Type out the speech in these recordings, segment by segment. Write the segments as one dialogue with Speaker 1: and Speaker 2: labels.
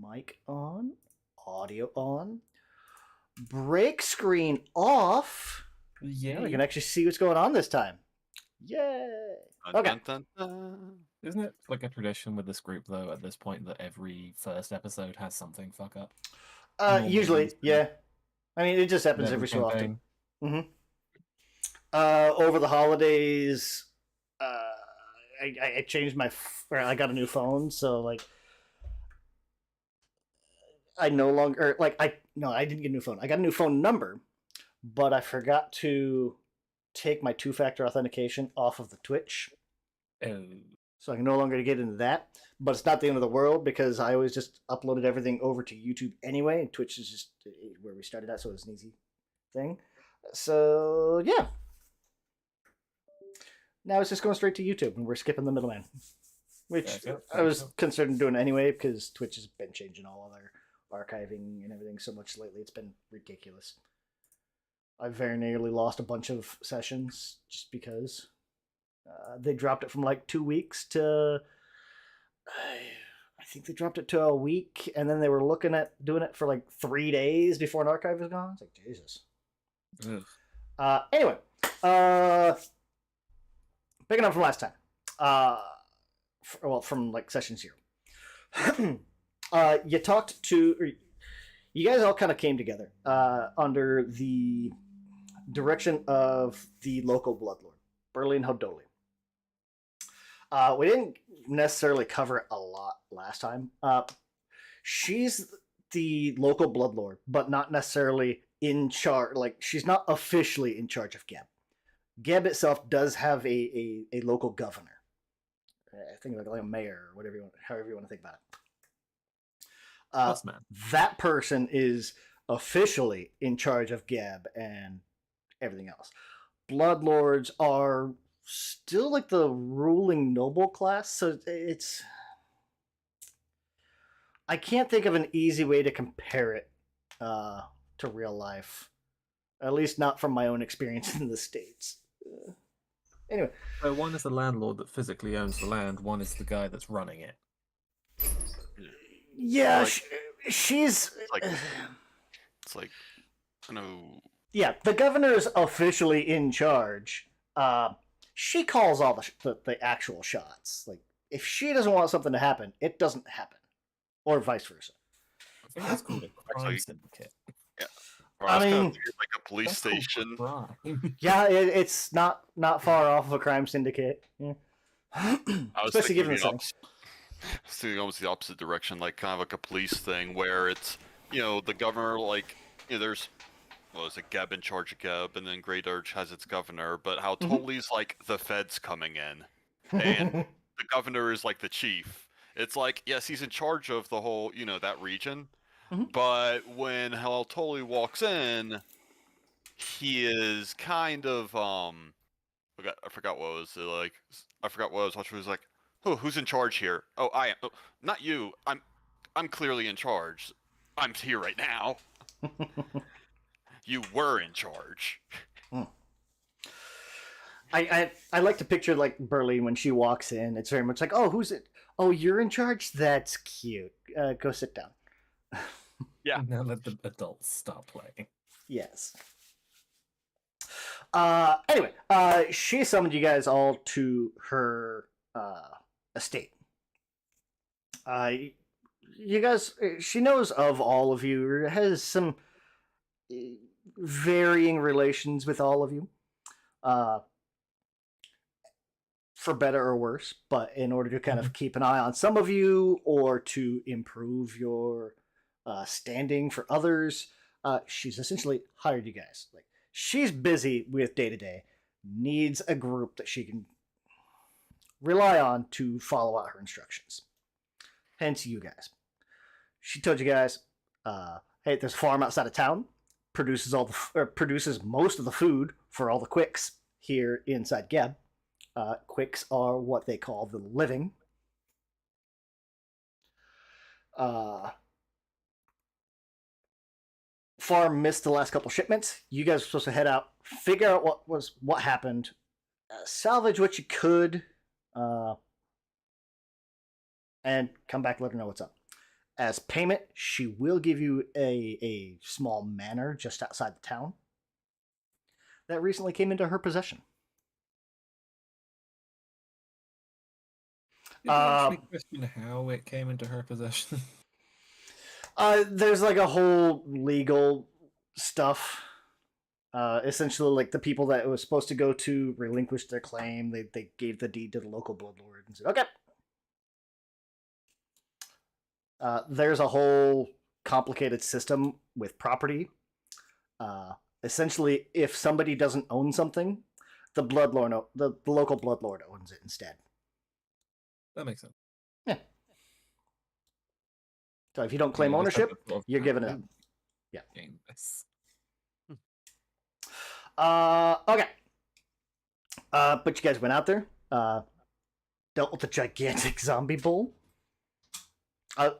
Speaker 1: Mic on, audio on, break screen off. Yeah, we can actually see what's going on this time. Yay! Okay.
Speaker 2: Dun, dun, dun.
Speaker 3: Isn't it like a tradition with this group, though, at this point, that every first episode has something fuck up?
Speaker 1: Usually, yeah. I mean, it just happens every so often. Over the holidays, I changed I got a new phone, so like I no longer I didn't get a new phone. I got a new phone number, but I forgot to take my two-factor authentication off of the Twitch.
Speaker 3: Oh.
Speaker 1: So I can no longer get into that. But it's not the end of the world because I always just uploaded everything over to YouTube anyway, and Twitch is just where we started at, so it's an easy thing. So yeah. Now it's just going straight to YouTube, and we're skipping the middleman. Which I was considering doing anyway, because Twitch has been changing all of their archiving and everything so much lately. It's been ridiculous. I very nearly lost a bunch of sessions just because they dropped it from like 2 weeks to... I think they dropped it to a week, and then they were looking at doing it for like 3 days before an archive was gone. It's like, Jesus. Anyway, picking up from last time. From like session 0. You talked to... You guys all kind of came together under the direction of the local bloodlord, Berline Haldoli. We didn't necessarily cover it a lot last time. She's the local bloodlord, but not necessarily in charge. Like, she's not officially in charge of Geb. Geb itself does have a local governor. I think like a mayor or whatever however you want to think about it. That person is officially in charge of Geb and everything else. Bloodlords are still like the ruling noble class, so it's... I can't think of an easy way to compare it to real life. At least not from my own experience in the States. Anyway.
Speaker 3: So one is the landlord that physically owns the land, one is the guy that's running it.
Speaker 1: Yeah, she's...
Speaker 2: It's like, I know...
Speaker 1: Yeah, the governor is officially in charge. She calls all the actual shots. Like, if she doesn't want something to happen, it doesn't happen. Or vice versa.
Speaker 3: I think that's called a crime syndicate.
Speaker 2: Yeah.
Speaker 1: I mean,
Speaker 2: like a police station.
Speaker 1: Yeah, it's not far off of a crime syndicate. Yeah. Especially given the settings.
Speaker 2: I was thinking almost the opposite direction, like kind of like a police thing, where it's, the governor, like, there's, is it Geb in charge of Geb, and then Great Urge has its governor, but how Toli's like the feds coming in, and the governor is like the chief. It's like, yes, he's in charge of the whole, that region, but when Toli walks in, he is kind of, I forgot what it was like. I forgot what I was watching. It was like, oh, who's in charge here? Oh, I am. Oh, not you. I'm clearly in charge. I'm here right now. You were in charge.
Speaker 1: I like to picture like Berline when she walks in. It's very much like, oh, who's it? Oh, you're in charge? That's cute. Go sit down.
Speaker 2: Yeah.
Speaker 3: Now let the adults stop playing.
Speaker 1: Yes. Anyway, she summoned you guys all to her estate. You guys, she knows of all of you, has some varying relations with all of you. For better or worse, but in order to kind of keep an eye on some of you or to improve your standing for others, she's essentially hired you guys. Like, she's busy with day-to-day, needs a group that she can rely on to follow out her instructions. Hence you guys. She told you guys, hey, there's a farm outside of town, produces most of the food for all the quicks here inside Geb. Quicks are what they call the living. Farm missed the last couple shipments. You guys were supposed to head out, figure out what happened, salvage what you could, and come back and let her know what's up. As payment, she will give you a small manor just outside the town that recently came into her possession.
Speaker 3: Did you actually question how it came into her possession?
Speaker 1: There's like a whole legal stuff. Essentially, like the people that it was supposed to go to relinquished their claim. They gave the deed to the local bloodlord and said, "Okay." There's a whole complicated system with property. Essentially, if somebody doesn't own something, the local bloodlord owns it instead.
Speaker 3: That makes sense.
Speaker 1: Yeah. So if you don't claim ownership, you're giving it up. Yeah. Okay. But you guys went out there, dealt with a gigantic zombie bull.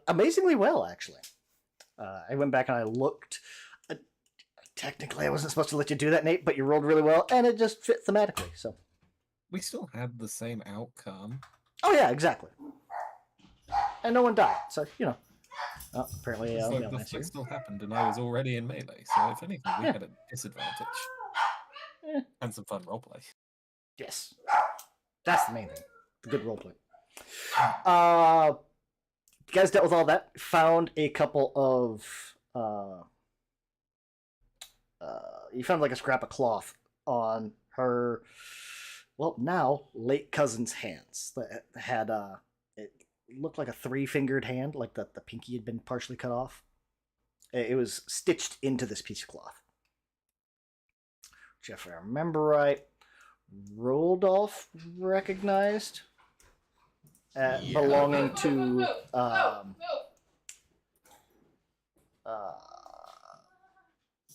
Speaker 1: Amazingly well, actually. I went back and I looked. Technically, I wasn't supposed to let you do that, Nate, but you rolled really well, and it just fit thematically. So
Speaker 3: we still had the same outcome.
Speaker 1: Oh yeah, exactly. And no one died, so you know. Oh, apparently,
Speaker 3: the fight still happened, and I was already in melee. So if anything, we had a disadvantage and some fun roleplay.
Speaker 1: Yes, that's the main thing. The good roleplay. You guys dealt with all that. Found a couple of. You found like a scrap of cloth on her. Well, now late cousin's hands that had it looked like a 3-fingered hand, like the pinky had been partially cut off. It was stitched into this piece of cloth. Which, if I remember right, Rodolph recognized belonging to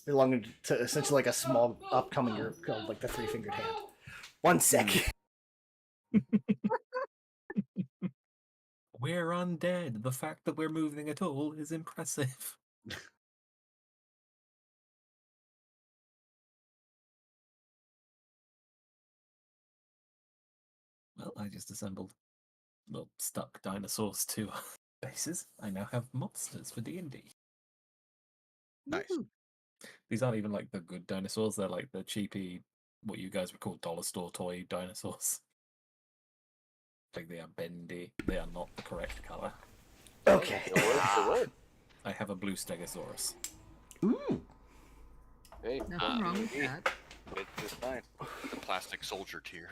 Speaker 1: belonging to essentially like a small upcoming group called like the 3-fingered hand. 1 sec.
Speaker 3: We're undead. The fact that we're moving at all is impressive. Well, I just assembled stuck dinosaurs to bases. I now have monsters for D&D.
Speaker 4: Nice.
Speaker 3: These aren't even like the good dinosaurs. They're like the cheapy, what you guys would call dollar store toy dinosaurs. Like they are bendy. They are not the correct color.
Speaker 1: Okay.
Speaker 3: I have a blue stegosaurus.
Speaker 1: Ooh.
Speaker 4: Hey,
Speaker 5: Nothing wrong with that.
Speaker 4: it's just fine.
Speaker 2: The plastic soldier tier.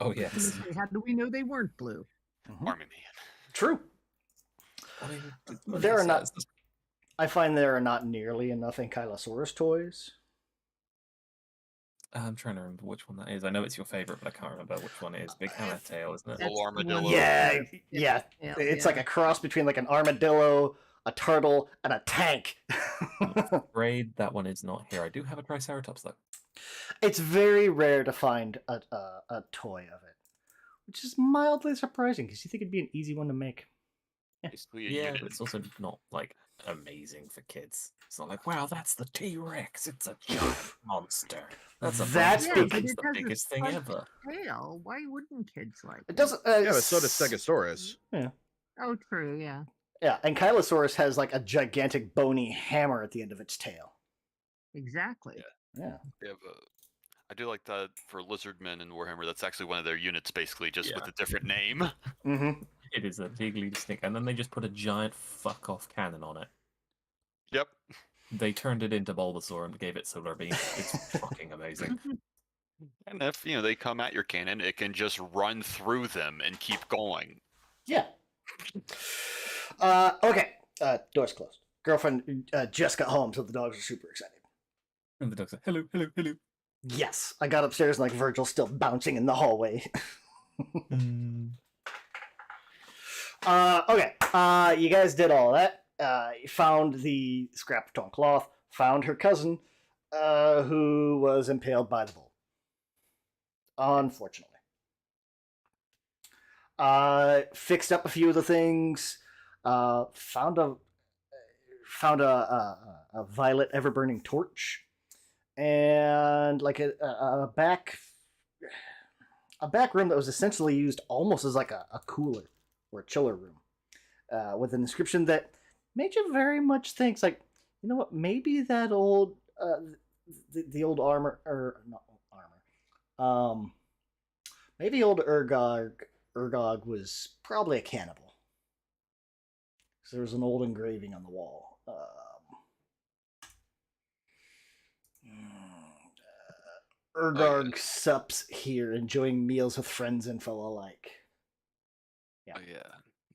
Speaker 3: Oh yes.
Speaker 5: How do we know they weren't blue?
Speaker 2: Army man.
Speaker 1: True.
Speaker 3: I mean,
Speaker 1: There are not. I find there are not nearly enough Ankylosaurus toys.
Speaker 3: I'm trying to remember which one that is. I know it's your favorite, but I can't remember which one it is. Big hammer tail, isn't it?
Speaker 2: Little armadillo.
Speaker 1: Yeah. It's like a cross between like an armadillo, a turtle, and a tank.
Speaker 3: I'm afraid that one is not here. I do have a Triceratops though.
Speaker 1: It's very rare to find a toy of it, which is mildly surprising because you think it'd be an easy one to make.
Speaker 2: Basically a
Speaker 3: Yeah,
Speaker 2: unit.
Speaker 3: but it's also not like amazing for kids. It's not like, wow, that's the T-Rex. It's a giant monster. That's
Speaker 1: That's
Speaker 3: the
Speaker 1: because
Speaker 3: biggest thing ever.
Speaker 5: Tail. Why wouldn't kids like
Speaker 1: It doesn't.
Speaker 4: Yeah, but so does Stegosaurus.
Speaker 1: Yeah.
Speaker 5: Oh, true. Yeah.
Speaker 1: Yeah, and Ankylosaurus has like a gigantic bony hammer at the end of its tail.
Speaker 5: Exactly.
Speaker 1: Yeah.
Speaker 2: They have I do like that for lizardmen in Warhammer. That's actually one of their units, basically, just with a different name.
Speaker 1: Mm-hmm.
Speaker 3: It is a legally distinct, and then they just put a giant fuck-off cannon on it.
Speaker 2: Yep.
Speaker 3: They turned it into Bulbasaur and gave it solar beam. It's fucking amazing.
Speaker 2: And if they come at your cannon, it can just run through them and keep going.
Speaker 1: Yeah. Okay. Door's closed. Girlfriend just got home, so the dogs are super excited.
Speaker 3: And the dog's like, hello, hello, hello.
Speaker 1: Yes, I got upstairs and like Virgil's still bouncing in the hallway. Okay. You guys did all that. You found the scrap of torn cloth. Found her cousin, who was impaled by the bull. Unfortunately. Fixed up a few of the things. Found a violet ever burning torch, and like a back room that was essentially used almost as like a cooler or a chiller room, with an inscription that Major very much thinks like, you know what? Maybe that old the old armor or not armor. Maybe old Urgog was probably a cannibal. So there was an old engraving on the wall. Urgarg sups here, enjoying meals with friends and foe alike. Yeah.
Speaker 2: Oh, yeah.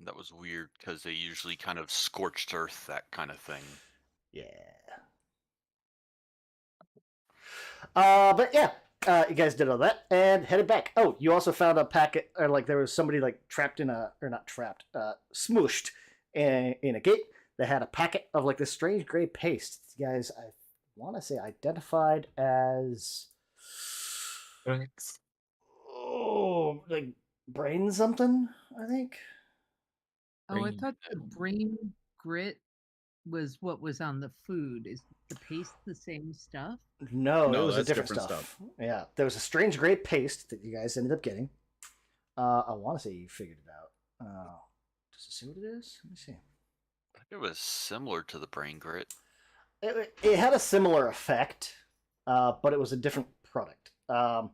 Speaker 2: That was weird because they usually kind of scorched earth, that kind of thing.
Speaker 1: Yeah. But yeah, you guys did all that and headed back. Oh, you also found a packet, or like there was somebody like trapped in a, or not trapped, smooshed in a gate that had a packet of like this strange gray paste. You guys, I want to say identified as
Speaker 3: Thanks.
Speaker 1: like brain something, I think.
Speaker 5: Oh, I
Speaker 3: Brain
Speaker 5: thought the brain grit was what was on the food. Is the paste the same stuff?
Speaker 1: No,
Speaker 4: No,
Speaker 1: it was a
Speaker 4: that's
Speaker 1: different
Speaker 4: different
Speaker 1: stuff. Yeah, there was a strange gray paste that you guys ended up getting. I want to say you figured it out. Does it say what it is? Let me see.
Speaker 2: It was similar to the brain grit.
Speaker 1: It had a similar effect, but it was a different product. The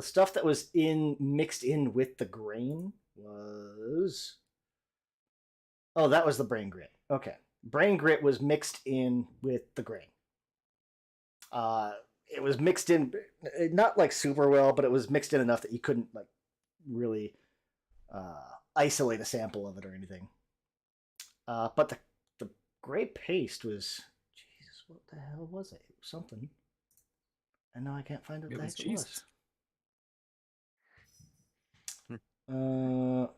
Speaker 1: stuff that was mixed in with the grain was. Oh, that was the brain grit. Okay, brain grit was mixed in with the grain. It was mixed in, not like super well, but it was mixed in enough that you couldn't like really isolate a sample of it or anything. But the gray paste was, Jesus, what the hell was it? It was something. And now I can't find what
Speaker 3: It
Speaker 1: the
Speaker 3: was
Speaker 1: heck it was.
Speaker 3: Jesus.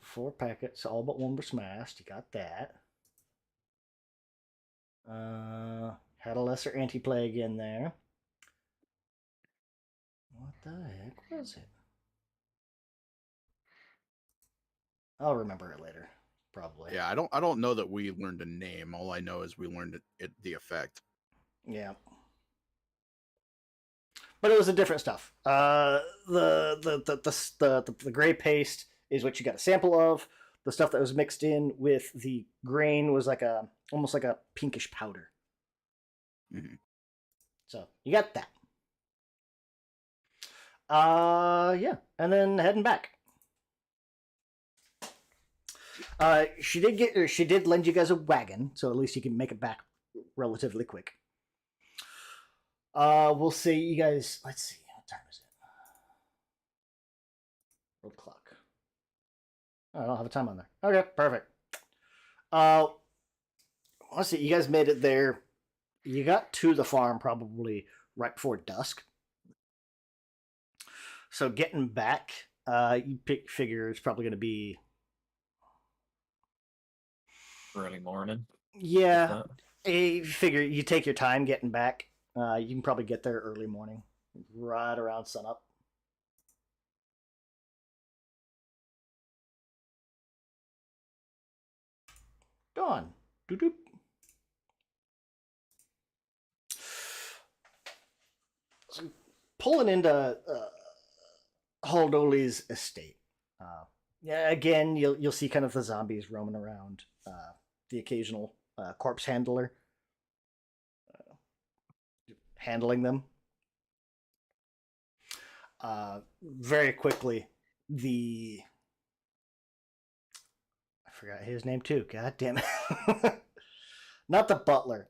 Speaker 1: 4 packets, all but 1 were smashed. You got that. Had a lesser anti-plague in there. What the heck was it? I'll remember it later, probably.
Speaker 4: Yeah, I don't know that we learned a name. All I know is we learned the effect.
Speaker 1: Yeah. But it was a different stuff. The gray paste is what you got a sample of. The stuff that was mixed in with the grain was like almost like a pinkish powder.
Speaker 4: Mhm.
Speaker 1: So you got that. Yeah, and then heading back. She did lend you guys a wagon, so at least you can make it back relatively quick. We'll see you guys. Let's see, what time is it? World clock. Oh, I don't have a time on there. Okay, perfect. Let's see. You guys made it there. You got to the farm probably right before dusk. So getting back, you figure it's probably going to be
Speaker 3: Early morning.
Speaker 1: yeah. You figure you take your time getting back. You can probably get there early morning, right around sunup. Dawn. Doop. So pulling into Haldoli's estate. Yeah, again, you'll see kind of the zombies roaming around. The occasional corpse handler handling them. Very quickly, I forgot his name too. God damn it! Not the butler.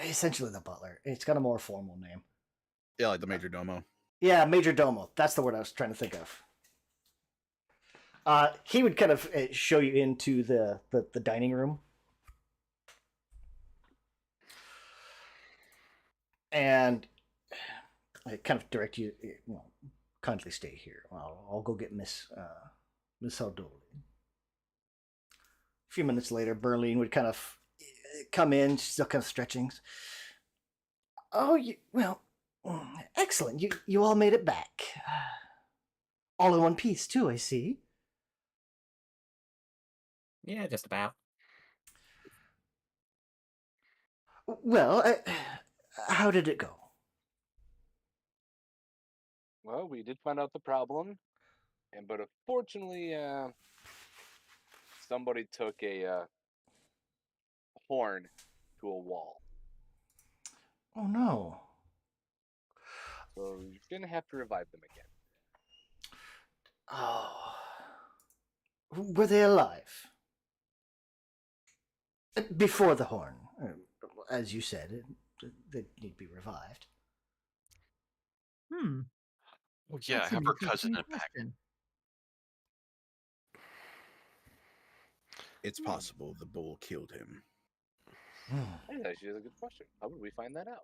Speaker 1: Essentially the butler. It's got a more formal name.
Speaker 4: Yeah, like the major domo.
Speaker 1: Yeah, Major Domo. That's the word I was trying to think of. He would kind of show you into the dining room. And I kind of direct you, well, kindly stay here. I'll go get Miss Haldoli. A few minutes later, Berline would kind of come in, still kind of stretching. Oh, well, excellent. You all made it back. All in one piece, too, I see.
Speaker 3: Yeah, just about.
Speaker 1: Well, how did it go?
Speaker 6: Well, we did find out the problem, but unfortunately, somebody took a horn to a wall.
Speaker 1: Oh no.
Speaker 6: So you're gonna have to revive them again.
Speaker 1: Oh. Were they alive? Before the horn. As you said, they need to be revived.
Speaker 2: Well, yeah,
Speaker 5: That's
Speaker 2: I
Speaker 5: an
Speaker 2: have her cousin
Speaker 5: interesting
Speaker 2: in back.
Speaker 5: question.
Speaker 4: It's possible the bull killed him.
Speaker 6: That actually is a good question. How would we find that out?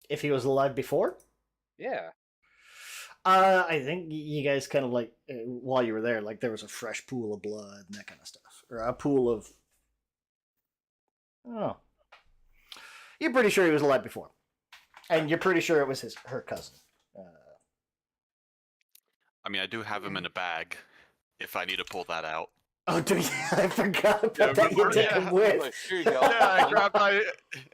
Speaker 1: If he was alive before?
Speaker 6: Yeah.
Speaker 1: I think you guys kind of like, while you were there, like there was a fresh pool of blood and that kind of stuff. Or a pool of. Oh. You're pretty sure he was alive before. And you're pretty sure it was her cousin.
Speaker 2: I mean, I do have him in a bag if I need to pull that out.
Speaker 1: Oh, do you? I forgot about that. You
Speaker 2: remember?
Speaker 1: took
Speaker 2: Yeah.
Speaker 1: him with.
Speaker 6: Like, here you go.
Speaker 2: Yeah, I grabbed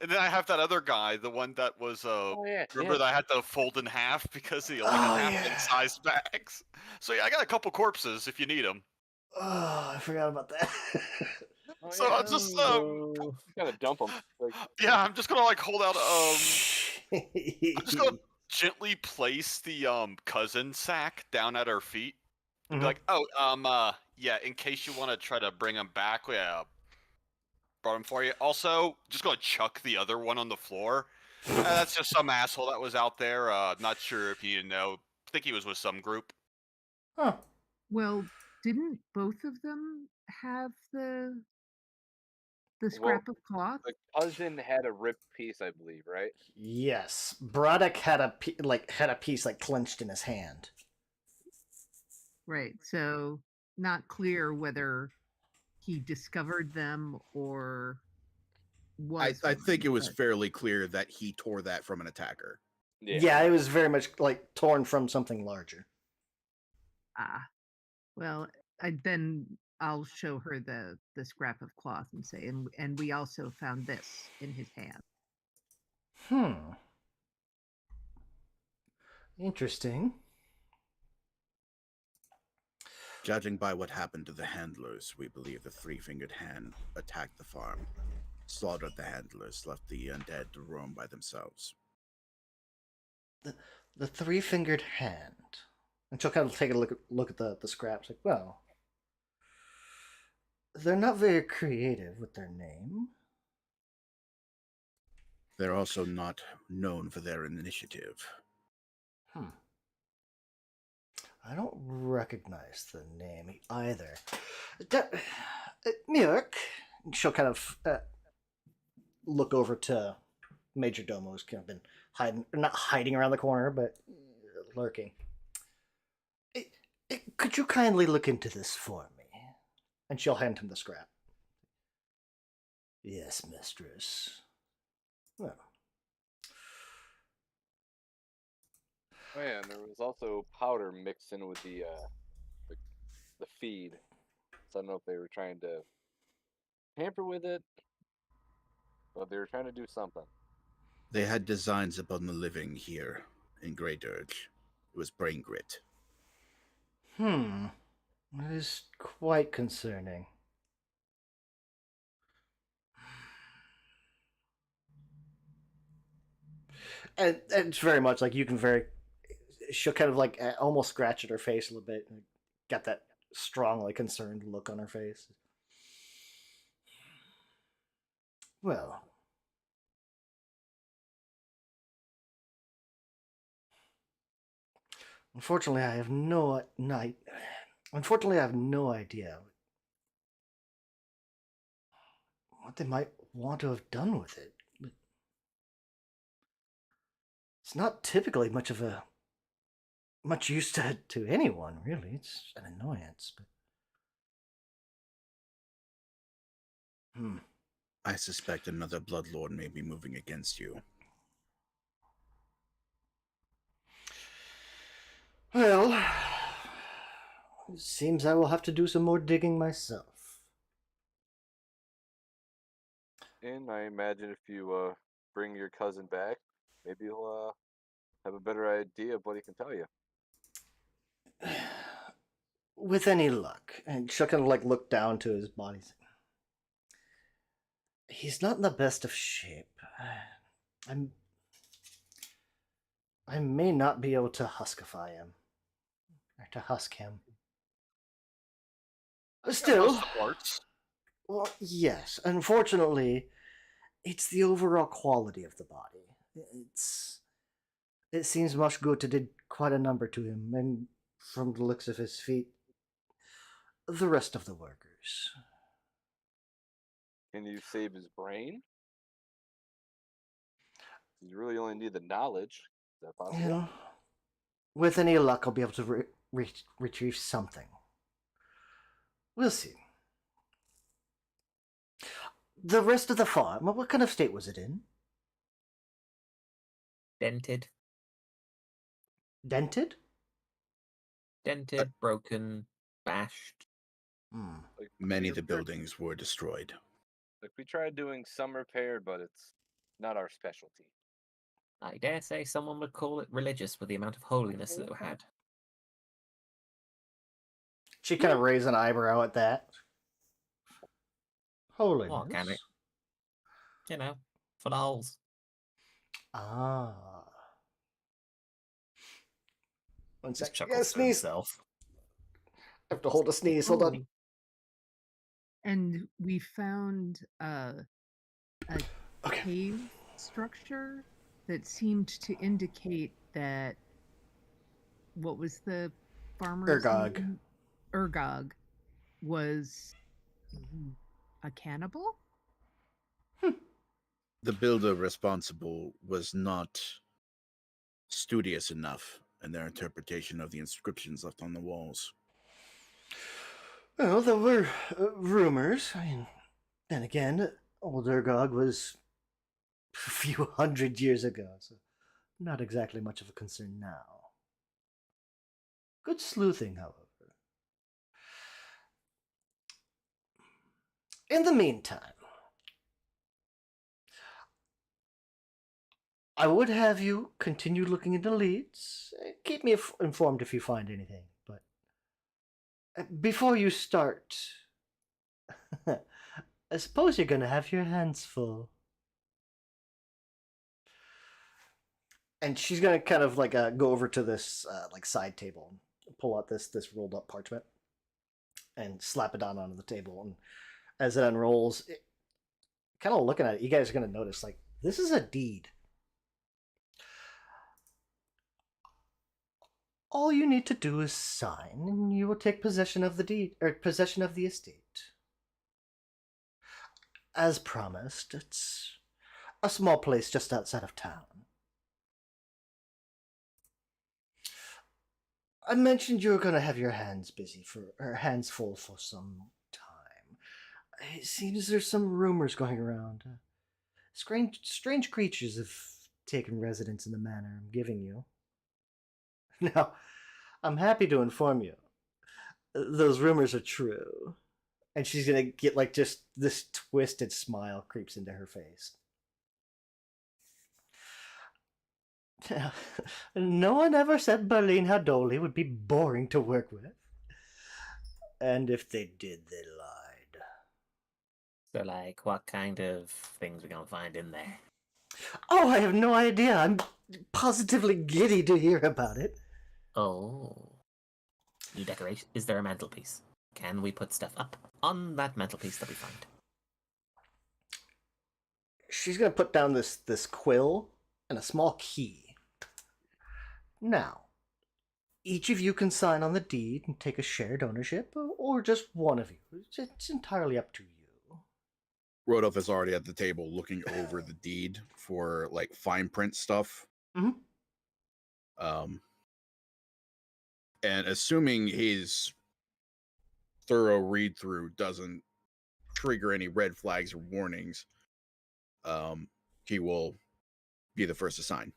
Speaker 2: and then I have that other guy, the one that was
Speaker 6: Oh, yeah.
Speaker 2: remember that I had to fold in half because he only had half-sized bags. So yeah, I got a couple corpses if you need them.
Speaker 1: Oh, I forgot about that.
Speaker 6: Oh,
Speaker 2: So I'll just
Speaker 6: gotta dump them. Like,
Speaker 2: yeah, I'm just gonna like hold out I'm just gonna gently place the cousin sack down at her feet and be like, oh yeah, in case you want to try to bring him back, brought him for you. Also, just gonna chuck the other one on the floor. That's just some asshole that was out there. Not sure if you know. I think he was with some group.
Speaker 1: Huh.
Speaker 5: Well, didn't both of them have the scrap of cloth?
Speaker 6: the cousin had a ripped piece, I believe, right?
Speaker 1: Yes, Braddock had a piece like clenched in his hand.
Speaker 5: Right. So not clear whether he discovered them or was.
Speaker 4: I
Speaker 5: one,
Speaker 4: think it was
Speaker 5: but-
Speaker 4: fairly clear that he tore that from an attacker.
Speaker 1: Yeah, it was very much like torn from something larger.
Speaker 5: Well, then I'll show her the scrap of cloth and say, and we also found this in his hand.
Speaker 1: Interesting.
Speaker 4: Judging by what happened to the handlers, we believe the three-fingered hand attacked the farm, slaughtered the handlers, left the undead to roam by themselves.
Speaker 1: The three-fingered hand. And she'll kind of take a look at the scraps. Like, well, they're not very creative with their name.
Speaker 4: They're also not known for their initiative.
Speaker 1: I don't recognize the name either. Muick, she'll kind of look over to Major Domo, who's kind of been not hiding around the corner, but lurking. Could you kindly look into this for me? And she'll hand him the scrap. Yes, mistress. Well.
Speaker 6: Oh yeah, and there was also powder mixed in with the feed. So I don't know if they were trying to tamper with it, but they were trying to do something.
Speaker 4: They had designs upon the living here in Grey Dirge. It was brain grit.
Speaker 1: That is quite concerning. And it's very much like you can she'll kind of like almost scratch at her face a little bit and got that strongly concerned look on her face. Well, unfortunately, I have no idea what they might want to have done with it. It's not typically much use to anyone, really. It's an annoyance, but
Speaker 4: I suspect another Bloodlord may be moving against you.
Speaker 1: Well, it seems I will have to do some more digging myself.
Speaker 6: And I imagine if you bring your cousin back, maybe he'll have a better idea of what he can tell you.
Speaker 1: with any luck, and she'll kind of like look down to his body. He's not in the best of shape. I may not be able to huskify him, or to husk him. Still,
Speaker 2: Most parts.
Speaker 1: well, yes. Unfortunately, it's the overall quality of the body. It seems Mushgota did quite a number to him, and from the looks of his feet, the rest of the workers.
Speaker 6: Can you save his brain? You really only need the knowledge. Is that possible?
Speaker 1: You know, with any luck, I'll be able to retrieve something. We'll see. The rest of the farm, what kind of state was it in?
Speaker 3: Dented,
Speaker 1: Dented?
Speaker 3: broken, bashed.
Speaker 6: Like,
Speaker 4: Many of the
Speaker 6: we tried-
Speaker 4: buildings were destroyed.
Speaker 6: Like we tried doing some repair, but it's not our specialty.
Speaker 3: I dare say someone would call it religious with the amount of holiness that it had.
Speaker 1: She kind of raised an eyebrow at that. Holiness?
Speaker 3: Organic. You know, for the holes.
Speaker 1: Ah. One
Speaker 3: Just
Speaker 1: sec.
Speaker 3: chuckles
Speaker 1: Yeah,
Speaker 3: to
Speaker 1: sneeze.
Speaker 3: himself.
Speaker 1: I have to hold a sneeze. Hold on.
Speaker 5: And we found a
Speaker 1: Okay.
Speaker 5: cave structure that seemed to indicate that what was the farmer's
Speaker 1: Urgog.
Speaker 5: name? Urgog was a cannibal?
Speaker 4: The builder responsible was not studious enough in their interpretation of the inscriptions left on the walls.
Speaker 1: Well, there were rumors. I mean, then again, old Urgog was a few hundred years ago, so not exactly much of a concern now. Good sleuthing, however. In the meantime, I would have you continue looking into leads. Keep me informed if you find anything, but before you start, I suppose you're going to have your hands full. And she's going to kind of like go over to this like side table and pull out this rolled up parchment and slap it down onto the table. And as it unrolls, kind of looking at it, you guys are going to notice like this is a deed. All you need to do is sign, and you will take possession of the deed, or possession of the estate. As promised, it's a small place just outside of town. I mentioned you were going to have your hands hands full for some time. It seems there's some rumors going around. Strange creatures have taken residence in the manor I'm giving you. Now, I'm happy to inform you, those rumors are true. And she's gonna get like just this twisted smile creeps into her face. No one ever said Berline Haldoli would be boring to work with. And if they did, they lied.
Speaker 3: So, like, what kind of things we gonna find in there?
Speaker 1: Oh, I have no idea. I'm positively giddy to hear about it.
Speaker 3: Oh. New decoration. Is there a mantelpiece? Can we put stuff up on that mantelpiece that we find?
Speaker 1: She's gonna put down this quill and a small key. Now, each of you can sign on the deed and take a shared ownership, or just one of you. It's entirely up to you.
Speaker 4: Rodolph is already at the table looking over the deed for like fine print stuff.
Speaker 1: Mm-hmm.
Speaker 4: And assuming his thorough read through doesn't trigger any red flags or warnings, he will be the first to sign.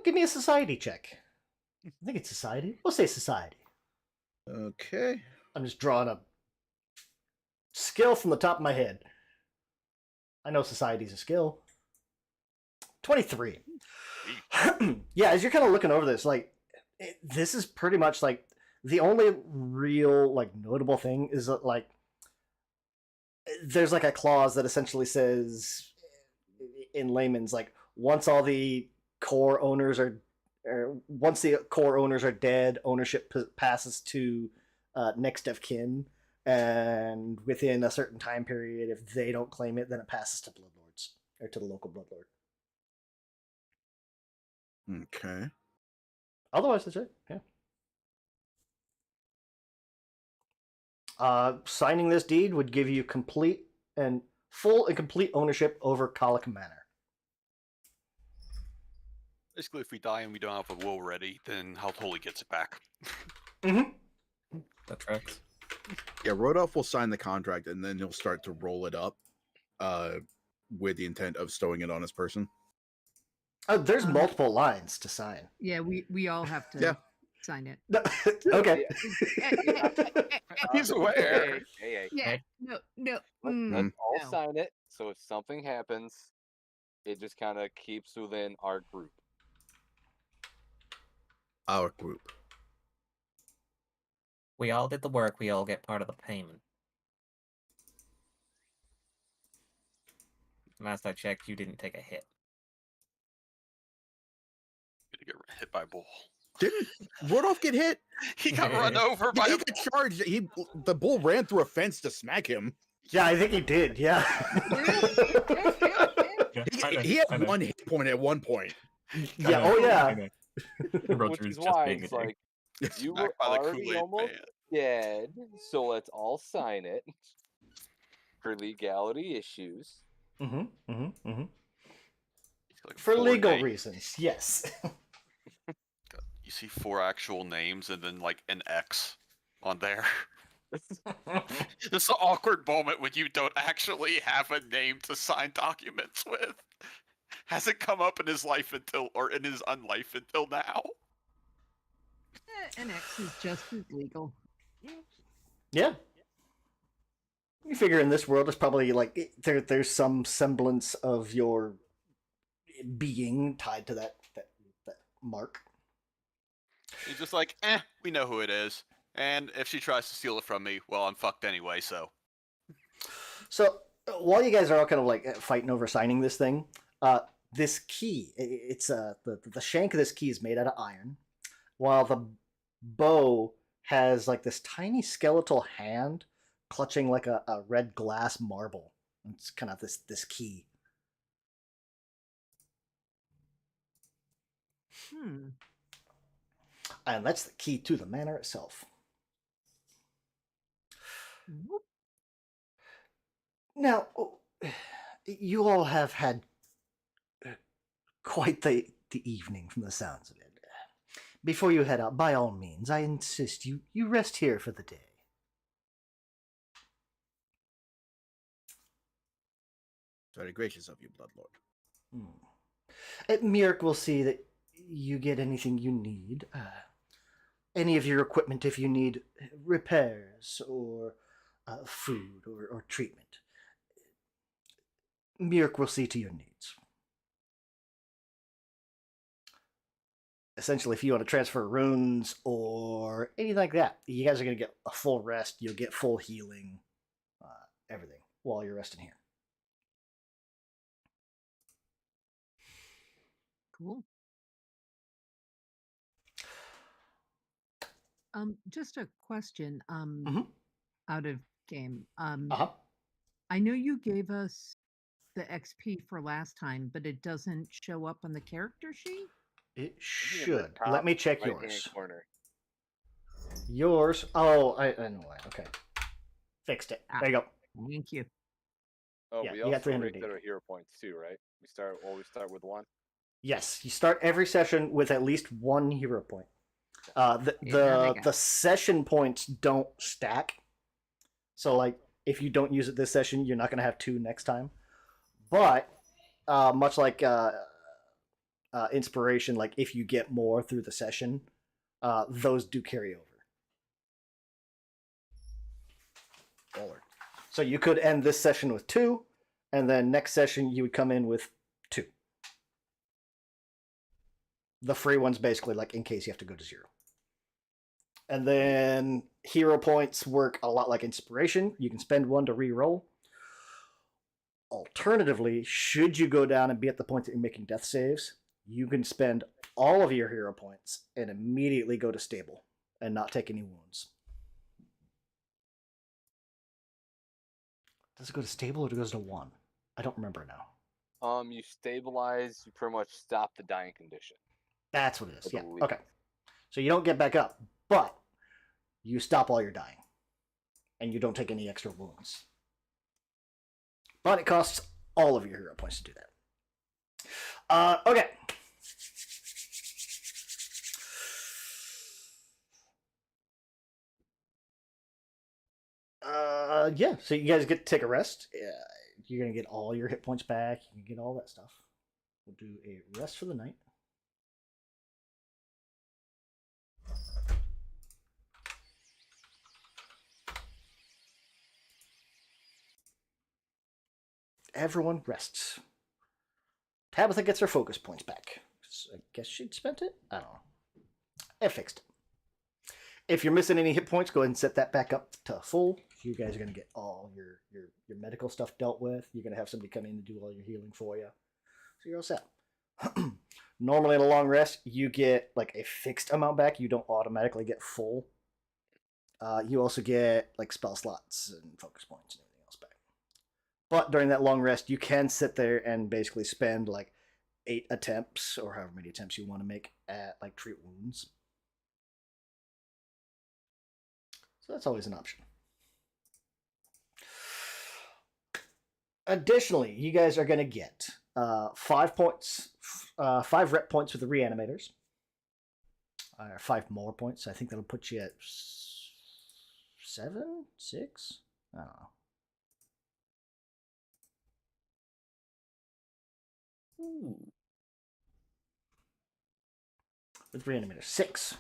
Speaker 1: Give me a society check. I think it's society. We'll say society.
Speaker 4: Okay.
Speaker 1: I'm just drawing a skill from the top of my head. I know society's a skill. 23. Yeah, as you're kind of looking over this, like, this is pretty much like the only real like notable thing is that like there's like a clause that essentially says in layman's like once all the core owners are or once the core owners are dead, ownership passes to next of kin, and within a certain time period, if they don't claim it, then it passes to bloodlords or to the local bloodlord.
Speaker 4: Okay.
Speaker 1: Otherwise, that's it. Yeah. Signing this deed would give you full and complete ownership over Colic Manor.
Speaker 2: Basically, if we die and we don't have a will ready, then Haldoli gets it back.
Speaker 1: Mm-hmm.
Speaker 3: That tracks.
Speaker 4: Yeah, Rodolph will sign the contract and then he'll start to roll it up with the intent of stowing it on his person.
Speaker 1: Oh, there's multiple lines to sign.
Speaker 5: Yeah, we all have to sign it.
Speaker 1: Okay.
Speaker 2: He's aware.
Speaker 6: Hey.
Speaker 5: Yeah, no.
Speaker 6: Let's all
Speaker 5: no.
Speaker 6: sign it. So if something happens, it just kind of keeps within our group.
Speaker 4: Our group.
Speaker 3: We all did the work. We all get part of the payment. Last I checked, you didn't take a hit.
Speaker 2: Gonna get hit by a bull.
Speaker 4: Didn't Rodolph get hit?
Speaker 2: He got run over by
Speaker 4: He
Speaker 2: a
Speaker 4: got charged. The bull ran through a fence to smack him.
Speaker 1: Yeah, I think he did. Yeah.
Speaker 4: He had one hit point at one point.
Speaker 1: Yeah. Oh yeah.
Speaker 6: Which is why it's like you were
Speaker 2: Smacked by the
Speaker 6: already
Speaker 2: Kool-Aid
Speaker 6: almost
Speaker 2: man.
Speaker 6: dead, so let's all sign it for legality issues.
Speaker 1: Mm-hmm. Mm-hmm. Mm-hmm.
Speaker 2: Like
Speaker 1: For
Speaker 2: 4
Speaker 1: legal
Speaker 2: names.
Speaker 1: reasons, yes.
Speaker 2: You see 4 actual names and then like an X on there. This is an awkward moment when you don't actually have a name to sign documents with. Hasn't come up in his life in his unlife until now.
Speaker 5: An X is just as legal.
Speaker 1: Yeah. You figure in this world, it's probably like there's some semblance of your being tied to that mark.
Speaker 2: He's just like, we know who it is. And if she tries to steal it from me, well, I'm fucked anyway, so.
Speaker 1: So while you guys are all kind of like fighting over signing this thing, this key, it's the shank of this key is made out of iron, while the bow has like this tiny skeletal hand clutching like a red glass marble. It's kind of this key. And that's the key to the manor itself. Now, you all have had quite the evening from the sounds of it. Before you head out, by all means, I insist you rest here for the day.
Speaker 4: Very gracious of you, Bloodlord.
Speaker 1: Mirk will see that you get anything you need. Any of your equipment if you need repairs or food or treatment. Mirk will see to your needs. Essentially, if you want to transfer runes or anything like that, you guys are going to get a full rest. You'll get full healing, everything, while you're resting here.
Speaker 5: Cool. Just a question. Out of game. I know you gave us the XP for last time, but it doesn't show up on the character sheet.
Speaker 1: It should. Let me check yours.
Speaker 6: Corner.
Speaker 1: Yours. Oh, I know why. Okay, fixed it. There you go.
Speaker 5: Thank you.
Speaker 6: Oh,
Speaker 1: Yeah,
Speaker 6: we
Speaker 1: you got
Speaker 6: also
Speaker 1: 300
Speaker 6: reset our hero points too, right? We start with 1.
Speaker 1: Yes, you start every session with at least 1 hero point. The session points don't stack. So like if you don't use it this session, you're not going to have 2 next time. But much like inspiration, like if you get more through the session, those do carry over.
Speaker 4: Baller.
Speaker 1: So you could end this session with 2, and then next session you would come in with 2. The free one's basically like in case you have to go to 0. And then hero points work a lot like inspiration. You can spend one to re-roll. Alternatively, should you go down and be at the point that you're making death saves, you can spend all of your hero points and immediately go to stable and not take any wounds. Does it go to stable or does it go to 1? I don't remember now.
Speaker 6: You stabilize, you pretty much stop the dying condition.
Speaker 1: That's what it is.
Speaker 6: I
Speaker 1: Yeah.
Speaker 6: believe.
Speaker 1: Okay. So you don't get back up, but you stop all your dying. And you don't take any extra wounds. But it costs all of your hero points to do that. Okay. Yeah, so you guys get to take a rest. You're going to get all your hit points back. You can get all that stuff. We'll do a rest for the night. Everyone rests. Tabitha gets her focus points back. I guess she'd spent it? I don't know. It fixed it. If you're missing any hit points, go ahead and set that back up to full. You guys are going to get all your medical stuff dealt with. You're going to have somebody come in to do all your healing for you. So you're all set. Normally in a long rest, you get like a fixed amount back. You don't automatically get full. You also get like spell slots and focus points and everything else back. But during that long rest, you can sit there and basically spend like 8 attempts or however many attempts you want to make at like treat wounds. So that's always an option. Additionally, you guys are going to get 5 points, 5 rep points with the reanimators. 5 more points. I think that'll put you at 7, 6. I don't know.
Speaker 3: Ooh.
Speaker 1: With reanimators, 6.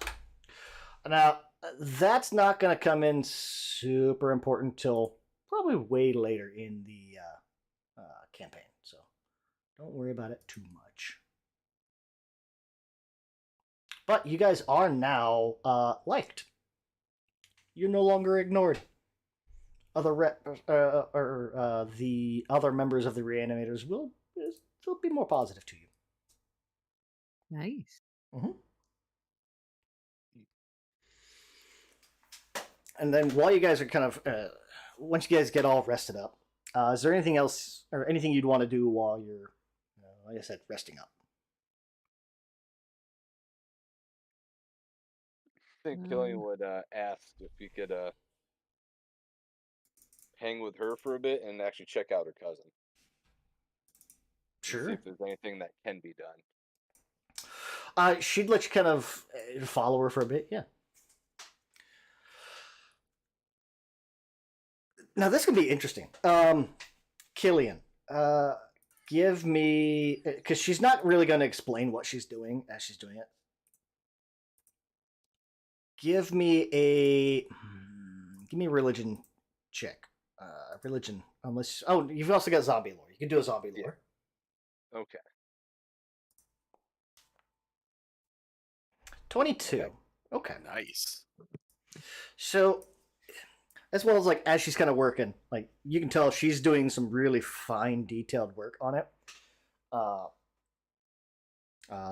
Speaker 1: Now, that's not going to come in super important till probably way later in the campaign. So don't worry about it too much. But you guys are now liked. You're no longer ignored. Other the other members of the reanimators will be more positive to you.
Speaker 5: Nice.
Speaker 1: Mm-hmm. And then while you guys are kind of, once you guys get all rested up, is there anything else or anything you'd want to do while you're, like I said, resting up?
Speaker 6: I think Killian would ask if he could hang with her for a bit and actually check out her cousin.
Speaker 1: Sure.
Speaker 6: See if there's anything that can be done.
Speaker 1: She'd let you kind of follow her for a bit, yeah. Now this could be interesting. Killian, give me, because she's not really going to explain what she's doing as she's doing it. Give me a religion check. Religion, unless you've also got zombie lore. You can do a zombie lore.
Speaker 6: Okay.
Speaker 1: 22. Okay.
Speaker 2: Nice.
Speaker 1: So, as well as like as she's kind of working, like you can tell she's doing some really fine, detailed work on it. A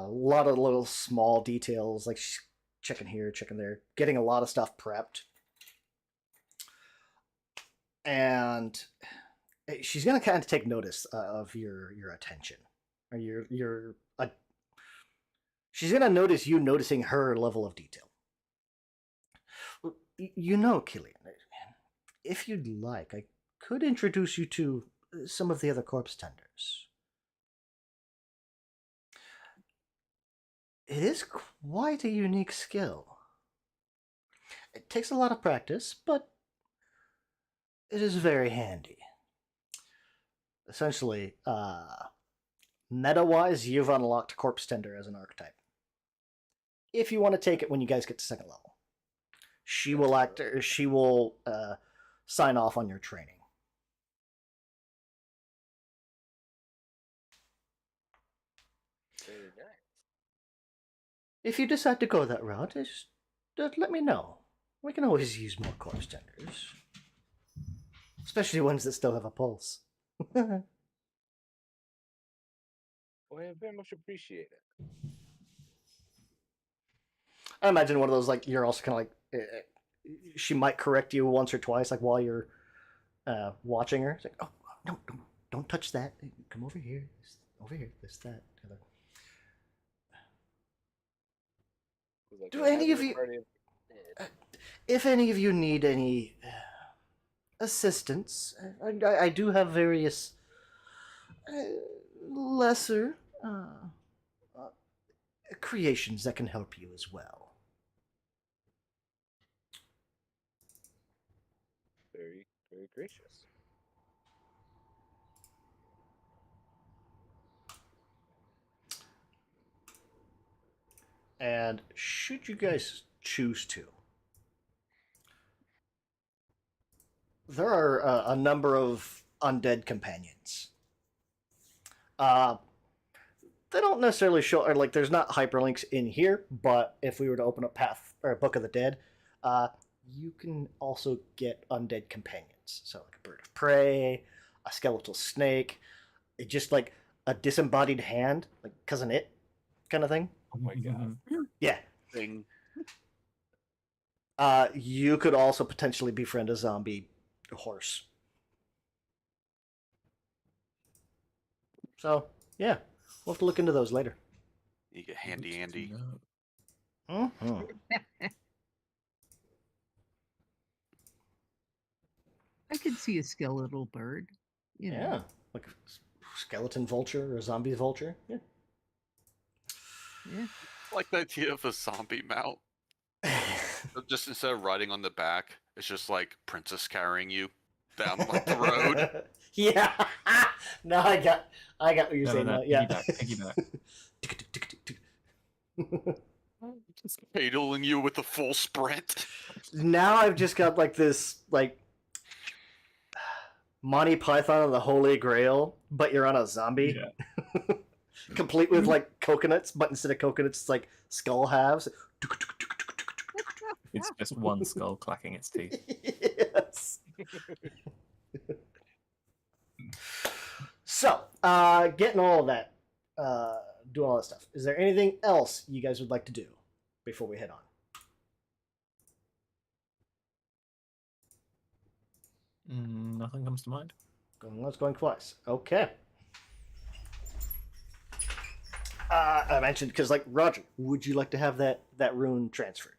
Speaker 1: lot of little small details, like she's checking here, checking there, getting a lot of stuff prepped, and she's gonna kind of take notice of your attention, or she's gonna notice you noticing her level of detail. You know, Killian, if you'd like, I could introduce you to some of the other corpse tenders. It is quite a unique skill. It takes a lot of practice, but it is very handy. Essentially, meta-wise, you've unlocked Corpse Tender as an archetype. If you want to take it when you guys get to 2nd level, she will sign off on your training.
Speaker 6: Very nice.
Speaker 1: If you decide to go that route, just let me know. We can always use more corpse tenders. Especially ones that still have a pulse.
Speaker 6: Well, I very much appreciate it.
Speaker 1: I imagine one of those, like, you're also kind of like, she might correct you once or twice, like, while you're watching her. It's like, oh, no, don't touch that. Come over here. Over here. This, that, the other.
Speaker 6: Like,
Speaker 1: Do any of you... if any of you need any assistance, I do have various lesser creations that can help you as well.
Speaker 6: Very, very gracious.
Speaker 1: And should you guys choose to, there are a number of undead companions. They don't necessarily show, or like, there's not hyperlinks in here, but if we were to open up Path or Book of the Dead, you can also get undead companions. So like a bird of prey, a skeletal snake, just like a disembodied hand, like Cousin It kind of thing.
Speaker 6: Oh my god.
Speaker 1: Yeah.
Speaker 2: Thing.
Speaker 1: You could also potentially befriend a zombie horse. So, yeah. We'll have to look into those later.
Speaker 2: You get Handy Andy.
Speaker 1: Mm-hmm.
Speaker 5: I could see a skeletal bird. You know.
Speaker 1: Yeah. Like a skeleton vulture or a zombie vulture. Yeah.
Speaker 5: Yeah.
Speaker 2: I like the idea of a zombie mount. Just instead of riding on the back, it's just like Princess carrying you down like the road.
Speaker 1: Yeah. No, I got what you're saying.
Speaker 3: No,
Speaker 1: Yeah.
Speaker 3: piggyback.
Speaker 2: Just pedaling you with a full sprint.
Speaker 1: Now I've just got like this, like, Monty Python and the Holy Grail, but you're on a zombie.
Speaker 3: Yeah.
Speaker 1: Complete with like coconuts, but instead of coconuts, it's like skull halves.
Speaker 3: It's just one skull clacking its teeth.
Speaker 1: Yes. So, getting all of that, doing all that stuff. Is there anything else you guys would like to do before we head on?
Speaker 3: Nothing comes to mind.
Speaker 1: Going once, going twice. Okay. I mentioned, because, like, Roger, would you like to have that rune transferred?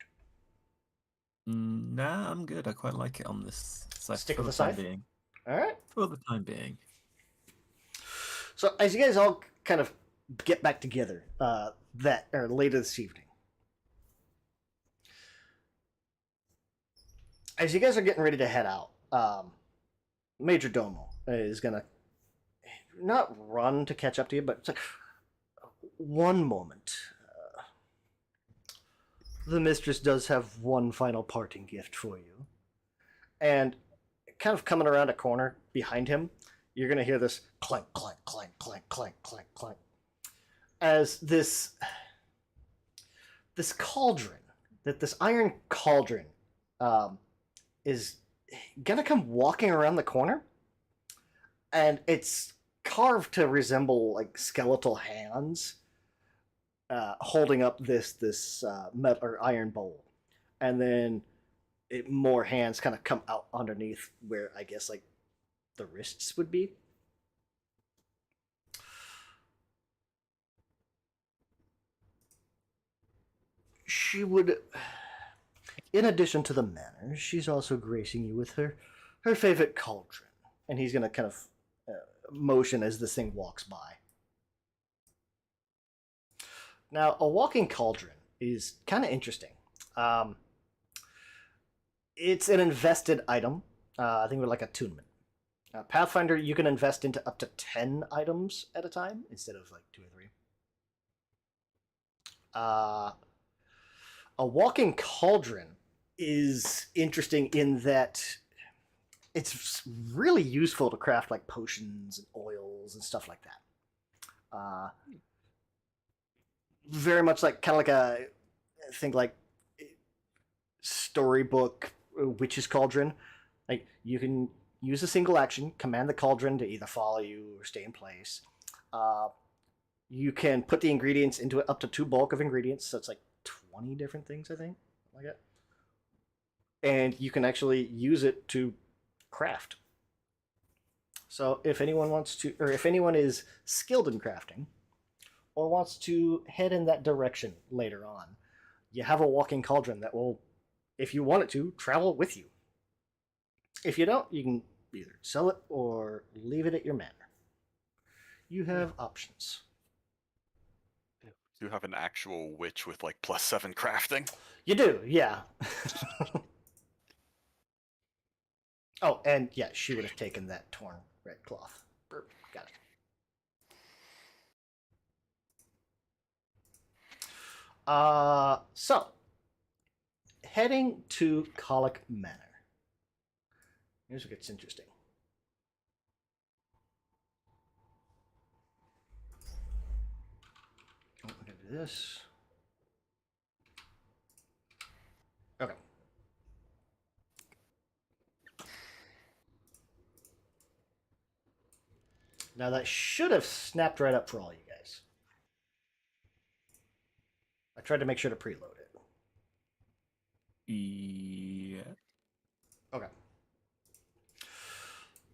Speaker 3: Nah, I'm good. I quite like it on this side.
Speaker 1: Stick
Speaker 3: for
Speaker 1: with
Speaker 3: the
Speaker 1: the
Speaker 3: time
Speaker 1: scythe?
Speaker 3: being.
Speaker 1: All right.
Speaker 3: For the time being.
Speaker 1: So, as you guys all kind of get back together later this evening, as you guys are getting ready to head out, Major Domo is gonna not run to catch up to you, but it's like, one moment. The mistress does have one final parting gift for you. And kind of coming around a corner behind him, you're going to hear this clank, clank, clank, clank, clank, clank, clank. As this cauldron, this iron cauldron, is going to come walking around the corner. And it's carved to resemble like skeletal hands. Holding up this metal or iron bowl, and then more hands kind of come out underneath where I guess like the wrists would be. She would, in addition to the manners, she's also gracing you with her favorite cauldron, and he's gonna kind of motion as this thing walks by. Now, a walking cauldron is kind of interesting. It's an invested item. I think with like attunement. Pathfinder, you can invest into up to 10 items at a time instead of like 2 or 3. A walking cauldron is interesting in that it's really useful to craft like potions and oils and stuff like that. Very much like kind of like a thing like storybook witch's cauldron. Like you can use a single action, command the cauldron to either follow you or stay in place. You can put the ingredients into it, up to 2 bulk of ingredients, so it's like 20 different things, I think, like that. And you can actually use it to craft. So if anyone wants to, or if anyone is skilled in crafting, or wants to head in that direction later on, you have a walking cauldron that will, if you want it to, travel with you. If you don't, you can either sell it or leave it at your manor. You have options.
Speaker 2: You have an actual witch with like +7 crafting.
Speaker 1: You do, yeah. Oh, and yeah, she would have taken that torn red cloth. Got it. So, heading to Colic Manor. Here's what gets interesting. Oh, we're gonna do this. Okay. Now that should have snapped right up for all you guys. I tried to make sure to preload it.
Speaker 3: Yeah.
Speaker 1: Okay.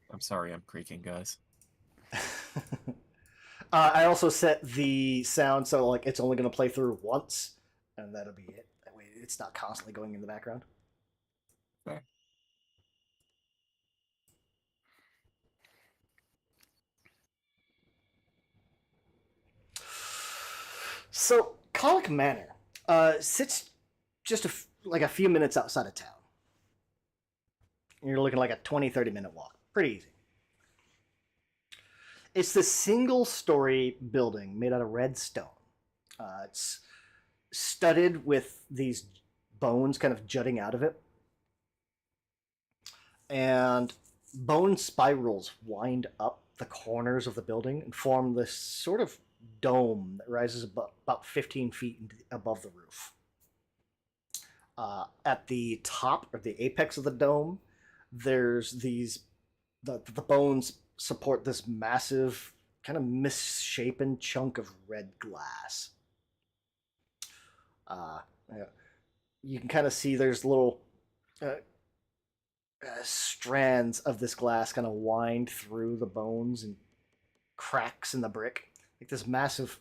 Speaker 3: I'm sorry, I'm creaking, guys.
Speaker 1: I also set the sound so like it's only going to play through once, and that'll be it. That way, it's not constantly going in the background.
Speaker 3: Fair.
Speaker 1: So, Colic Manor sits just like a few minutes outside of town. You're looking like a 20-30 minute walk. Pretty easy. It's the single-story building made out of red stone. It's studded with these bones kind of jutting out of it. And bone spirals wind up the corners of the building and form this sort of dome that rises about 15 feet above the roof. At the top, or the apex of the dome, there's these, the bones support this massive, kind of misshapen chunk of red glass. You can kind of see there's little strands of this glass kind of wind through the bones and cracks in the brick. Like this massive,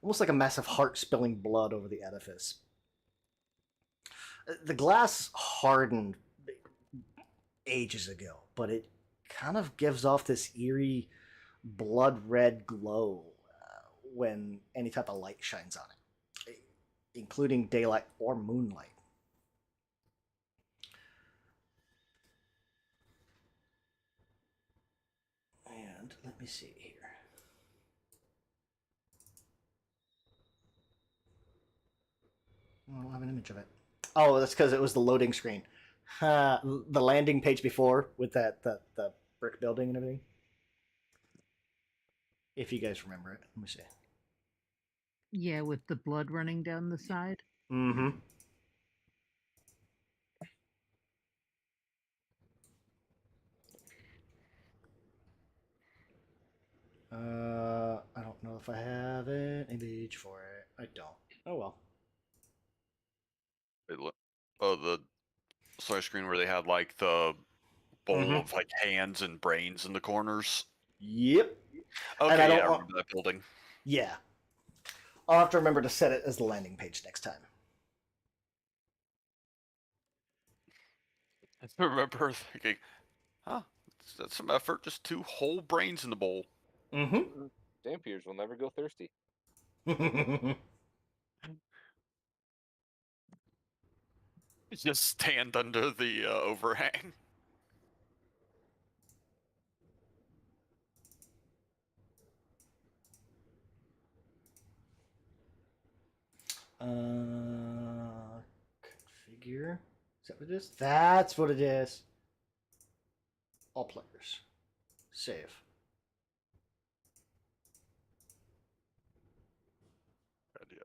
Speaker 1: almost like a massive heart spilling blood over the edifice. The glass hardened ages ago, but it kind of gives off this eerie blood red glow when any type of light shines on it, including daylight or moonlight. And let me see here. I don't have an image of it. Oh, that's because it was the loading screen. The landing page before with the brick building and everything. If you guys remember it. Let me see.
Speaker 5: Yeah, with the blood running down the side.
Speaker 1: Mm-hmm. I don't know if I have an image for it. I don't. Oh well.
Speaker 2: The side screen where they had like the bowl of like hands and brains in the corners.
Speaker 1: Yep.
Speaker 2: Okay, I remember that building.
Speaker 1: Yeah. I'll have to remember to set it as the landing page next time.
Speaker 2: I remember thinking, huh, that's some effort, just 2 whole brains in the bowl.
Speaker 1: Mm-hmm.
Speaker 6: Dampiers will never go thirsty.
Speaker 2: Just stand under the overhang.
Speaker 1: Configure. Is that what it is? That's what it is. All players. Save.
Speaker 2: God, yeah.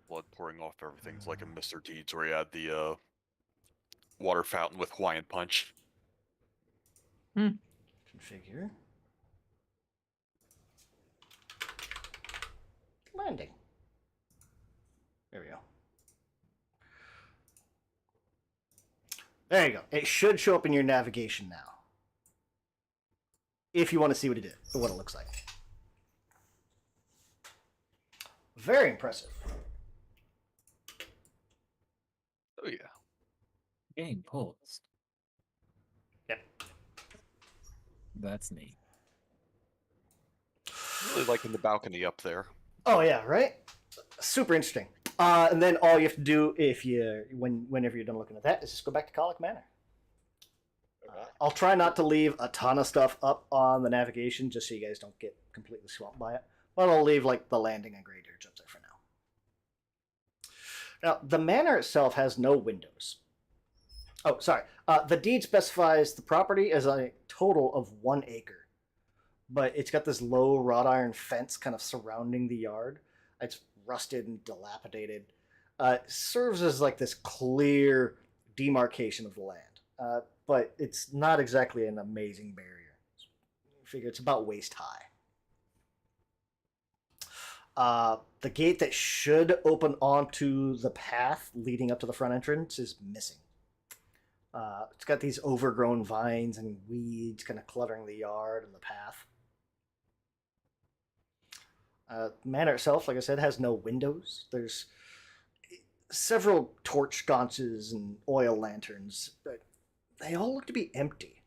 Speaker 2: Blood pouring off everything's like a Mr. Deeds where he had the water fountain with Hawaiian punch.
Speaker 1: Configure. Landing. There we go. There you go. It should show up in your navigation now. If you want to see what it is, or what it looks like. Very impressive.
Speaker 2: Oh yeah.
Speaker 3: Game paused.
Speaker 1: Yep.
Speaker 3: That's neat.
Speaker 2: Really liking the balcony up there.
Speaker 1: Oh yeah, right? Super interesting. And then all you have to do whenever you're done looking at that is just go back to Colic Manor. I'll try not to leave a ton of stuff up on the navigation just so you guys don't get completely swamped by it. But I'll leave like the landing and Great Urge up there for now. Now, the manor itself has no windows. Oh, sorry. The deed specifies the property as a total of 1 acre. But it's got this low wrought iron fence kind of surrounding the yard. It's rusted and dilapidated. It serves as like this clear demarcation of the land. But it's not exactly an amazing barrier. I figure it's about waist high. The gate that should open onto the path leading up to the front entrance is missing. It's got these overgrown vines and weeds kind of cluttering the yard and the path. The manor itself, like I said, has no windows. There's several torch sconces and oil lanterns, but they all look to be empty.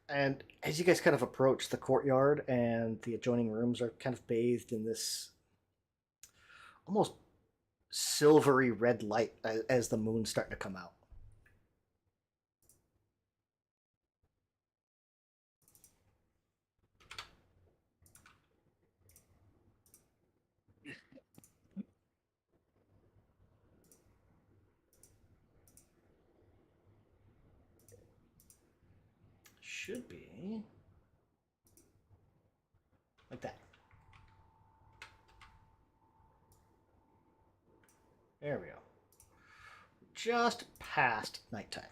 Speaker 1: And as you guys kind of approach the courtyard and the adjoining rooms are kind of bathed in this almost silvery red light as the moon's starting to come out. Should be like that. There we go. Just past nighttime.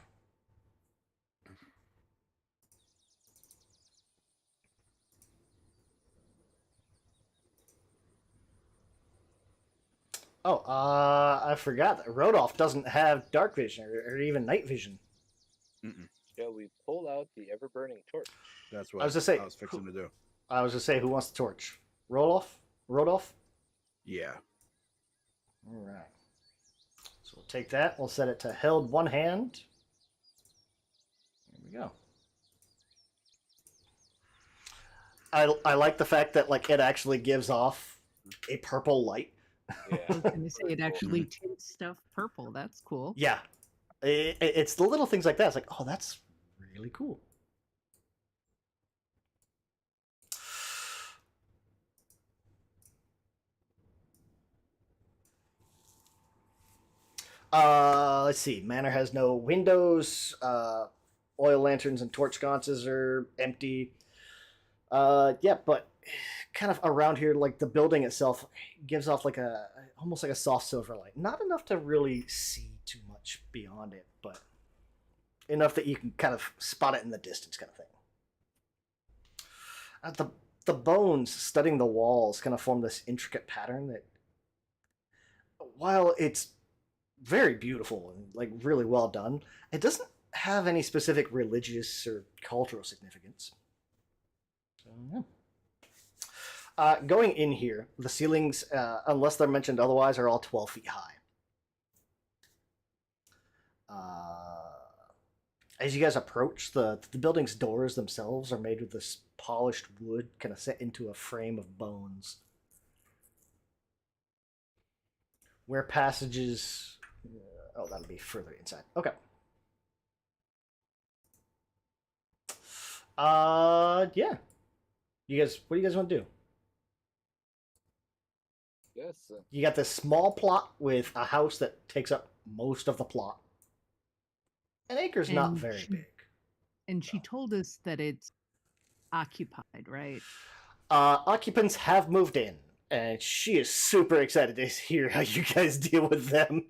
Speaker 1: Oh, I forgot that Rodolph doesn't have dark vision or even night vision.
Speaker 6: Yeah, we pulled out the ever-burning torch.
Speaker 4: That's what
Speaker 1: I was gonna say,
Speaker 4: I was fixing to do.
Speaker 1: I was gonna say, who wants the torch? Rodolph?
Speaker 4: Yeah.
Speaker 1: All right. So we'll take that. We'll set it to held one hand. There we go. I like the fact that like it actually gives off a purple light.
Speaker 6: Yeah.
Speaker 5: I was going to say it actually tints stuff purple. That's cool.
Speaker 1: Yeah. It's the little things like that. It's like, oh, that's really cool. Let's see. Manor has no windows. Oil lanterns and torch sconces are empty. Yeah, but kind of around here, like the building itself gives off like almost like a soft silver light. Not enough to really see too much beyond it, but enough that you can kind of spot it in the distance, kind of thing. The bones studding the walls kind of form this intricate pattern that, while it's very beautiful and like really well done, it doesn't have any specific religious or cultural significance. So, yeah. Going in here, the ceilings, unless they're mentioned otherwise, are all 12 feet high. As you guys approach, the building's doors themselves are made with this polished wood kind of set into a frame of bones. Where passages... oh, that'll be further inside. Okay. Yeah. You guys, what do you guys want to do?
Speaker 6: Yes.
Speaker 1: You got this small plot with a house that takes up most of the plot. An acre's not very big.
Speaker 5: And she told us that it's occupied, right?
Speaker 1: Occupants have moved in. And she is super excited to hear how you guys deal with them.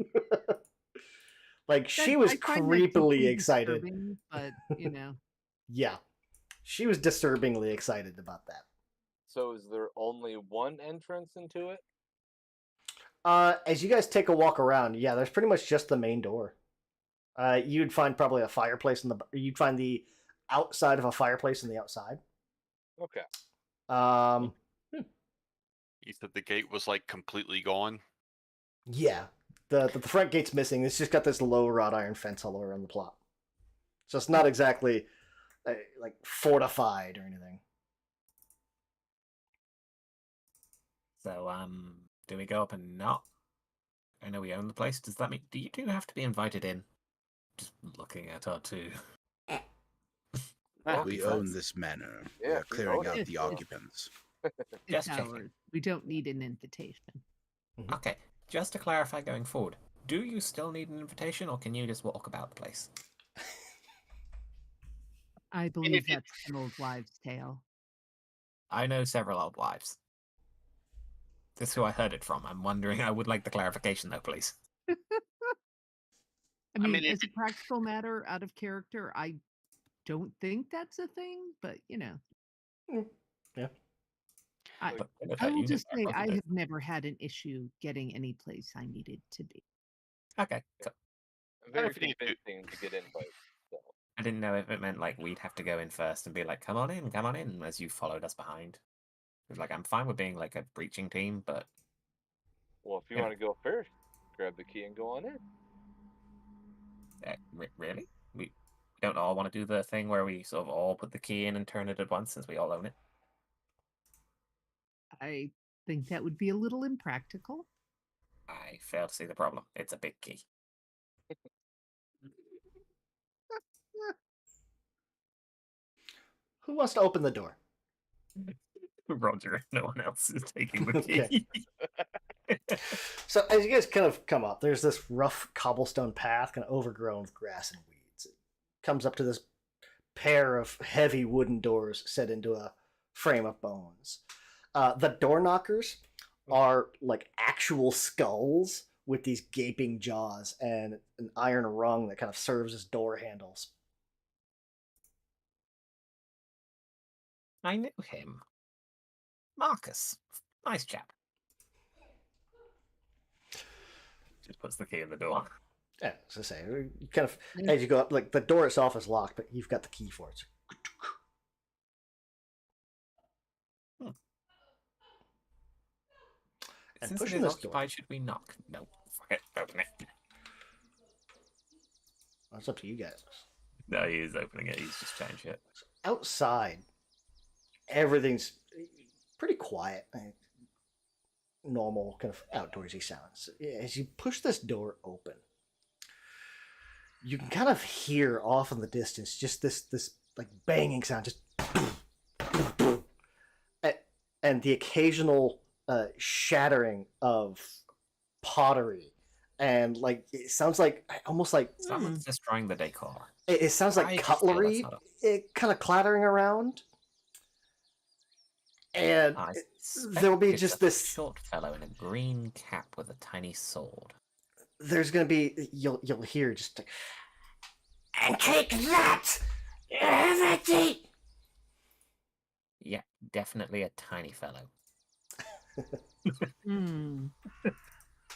Speaker 1: Like, she was
Speaker 5: I find that deeply
Speaker 1: creepily excited.
Speaker 5: disturbing, but
Speaker 1: Yeah. She was disturbingly excited about that.
Speaker 6: So is there only one entrance into it?
Speaker 1: As you guys take a walk around, yeah, there's pretty much just the main door. You'd find probably a fireplace you'd find the outside of a fireplace on the outside.
Speaker 6: Okay.
Speaker 2: You said the gate was like completely gone.
Speaker 1: Yeah, the front gate's missing. It's just got this low wrought iron fence all around the plot, so it's not exactly like fortified or anything.
Speaker 3: So, do we go up and knock? I know we own the place. Does that mean do you two have to be invited in? Just looking at our two.
Speaker 4: We own this manor. We
Speaker 6: Yeah,
Speaker 4: are
Speaker 6: we
Speaker 4: clearing
Speaker 6: own
Speaker 4: out
Speaker 5: it.
Speaker 4: the occupants.
Speaker 5: it's
Speaker 3: Just checking.
Speaker 5: ours. We don't need an invitation.
Speaker 3: Okay, just to clarify going forward, do you still need an invitation, or can you just walk about the place?
Speaker 5: I believe that's an old wives' tale.
Speaker 3: I know several old wives. That's who I heard it from. I'm wondering. I would like the clarification, though, please.
Speaker 5: I mean,
Speaker 2: mean,
Speaker 5: as a practical matter, out of character, I don't think that's a thing, but
Speaker 1: Yeah.
Speaker 5: I will just say I have never had an issue getting any place I needed to be.
Speaker 3: Okay, cool.
Speaker 6: Very convincing to get invited. So.
Speaker 3: I didn't know if it meant like we'd have to go in first and be like, come on in, as you followed us behind. Like, I'm fine with being like a breaching team, but
Speaker 6: Well, if you want to go first, grab the key and go on in.
Speaker 3: really? We don't all want to do the thing where we sort of all put the key in and turn it at once since we all own it?
Speaker 5: I think that would be a little impractical.
Speaker 3: I fail to see the problem. It's a big key.
Speaker 1: Who wants to open the door?
Speaker 3: Roger, no one else is taking the key.
Speaker 1: So as you guys kind of come up, there's this rough cobblestone path, kind of overgrown with grass and weeds. It comes up to this pair of heavy wooden doors set into a frame of bones. The door knockers are like actual skulls with these gaping jaws and an iron rung that kind of serves as door handles.
Speaker 3: I knew him. Marcus. Nice chap. Just puts the key in the door.
Speaker 1: Yeah, as I say, you kind of, as you go up, like the door itself is locked, but you've got the key for it. And
Speaker 3: Since
Speaker 1: pushing
Speaker 3: it is
Speaker 1: this
Speaker 3: occupied,
Speaker 1: door.
Speaker 3: should we knock? No, fuck it, open it.
Speaker 1: That's up to you guys.
Speaker 3: No, he is opening it. He's just changed it.
Speaker 1: Outside, everything's pretty quiet. Normal kind of outdoorsy sounds. As you push this door open, you can kind of hear off in the distance just this like banging sound, just and the occasional shattering of pottery, and like it sounds like almost like
Speaker 3: someone's destroying the decor.
Speaker 1: It sounds like cutlery, kind of clattering around. And there'll be just this
Speaker 3: short fellow in a green cap with a tiny sword.
Speaker 1: There's gonna be you'll hear just like, and take that, everything.
Speaker 3: Yeah, definitely a tiny fellow.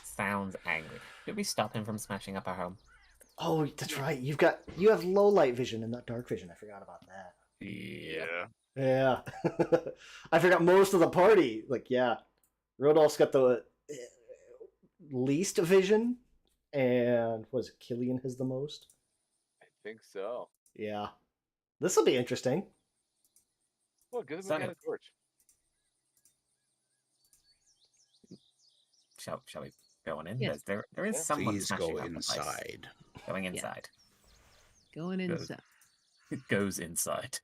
Speaker 3: Sounds angry. Did we stop him from smashing up our home?
Speaker 1: Oh, that's right. You have low light vision and not dark vision. I forgot about that. Yeah. I forgot most of the party. Like, yeah, Rodolph's got the least vision, and was it Killian has the most?
Speaker 6: I think so.
Speaker 1: Yeah, this will be interesting.
Speaker 6: Well, give him a torch.
Speaker 3: Shall we go on in?
Speaker 5: Yes.
Speaker 3: There is someone
Speaker 4: Please
Speaker 3: smashing
Speaker 4: go
Speaker 3: up the place.
Speaker 4: inside.
Speaker 3: Going inside.
Speaker 5: Going inside.
Speaker 3: It goes inside.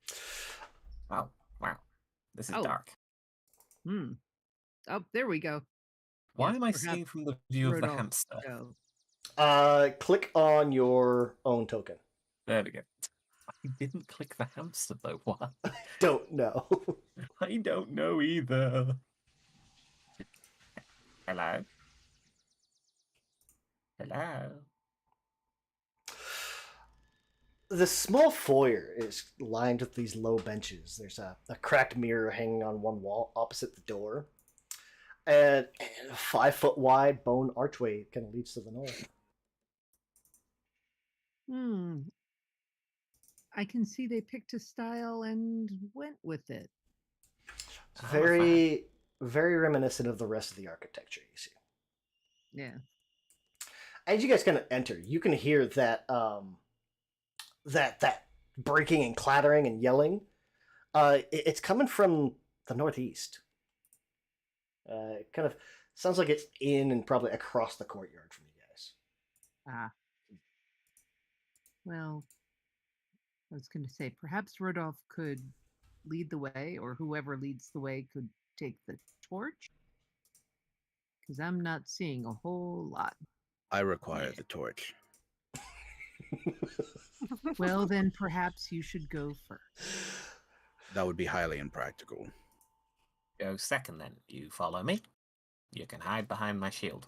Speaker 3: Wow. This is dark.
Speaker 5: Oh, there we go.
Speaker 3: Why am I seeing from the view of the hamster?
Speaker 1: Click on your own token.
Speaker 3: There we go. I didn't click the hamster though. What?
Speaker 1: Don't know.
Speaker 3: I don't know either. Hello? Hello?
Speaker 1: The small foyer is lined with these low benches. There's a cracked mirror hanging on one wall opposite the door. And a 5-foot wide bone archway kind of leads to the north.
Speaker 5: I can see they picked a style and went with it.
Speaker 1: It's very, very reminiscent of the rest of the architecture you see.
Speaker 5: Yeah.
Speaker 1: As you guys kind of enter, you can hear that that breaking and clattering and yelling. It's coming from the northeast. It kind of sounds like it's in and probably across the courtyard from you guys.
Speaker 5: Ah. Well, I was going to say, perhaps Rodolph could lead the way, or whoever leads the way could take the torch. Because I'm not seeing a whole lot.
Speaker 4: I require the torch.
Speaker 5: Well, then perhaps you should go first.
Speaker 4: That would be highly impractical.
Speaker 3: Go second then. You follow me. You can hide behind my shield.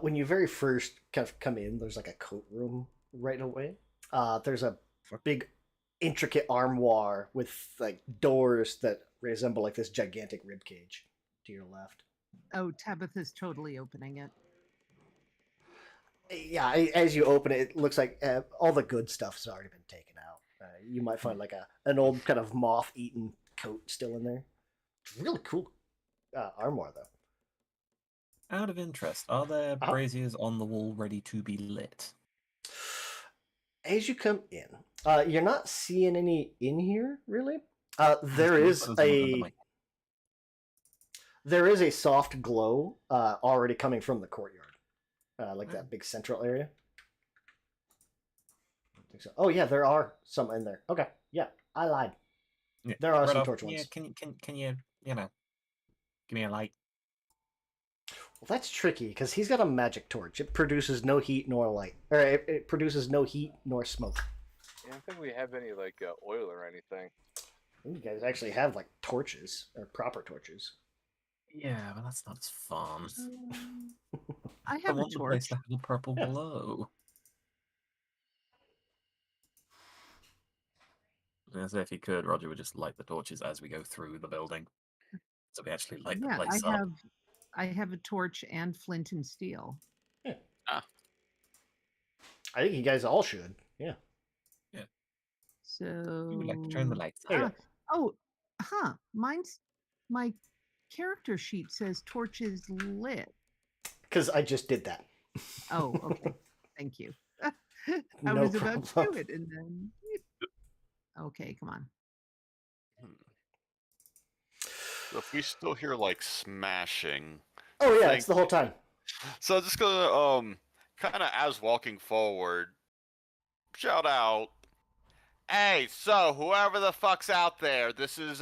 Speaker 1: When you very first kind of come in, there's like a coat room right away. There's a big, intricate armoire with like doors that resemble like this gigantic rib cage to your left.
Speaker 5: Oh, Tabitha's totally opening it.
Speaker 1: Yeah, as you open it, it looks like all the good stuff's already been taken out. You might find like an old kind of moth-eaten coat still in there. It's really cool armoire, though.
Speaker 3: Out of interest, are there braziers on the wall ready to be lit?
Speaker 1: As you come in, you're not seeing any in here, really. There is a soft glow already coming from the courtyard. Like that big central area. I think so. Oh yeah, there are some in there. Okay, yeah, I lied.
Speaker 3: Yeah.
Speaker 1: There are some
Speaker 3: Rodolph,
Speaker 1: torch ones.
Speaker 3: Yeah, can you give me a light?
Speaker 1: Well, that's tricky because he's got a magic torch. It produces no heat nor light, or it produces no heat nor smoke.
Speaker 6: I don't think we have any like oil or anything.
Speaker 1: You guys actually have like torches or proper torches.
Speaker 3: Yeah, but that's not as fun.
Speaker 5: I have
Speaker 3: want
Speaker 5: a
Speaker 3: the place
Speaker 5: torch.
Speaker 3: to have a purple glow. As if he could, Roger would just light the torches as we go through the building, so we actually light the place up.
Speaker 5: I have a torch and flint and steel.
Speaker 1: Yeah. I think you guys all should. Yeah.
Speaker 3: Yeah.
Speaker 5: So
Speaker 3: We would like to turn the lights
Speaker 5: on. My character sheet says torch is lit.
Speaker 1: Because I just did that.
Speaker 5: Oh, okay. Thank you. I
Speaker 1: No
Speaker 5: was about to
Speaker 1: problem.
Speaker 5: do it, and then okay, come on.
Speaker 2: So if we still hear like smashing.
Speaker 1: Oh yeah, it's the whole time.
Speaker 2: So just gonna kind of as walking forward, shout out, "Hey, so whoever the fuck's out there, this is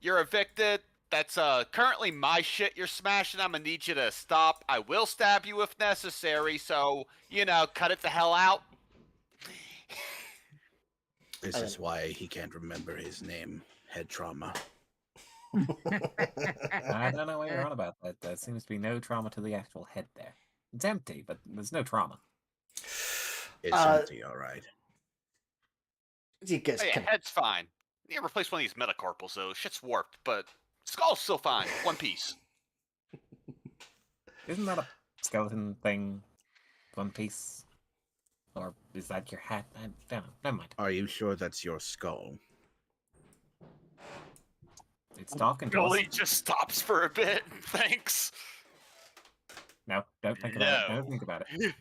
Speaker 2: you're evicted. That's currently my shit you're smashing. I'm gonna need you to stop. I will stab you if necessary, so cut it the hell out."
Speaker 4: This is why he can't remember his name. Head trauma.
Speaker 3: I don't know what you're on about. There seems to be no trauma to the actual head there. It's empty, but there's no trauma.
Speaker 4: It's empty, all right.
Speaker 1: You guys
Speaker 2: Hey, head's fine. You replace one of these metacarpals, though. Shit's warped, but skull's still fine. One piece.
Speaker 3: Isn't that a skeleton thing? One piece? Or is that your hat? I don't know. Never mind.
Speaker 4: Are you sure that's your skull?
Speaker 3: It's talking to us.
Speaker 2: Billy just stops for a bit. Thanks.
Speaker 3: No, don't think about it. Don't think about it.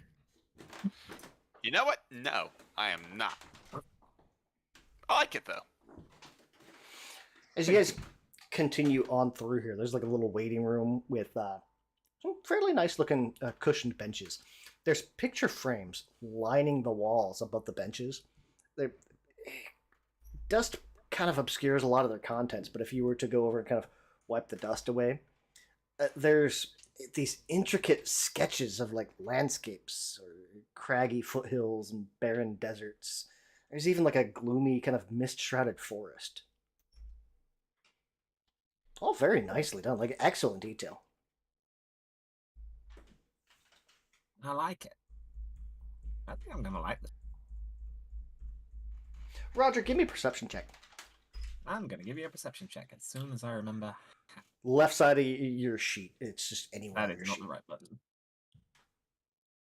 Speaker 2: You know what? No, I am not. I like it, though.
Speaker 1: As you guys continue on through here, there's like a little waiting room with some fairly nice looking cushioned benches. There's picture frames lining the walls above the benches. Dust kind of obscures a lot of their contents, but if you were to go over and kind of wipe the dust away, there's these intricate sketches of like landscapes or craggy foothills and barren deserts. There's even like a gloomy kind of mist-shrouded forest. All very nicely done. Like excellent detail.
Speaker 3: I like it. I think I'm gonna like this.
Speaker 1: Roger, give me a perception check.
Speaker 3: I'm gonna give you a perception check as soon as I remember.
Speaker 1: Left side of your sheet. It's just anywhere
Speaker 3: That
Speaker 1: on
Speaker 3: is
Speaker 1: your
Speaker 3: not
Speaker 1: sheet.
Speaker 3: the right button.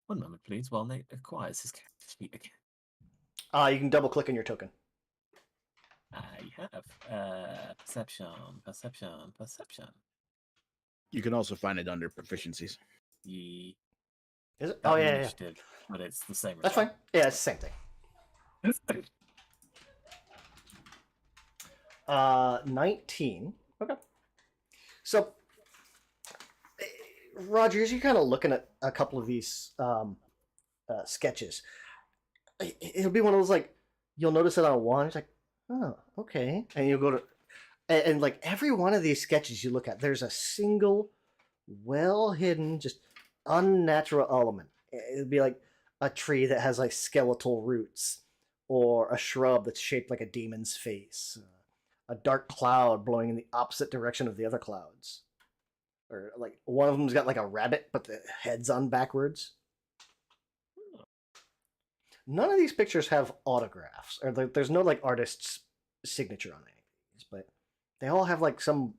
Speaker 3: One moment, please, while Nate acquires his character sheet again.
Speaker 1: You can double click on your token.
Speaker 3: I have perception.
Speaker 4: You can also find it under proficiencies.
Speaker 3: Ye-
Speaker 1: Is it?
Speaker 3: That
Speaker 1: Oh, yeah.
Speaker 3: initiative, but it's the same.
Speaker 1: That's fine. Yeah, it's the same thing. 19. Okay. So, Roger, as you're kind of looking at a couple of these sketches, it'll be one of those, like, you'll notice it on one, it's like, oh, okay. And you'll go to, and like every one of these sketches you look at, there's a single, well-hidden, just unnatural element. It'd be like a tree that has like skeletal roots, or a shrub that's shaped like a demon's face, a dark cloud blowing in the opposite direction of the other clouds, or like one of them's got like a rabbit but the head's on backwards. None of these pictures have autographs, or there's no like artist's signature on any of these, but they all have like some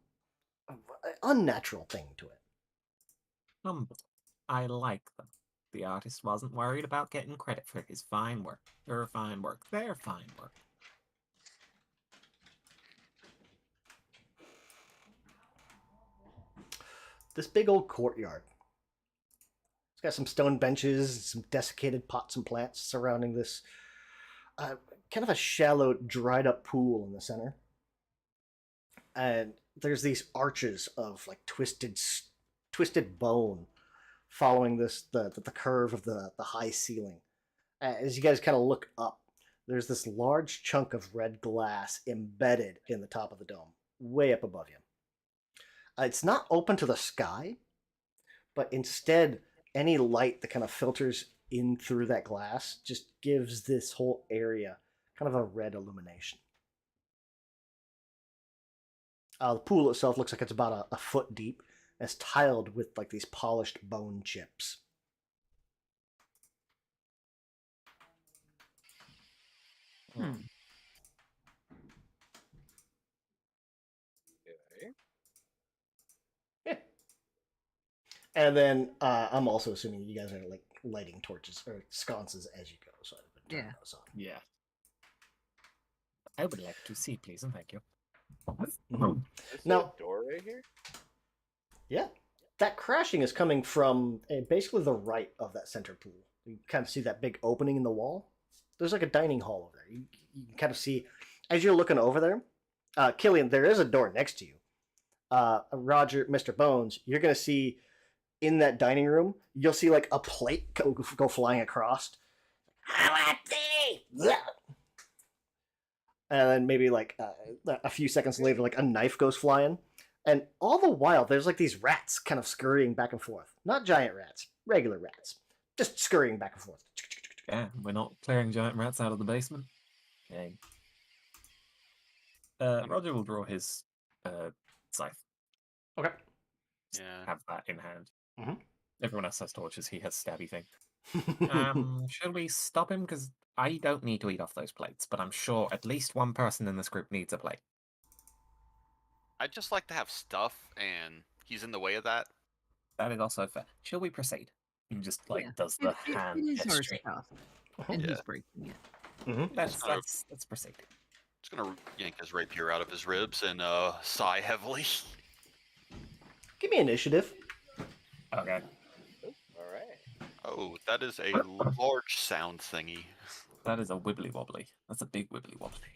Speaker 1: unnatural thing to it.
Speaker 3: Humble. I like them. The artist wasn't worried about getting credit for his fine work. Her fine work. Their fine work.
Speaker 1: This big old courtyard. It's got some stone benches, some desiccated pots and plants surrounding this kind of a shallow, dried up pool in the center. And there's these arches of like twisted bone following the curve of the high ceiling. As you guys kind of look up, there's this large chunk of red glass embedded in the top of the dome, way up above you. It's not open to the sky, but instead, any light that kind of filters in through that glass just gives this whole area kind of a red illumination. The pool itself looks like it's about a foot deep. It's tiled with like these polished bone chips.
Speaker 6: Okay.
Speaker 1: Yeah. And then I'm also assuming you guys are like lighting torches or sconces as you go, so I've been turning those on.
Speaker 3: Yeah. I would like to see, please, and thank you.
Speaker 1: Mm-hmm.
Speaker 6: Is
Speaker 1: Now,
Speaker 6: a door right here?
Speaker 1: Yeah, that crashing is coming from basically the right of that center pool. You kind of see that big opening in the wall. There's like a dining hall over there. You can kind of see, as you're looking over there, Killian, there is a door next to you. Roger, Mr. Bones, you're going to see in that dining room, you'll see like a plate go flying across. And then maybe like a few seconds later, like a knife goes flying. And all the while, there's like these rats kind of scurrying back and forth. Not giant rats, regular rats. Just scurrying back and forth.
Speaker 3: Yeah, we're not clearing giant rats out of the basement. Okay. Roger will draw his scythe.
Speaker 1: Okay.
Speaker 2: Yeah.
Speaker 3: Have that in hand.
Speaker 1: Mm-hmm.
Speaker 3: Everyone else has torches. He has stabby thing. Should we stop him? Because I don't need to eat off those plates, but I'm sure at least one person in this group needs a plate.
Speaker 2: I'd just like to have stuff, and he's in the way of that.
Speaker 3: That is also fair. Shall we proceed? He just does the hand
Speaker 5: It is our
Speaker 3: gesture.
Speaker 5: stuff, and
Speaker 2: Yeah.
Speaker 5: he's breaking it.
Speaker 1: Mm-hmm.
Speaker 3: Let's proceed.
Speaker 2: Just gonna yank his rapier out of his ribs and sigh heavily.
Speaker 1: Give me initiative.
Speaker 3: Okay.
Speaker 6: All right.
Speaker 2: Oh, that is a large sound thingy.
Speaker 3: That is a wibbly wobbly. That's a big wibbly wobbly.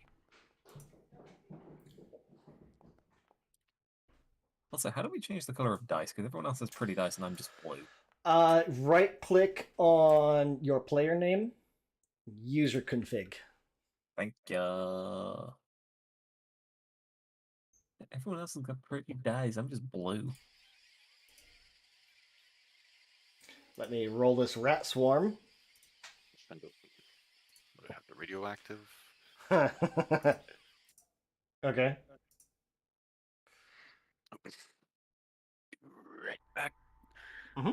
Speaker 3: Also, how do we change the color of dice? Because everyone else has pretty dice and I'm just blue.
Speaker 1: Right click on your player name, user config.
Speaker 3: Thank you. Everyone else has got pretty dice. I'm just blue.
Speaker 1: Let me roll this rat swarm.
Speaker 2: Would I have the radioactive?
Speaker 1: Okay.
Speaker 3: Right back.
Speaker 1: Mm-hmm.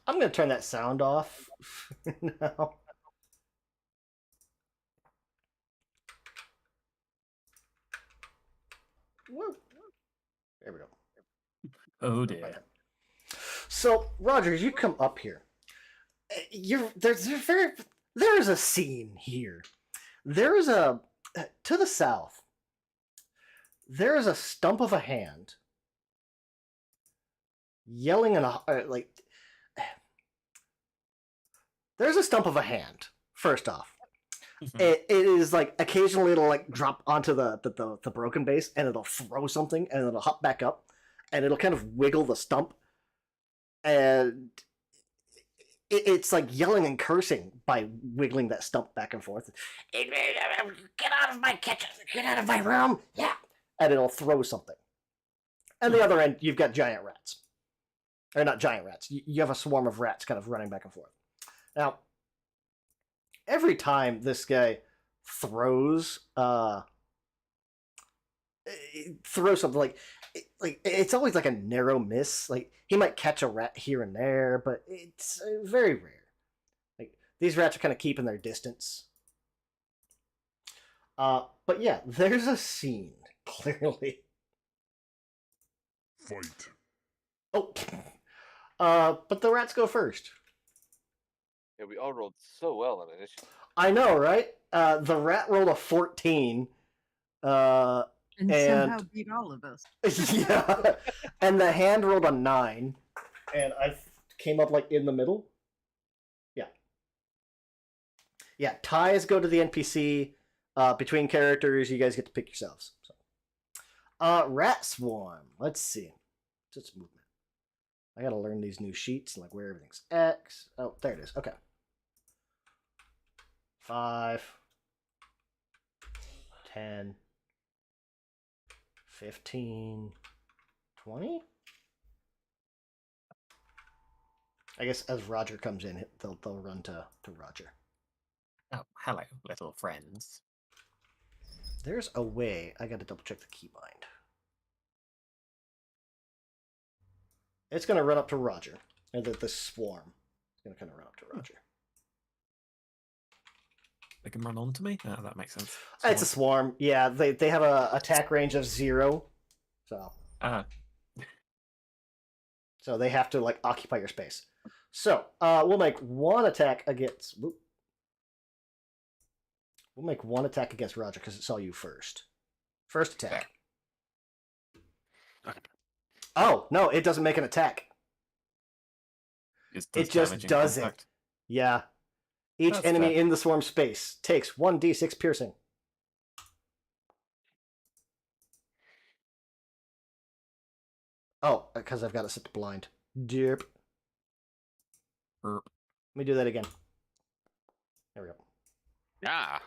Speaker 1: I'm going to turn that sound off now. Woo. There we go.
Speaker 3: Oh dear.
Speaker 1: So, Roger, as you come up here, there's a scene here. There is to the south. There is a stump of a hand yelling in like. There's a stump of a hand. First off, it is like occasionally it'll like drop onto the broken base and it'll throw something and it'll hop back up and it'll kind of wiggle the stump and it's like yelling and cursing by wiggling that stump back and forth. Get out of my kitchen! Get out of my room! Yeah, and it'll throw something. And the other end, you've got giant rats, or not giant rats. You have a swarm of rats kind of running back and forth. Now, every time this guy throws something like it's always like a narrow miss. Like he might catch a rat here and there, but it's very rare. Like these rats are kind of keeping their distance. But yeah, there's a scene clearly.
Speaker 7: Fight.
Speaker 1: Oh, but the rats go first.
Speaker 6: Yeah, we all rolled so well on initiative.
Speaker 1: I know, right? The rat rolled a 14.
Speaker 5: And somehow beat all of us.
Speaker 1: Yeah. And the hand rolled a 9. And I came up like in the middle. Yeah. Yeah, ties go to the NPC. Between characters, you guys get to pick yourselves. So. Rat Swarm. Let's see. Just movement. I gotta learn these new sheets and like where everything's X. Oh, there it is. Okay. 5, 10, 15, 20. I guess as Roger comes in, they'll run to Roger.
Speaker 3: Oh, hello, little friends.
Speaker 1: There's a way. I got to double check the keybind. It's going to run up to Roger. And the swarm is going to kind of run up to Roger.
Speaker 3: They can run onto me? Oh, that makes sense.
Speaker 1: It's a swarm. Yeah, they have a attack range of 0. So. So they have to like occupy your space. So we'll make one attack against. We'll make one attack against Roger because it saw you first. First attack.
Speaker 2: Okay.
Speaker 1: Oh no! It doesn't make an attack. It just does it. Yeah. Each enemy in the swarm space takes 1d6 piercing. Oh, because I've got it set to blind. Derp. Let me do that again. There we go.
Speaker 2: Yeah.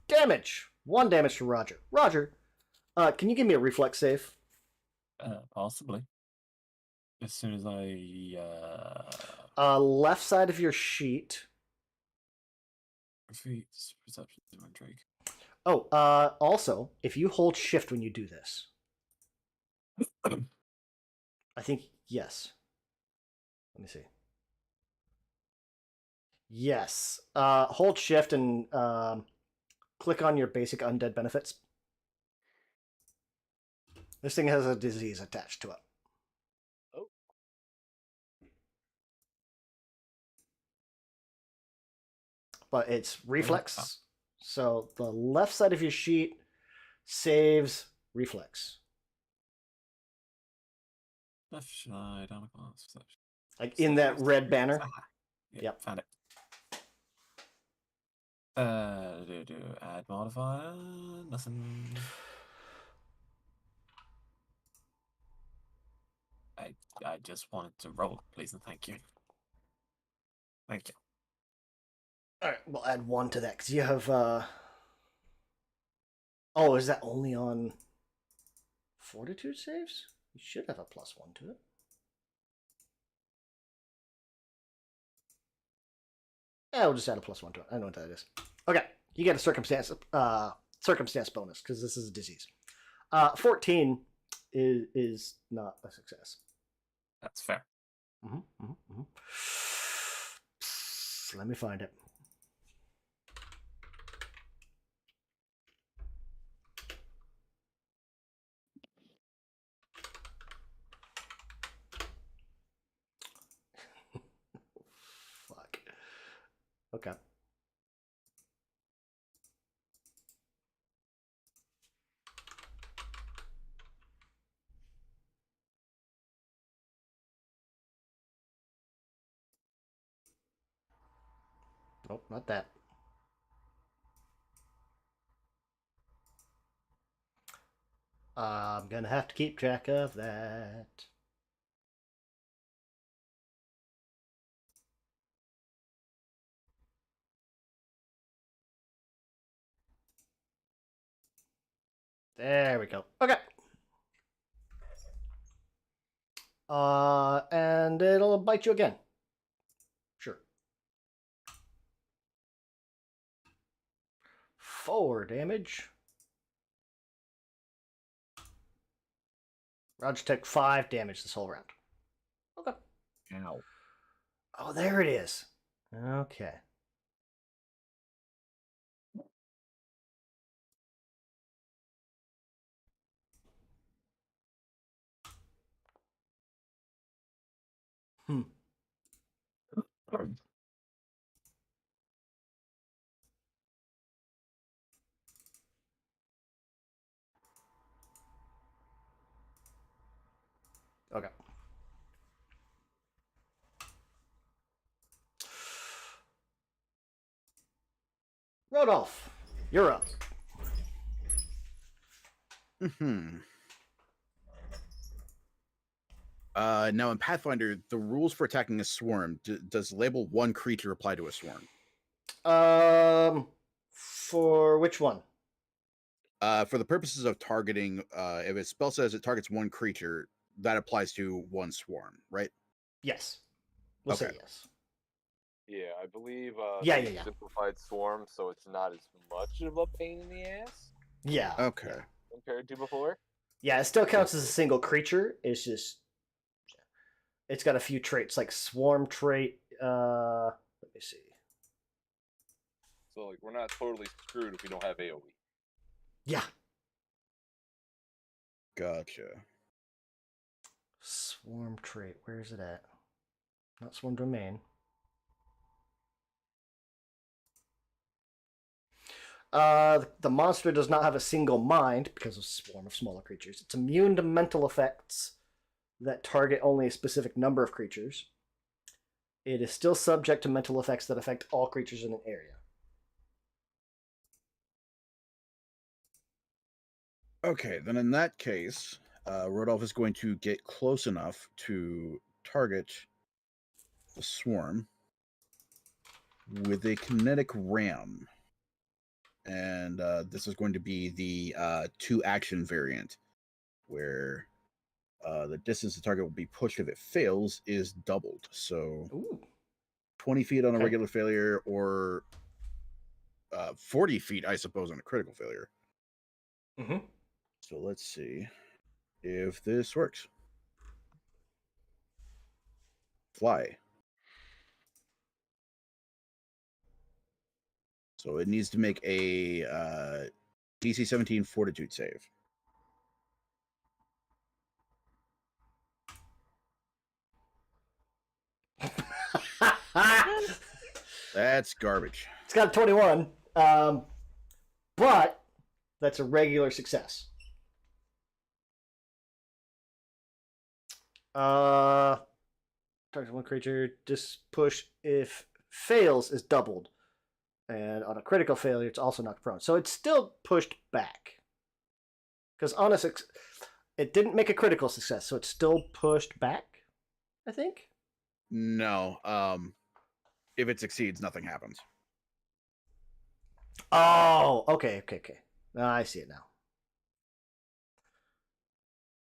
Speaker 1: Damage. 1 damage to Roger. Roger, can you give me a reflex save?
Speaker 3: Possibly. As soon as I
Speaker 1: left side of your sheet.
Speaker 3: Feats, perception, intrigue.
Speaker 1: Oh, also, if you hold shift when you do this. I think yes. Let me see. Yes. Hold shift and click on your basic undead benefits. This thing has a disease attached to it.
Speaker 6: Oh.
Speaker 1: But it's reflex. So the left side of your sheet saves reflex.
Speaker 3: Left side, perception.
Speaker 1: Like in that red banner.
Speaker 3: Yep, found it. Add modifier, nothing. I just wanted to roll, please and thank you. Thank you.
Speaker 1: Alright, we'll add 1 to that, because you have, Oh, is that only on fortitude saves? You should have a +1 to it. Yeah, we'll just add a +1 to it. I know what that is. Okay, You get a circumstance bonus because this is a disease. 14 is not a success.
Speaker 3: That's fair.
Speaker 1: Let me find it. Fuck. Okay. Nope, not that. I'm gonna have to keep track of that. There we go. Okay. And it'll bite you again. Sure. 4 damage. Roger took 5 damage this whole round. Okay.
Speaker 3: Ow.
Speaker 1: Oh, there it is. Okay. Okay. Rodolph, you're up.
Speaker 4: Now in Pathfinder, the rules for attacking a swarm, does label one creature apply to a swarm?
Speaker 1: For which one?
Speaker 4: For the purposes of targeting, if a spell says it targets one creature, that applies to one swarm, right?
Speaker 1: Yes. We'll say yes.
Speaker 6: Yeah, I believe
Speaker 1: Yeah.
Speaker 6: simplified swarm, so it's not as much of a pain in the ass.
Speaker 1: Yeah.
Speaker 4: Okay.
Speaker 6: Compared to before.
Speaker 1: Yeah, it still counts as a single creature. It's just it's got a few traits like swarm trait. Let me see.
Speaker 6: So like we're not totally screwed if we don't have AoE.
Speaker 1: Yeah.
Speaker 4: Gotcha.
Speaker 1: Swarm trait. Where is it at? Not swarm domain. The monster does not have a single mind because of swarm of smaller creatures. It's immune to mental effects that target only a specific number of creatures. It is still subject to mental effects that affect all creatures in an area.
Speaker 4: Okay, then in that case, Rodolph is going to get close enough to target the swarm with a kinetic ram. And this is going to be the 2-action variant, where the distance the target will be pushed if it fails is doubled. So 20 feet on a regular failure, or 40 feet, I suppose, on a critical failure. So let's see if this works. Fly. So it needs to make a DC 17 Fortitude save. That's garbage.
Speaker 1: It's got a 21, but that's a regular success. Target one creature. This push, if fails, is doubled. And on a critical failure, it's also knocked prone. So it's still pushed back. Because on it didn't make a critical success, so it's still pushed back, I think?
Speaker 4: No. If it succeeds, nothing happens.
Speaker 1: Oh, okay. I see it now.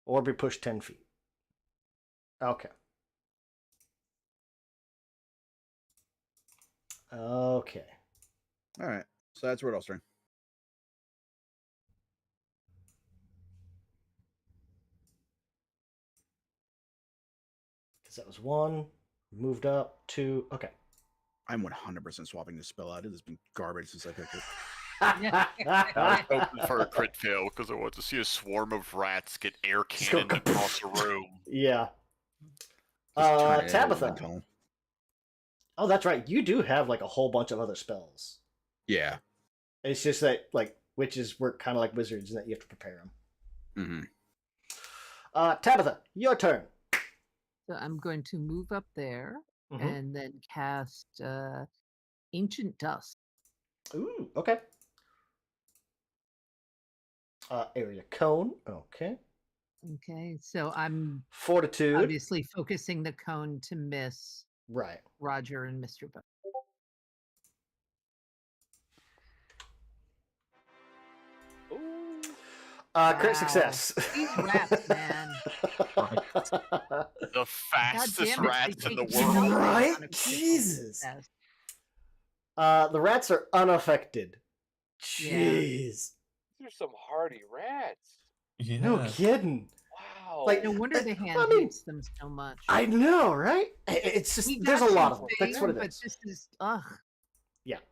Speaker 1: Or be pushed 10 feet. Okay.
Speaker 4: All right. So that's Rodolph's turn.
Speaker 1: Because that was 1. Moved up 2. Okay.
Speaker 4: I'm 100% swapping this spell out. It has been garbage since I picked it.
Speaker 2: I was hoping for a crit fail because I want to see a swarm of rats get air
Speaker 1: Just go
Speaker 2: cannoned across the room.
Speaker 1: Yeah.
Speaker 4: Just turn it
Speaker 1: Tabitha.
Speaker 4: into a tunnel.
Speaker 1: Oh, that's right. You do have like a whole bunch of other spells.
Speaker 4: Yeah.
Speaker 1: It's just that like witches work kind of like wizards, and that you have to prepare them.
Speaker 4: Mm-hmm.
Speaker 1: Tabitha, your turn.
Speaker 5: So I'm going to move up there
Speaker 1: Mhm.
Speaker 5: and then cast Ancient Dust.
Speaker 1: Ooh, okay. Area cone. Okay.
Speaker 5: Okay, so I'm
Speaker 1: Fortitude.
Speaker 5: obviously focusing the cone to miss
Speaker 1: Right.
Speaker 5: Roger and Mr. Bo.
Speaker 6: Ooh.
Speaker 1: Crit
Speaker 5: Wow.
Speaker 1: success.
Speaker 5: These rats, man.
Speaker 2: The fastest
Speaker 5: damn it,
Speaker 2: rats
Speaker 5: they
Speaker 2: in the
Speaker 5: take
Speaker 2: world.
Speaker 5: nothing
Speaker 1: Right?
Speaker 5: on a critical
Speaker 1: Jesus.
Speaker 5: success.
Speaker 1: The rats are unaffected.
Speaker 5: Yeah.
Speaker 1: Jeez.
Speaker 6: These are some hardy rats.
Speaker 3: Yeah.
Speaker 1: No kidding.
Speaker 6: Wow.
Speaker 1: Like,
Speaker 5: No wonder the hand
Speaker 1: I mean,
Speaker 5: hates them so much.
Speaker 1: I know, right? It's just
Speaker 5: We
Speaker 1: there's a
Speaker 5: got
Speaker 1: lot
Speaker 5: you
Speaker 1: of them. That's what
Speaker 5: fair,
Speaker 1: it
Speaker 5: but
Speaker 1: is.
Speaker 5: this is ugh.
Speaker 1: Yeah.
Speaker 2: It's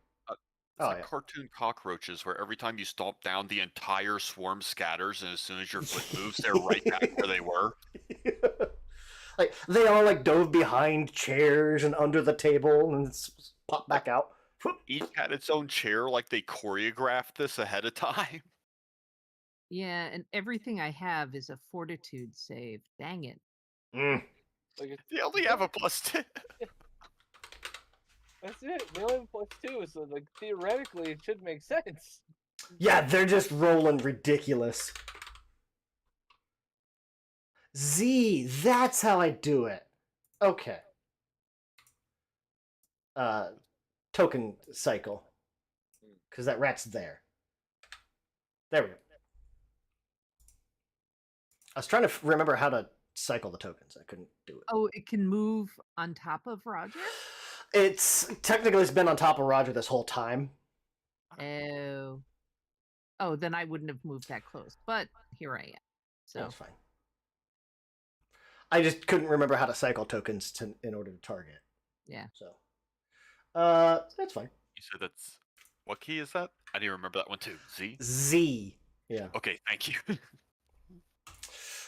Speaker 1: Oh,
Speaker 2: like
Speaker 1: yeah.
Speaker 2: cartoon cockroaches, where every time you stomp down, the entire swarm scatters, and as soon as your foot moves, they're right back where they were.
Speaker 1: Like they all like dove behind chairs and under the table and popped back out.
Speaker 2: Each had its own chair, like they choreographed this ahead of time.
Speaker 5: Yeah, and everything I have is a fortitude save. Dang it.
Speaker 1: Mm.
Speaker 6: Like
Speaker 2: They only have a +2.
Speaker 6: that's it. They only have +2, so like theoretically it should make sense.
Speaker 1: Yeah, they're just rolling ridiculous. Z, that's how I do it. Okay. Token cycle. Because that rat's there. There we go. I was trying to remember how to cycle the tokens. I couldn't do it.
Speaker 5: Oh, it can move on top of Roger?
Speaker 1: It's been on top of Roger this whole time.
Speaker 5: Oh. Oh, then I wouldn't have moved that close. But here I am. So
Speaker 1: That's fine. I just couldn't remember how to cycle tokens in order to target.
Speaker 5: Yeah.
Speaker 1: So, that's fine.
Speaker 2: You said that's... What key is that? I didn't remember that one too. Z?
Speaker 1: Z. Yeah.
Speaker 2: Okay, thank you.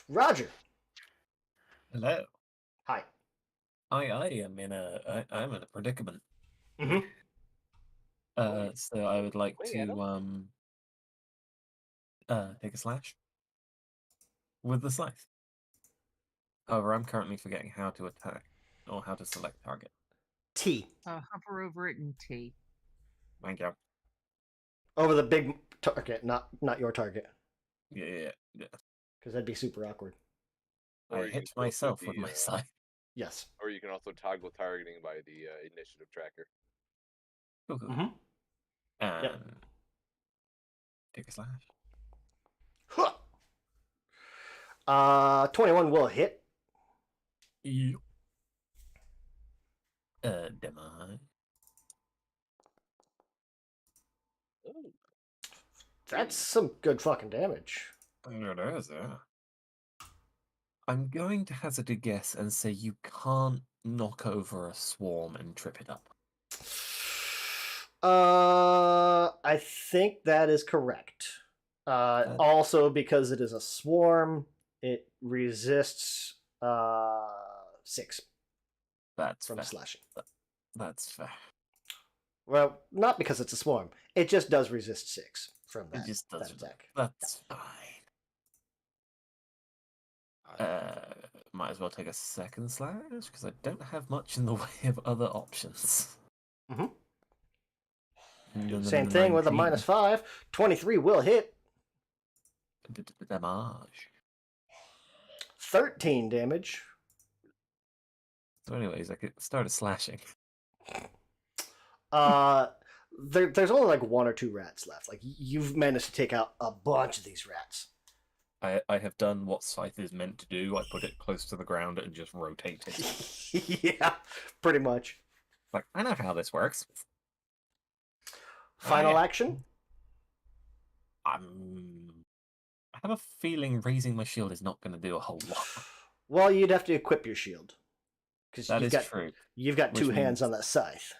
Speaker 1: Roger.
Speaker 3: Hello.
Speaker 1: Hi.
Speaker 3: I'm in a predicament.
Speaker 1: Mm-hmm.
Speaker 3: So I would like
Speaker 6: Wait,
Speaker 3: to take a slash with the scythe. However, I'm currently forgetting how to attack or how to select target.
Speaker 1: T.
Speaker 5: hover over it and T.
Speaker 3: Thank you.
Speaker 1: Over the big target, not your target.
Speaker 3: Yeah.
Speaker 1: Because that'd be super awkward.
Speaker 6: Or
Speaker 3: I
Speaker 6: you
Speaker 3: hit
Speaker 6: can go
Speaker 3: myself
Speaker 6: through
Speaker 3: with
Speaker 6: the,
Speaker 3: my scythe.
Speaker 1: Yes.
Speaker 6: Or you can also toggle targeting by the initiative tracker.
Speaker 3: Cool.
Speaker 1: Mm-hmm.
Speaker 3: And
Speaker 1: Yep.
Speaker 3: take a slash.
Speaker 1: Huh. 21 will hit.
Speaker 3: Yep. Damage.
Speaker 6: Ooh.
Speaker 1: That's some good fucking damage.
Speaker 3: It is, yeah. I'm going to hazard a guess and say you can't knock over a swarm and trip it up.
Speaker 1: I think that is correct. Also, because it is a swarm, it resists 6
Speaker 3: That's
Speaker 1: from
Speaker 3: fair.
Speaker 1: slashing.
Speaker 3: That's fair.
Speaker 1: Well, not because it's a swarm. It just does resist 6 from that,
Speaker 3: It just does
Speaker 1: that attack.
Speaker 3: That's fine. Might as well take a second slash because I don't have much in the way of other options.
Speaker 1: Mm-hmm. Same thing with a -5. 23 will hit.
Speaker 3: Damage.
Speaker 1: 13 damage.
Speaker 3: So, anyways, I started slashing.
Speaker 1: There's only like 1 or 2 rats left. Like you've managed to take out a bunch of these rats.
Speaker 3: I have done what scythe is meant to do. I put it close to the ground and just rotate it.
Speaker 1: Yeah, pretty much.
Speaker 3: Like, I know how this works.
Speaker 1: Final
Speaker 3: yeah.
Speaker 1: action?
Speaker 3: I have a feeling raising my shield is not going to do a whole lot.
Speaker 1: Well, you'd have to equip your shield. Because
Speaker 3: That is true.
Speaker 1: You've got
Speaker 3: Which
Speaker 1: two hands
Speaker 3: means-
Speaker 1: on that scythe.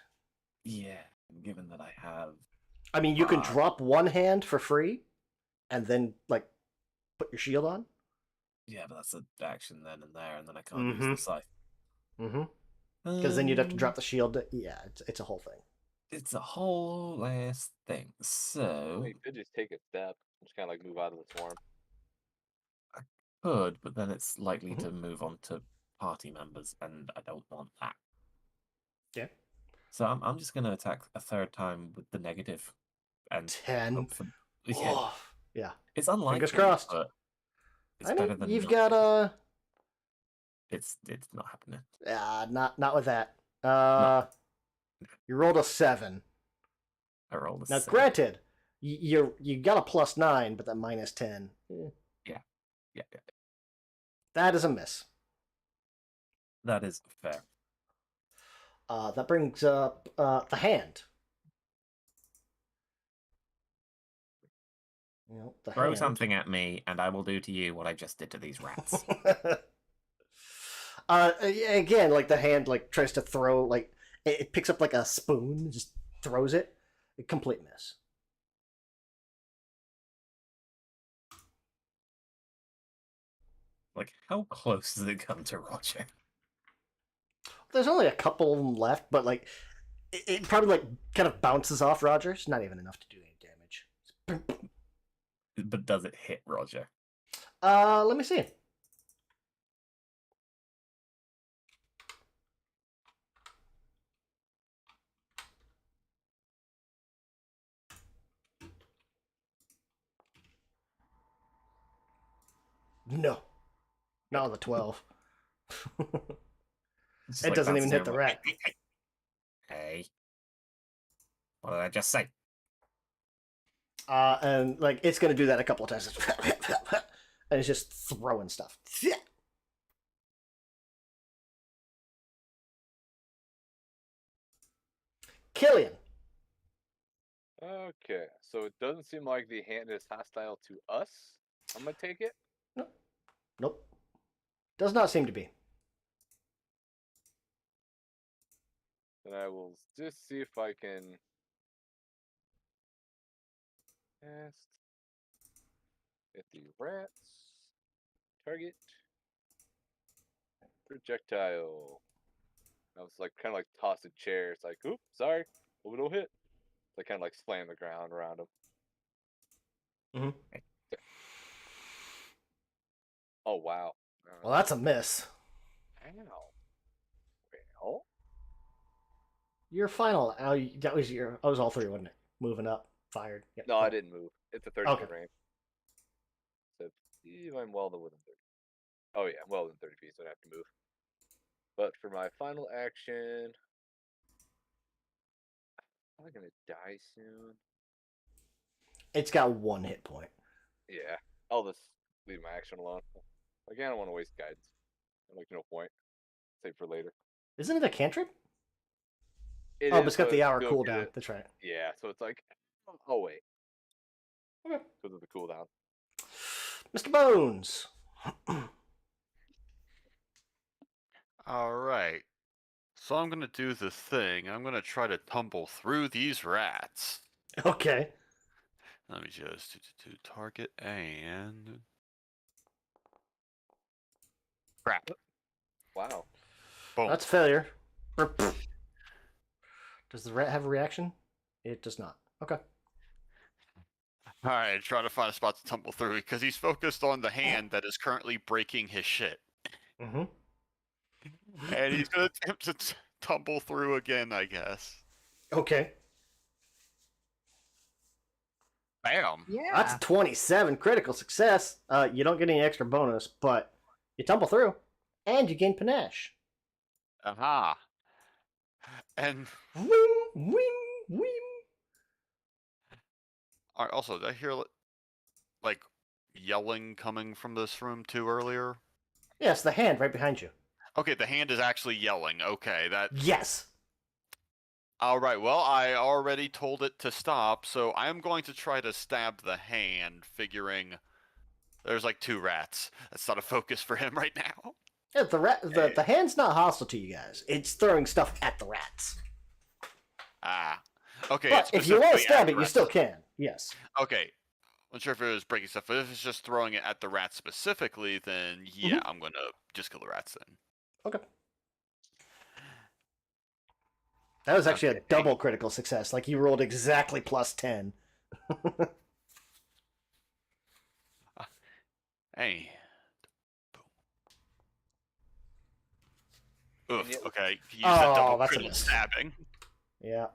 Speaker 3: Yeah, given that I have...
Speaker 1: I mean, you can drop one hand for free, and then, like, put your shield on.
Speaker 3: Yeah, but that's an action then and there, and then I can't use the scythe.
Speaker 1: Mm-hmm. Because then you'd have to drop the shield. Yeah, it's a whole thing.
Speaker 3: It's a whole ass thing. So
Speaker 6: Well, you could just take a step, just kind of like move out of the swarm.
Speaker 3: I could, but then it's likely to move on to party members, and I don't want that.
Speaker 1: Yeah.
Speaker 3: So I'm just going to attack a third time with the negative, and
Speaker 1: 10.
Speaker 3: hope for, yeah,
Speaker 1: Oh, yeah.
Speaker 3: it's unlikely.
Speaker 1: Fingers crossed.
Speaker 3: But it's
Speaker 1: I
Speaker 3: better
Speaker 1: mean,
Speaker 3: than
Speaker 1: you've
Speaker 3: nothing.
Speaker 1: got
Speaker 3: It's not happening.
Speaker 1: not with that. You rolled a 7.
Speaker 3: I rolled a
Speaker 1: Now,
Speaker 3: 7.
Speaker 1: granted, you got a +9, but that -10.
Speaker 3: Yeah.
Speaker 1: That is a miss.
Speaker 3: That is fair.
Speaker 1: That brings up the hand. The
Speaker 3: Throw
Speaker 1: hand.
Speaker 3: something at me, and I will do to you what I just did to these rats.
Speaker 1: Again, like the hand, like tries to throw, like it picks up like a spoon, just throws it. A complete miss.
Speaker 3: Like, how close does it come to Roger?
Speaker 1: There's only a couple of them left, but like it probably like kind of bounces off Roger. It's not even enough to do any damage.
Speaker 3: But does it hit Roger?
Speaker 1: Let me see. No. Not on the 12.
Speaker 3: Just,
Speaker 1: It doesn't even hit the rat.
Speaker 3: Hey. What did I just say?
Speaker 1: And like it's gonna do that a couple of times. And it's just throwing stuff. Killian.
Speaker 6: Okay, so it doesn't seem like the hand is hostile to us. I'm gonna take it.
Speaker 1: Nope. Does not seem to be.
Speaker 6: And I will just see if I can cast at the rats. Target. Projectile. I was like kind of like toss a chair. It's like, oops, sorry, hope it don't hit. So I kind of like slam the ground around him.
Speaker 1: Mm-hmm.
Speaker 6: Oh wow.
Speaker 1: Well, that's a miss.
Speaker 6: Ow. Well.
Speaker 1: Your final. That was all three, wasn't it? Moving up, fired. Yep.
Speaker 6: No, I didn't move. It's a 30
Speaker 1: Okay.
Speaker 6: foot range. So if I'm well within 30. Oh yeah, I'm well within 30 feet, so I don't have to move. But for my final action, I'm probably gonna die soon.
Speaker 1: It's got 1 hit point.
Speaker 6: Yeah, I'll just leave my action alone. Again, I don't want to waste guidance. I'm like, no point. Save for later.
Speaker 1: Isn't it a cantrip?
Speaker 6: It
Speaker 1: But
Speaker 6: is,
Speaker 1: it's got the hour
Speaker 6: no,
Speaker 1: cooldown. That's right.
Speaker 6: Yeah, so it's like, oh wait,
Speaker 1: Okay.
Speaker 6: because of the cooldown.
Speaker 1: Mr. Bones.
Speaker 2: All right. So I'm gonna do the thing. I'm gonna try to tumble through these rats.
Speaker 1: Okay.
Speaker 2: Let me just do target and crap.
Speaker 6: Wow.
Speaker 2: Boom.
Speaker 1: That's a failure. Does the rat have a reaction? It does not. Okay.
Speaker 2: All right, trying to find a spot to tumble through because he's focused on the hand that is currently breaking his shit,
Speaker 1: Mm-hmm.
Speaker 2: and he's gonna attempt to tumble through again, I guess.
Speaker 1: Okay.
Speaker 2: Bam.
Speaker 5: Yeah.
Speaker 1: That's a 27 critical success. You don't get any extra bonus, but you tumble through, and you gain panache.
Speaker 2: Aha. And
Speaker 1: Wing, wing, wing.
Speaker 2: also, did I hear like yelling coming from this room too earlier?
Speaker 1: Yes, the hand right behind you.
Speaker 2: Okay, the hand is actually yelling. Okay, that
Speaker 1: Yes.
Speaker 2: All right. Well, I already told it to stop, so I'm going to try to stab the hand, figuring there's like 2 rats. That's not a focus for him right now.
Speaker 1: Yeah, the hand's not hostile to you guys. It's throwing stuff at the rats.
Speaker 2: Ah. Okay.
Speaker 1: But
Speaker 2: It's
Speaker 1: if you want to
Speaker 2: specifically
Speaker 1: stab
Speaker 2: at
Speaker 1: it,
Speaker 2: the
Speaker 1: you
Speaker 2: rats.
Speaker 1: still can. Yes.
Speaker 2: Okay. I'm sure if it was breaking stuff, but if it's just throwing it at the rats specifically, then yeah, I'm gonna just kill the rats then.
Speaker 1: Okay. That was actually a
Speaker 2: Okay.
Speaker 1: double critical success. Like, you rolled exactly +10.
Speaker 2: Hey. Oof.
Speaker 6: yet-
Speaker 2: Okay. He used that double
Speaker 1: that's a
Speaker 2: critical
Speaker 1: miss.
Speaker 2: stabbing.
Speaker 1: Yeah.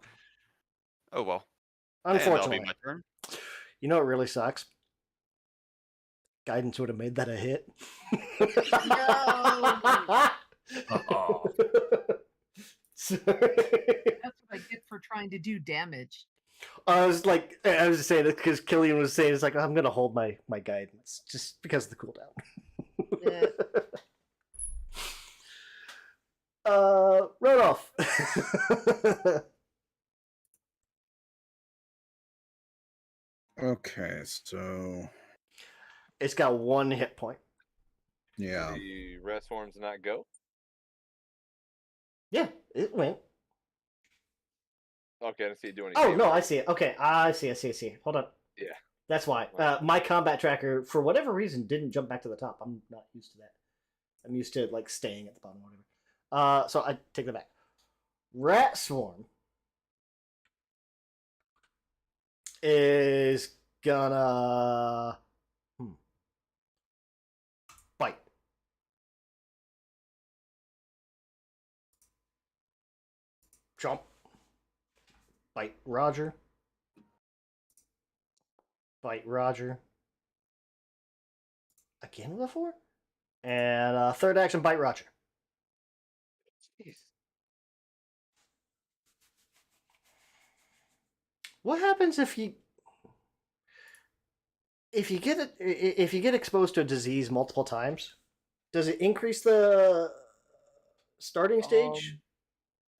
Speaker 2: Oh well. And that'll be
Speaker 1: Unfortunately.
Speaker 2: my turn.
Speaker 1: You know what really sucks? Guidance would have made that a hit.
Speaker 3: Oh,
Speaker 1: Sorry.
Speaker 5: That's what I get for trying to do damage.
Speaker 1: I was just saying it because Killian was saying, it's like, I'm going to hold my guidance just because of the cooldown.
Speaker 5: Yeah.
Speaker 1: Rodolph.
Speaker 4: Okay, so
Speaker 1: It's got 1 hit point.
Speaker 4: yeah.
Speaker 6: The rat swarms not go.
Speaker 1: Yeah, it went.
Speaker 6: Okay, I didn't see it do any
Speaker 1: Oh,
Speaker 6: damage.
Speaker 1: no, I see it. Okay, I see. Hold on.
Speaker 6: Yeah.
Speaker 1: That's why. My combat tracker, for whatever reason, didn't jump back to the top. I'm not used to that. I'm used to, like, staying at the bottom or whatever. So I take that back. Rat Swarm is gonna bite. Jump. Bite Roger. Bite Roger. Again with a 4? And third action, bite Roger.
Speaker 6: Jeez.
Speaker 1: What happens if you get exposed to a disease multiple times? Does it increase the starting stage?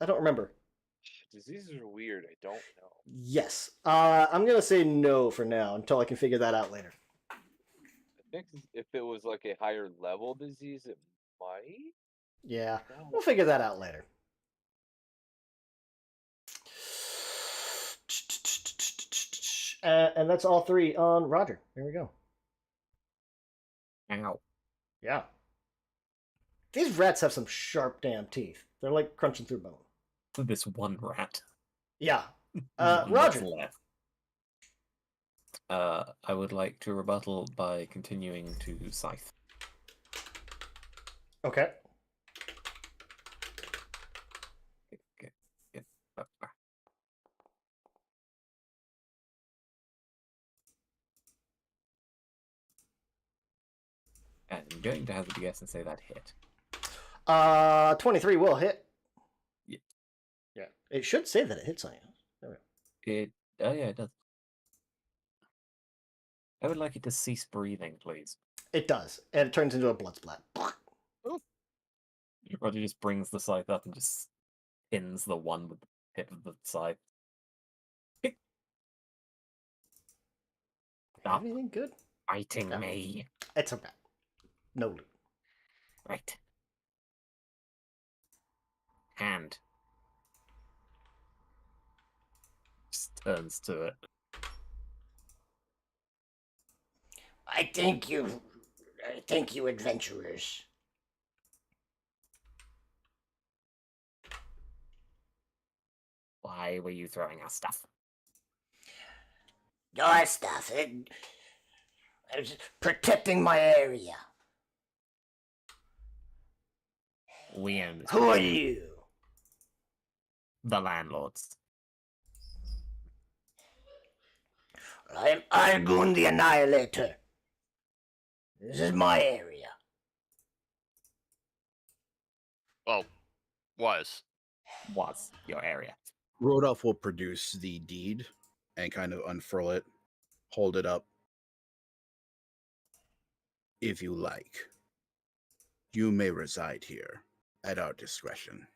Speaker 1: I don't remember.
Speaker 6: Diseases are weird. I don't know.
Speaker 1: Yes. I'm gonna say no for now until I can figure that out later.
Speaker 6: I think if it was like a higher level disease, it might.
Speaker 1: Yeah,
Speaker 6: No.
Speaker 1: we'll figure that out later. And that's all 3 on Roger. There we go.
Speaker 3: ow.
Speaker 1: Yeah. These rats have some sharp damn teeth. They're like crunching through bone.
Speaker 3: With this one rat.
Speaker 1: Yeah.
Speaker 3: One that's
Speaker 1: Roger.
Speaker 3: left. I would like to rebuttal by continuing to scythe.
Speaker 1: Okay.
Speaker 3: Get up there. And I'm going to hazard a guess and say that hit.
Speaker 1: 23 will hit.
Speaker 3: Yeah.
Speaker 1: Yeah. It should say that it hits on you. There we go.
Speaker 3: Oh yeah, it does. I would like it to cease breathing, please.
Speaker 1: It does. And it turns into a blood splat.
Speaker 3: Roger just brings the scythe up and just pins the one with the tip of the scythe. Stop
Speaker 1: Anything good?
Speaker 3: fighting
Speaker 1: No.
Speaker 3: me.
Speaker 1: It's a rat. No loot.
Speaker 3: Right. Hand. Just turns to it.
Speaker 1: I thank you, adventurers.
Speaker 3: Why were you throwing our stuff?
Speaker 1: Your stuff. I was protecting my area.
Speaker 3: We own this.
Speaker 1: Who are
Speaker 3: place.
Speaker 1: you?
Speaker 3: The landlords.
Speaker 1: I'm Argun the Annihilator. This is my area.
Speaker 2: Well, was
Speaker 3: your area.
Speaker 4: Rodolph will produce the deed and kind of unfurl it, hold it up. If you like, you may reside here at our discretion.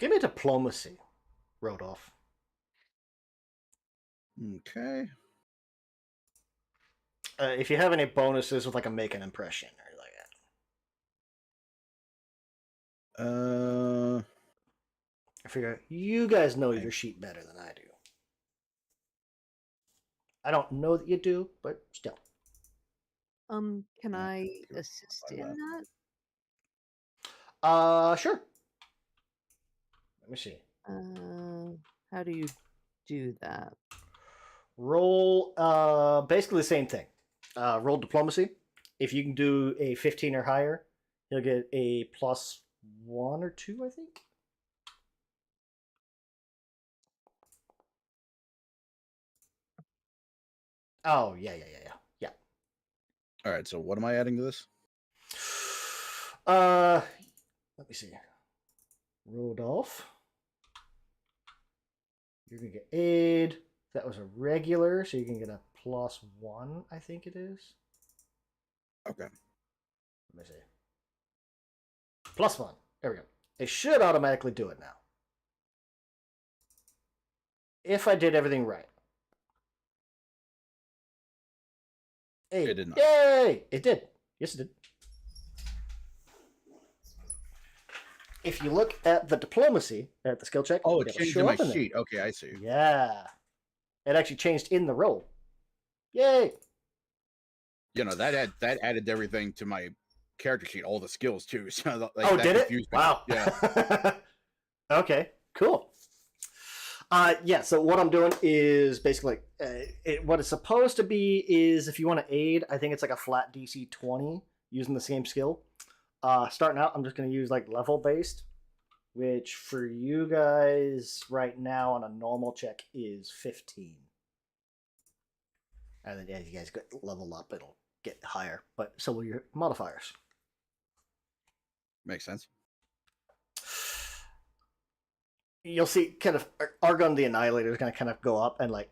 Speaker 1: Give me diplomacy, Rodolph.
Speaker 4: Okay.
Speaker 1: If you have any bonuses with like a make an impression or like that. I figure you guys know your sheet better than I do. I don't know that you do, but still.
Speaker 5: Can I assist in
Speaker 1: that? Sure. Let me see.
Speaker 5: How do you do that?
Speaker 1: Roll, basically the same thing. Roll diplomacy. If you can do a 15 or higher, you'll get a +1 or 2, I think. Oh, yeah.
Speaker 4: All right, so what am I adding to this?
Speaker 1: Let me see. Rodolph. You're going to get aid. That was a regular, so you can get a +1, I think it is.
Speaker 4: Okay.
Speaker 1: Let me see. +1. There we go. It should automatically do it now. If I did everything right. Hey,
Speaker 4: it did not.
Speaker 1: Yay! It did. Yes, it did. If you look at the diplomacy, at the skill check...
Speaker 4: Oh, it changed in my sheet. Okay, I see.
Speaker 1: Yeah. It actually changed in the roll. Yay!
Speaker 4: You know, that added everything to my character sheet, all the skills, too. So, like,
Speaker 1: oh,
Speaker 4: that
Speaker 1: did it?
Speaker 4: Me.
Speaker 1: Wow.
Speaker 4: Yeah.
Speaker 1: Okay, cool. Yeah, so what I'm doing is basically... what it's supposed to be is, if you want to aid, I think it's like a flat DC 20 using the same skill. Starting out, I'm just going to use like level-based, which for you guys right now on a normal check is 15. And then as you guys get level up, it'll get higher. But so will your modifiers.
Speaker 4: Makes sense.
Speaker 1: You'll see kind of Argon the Annihilator is going to kind of go up and like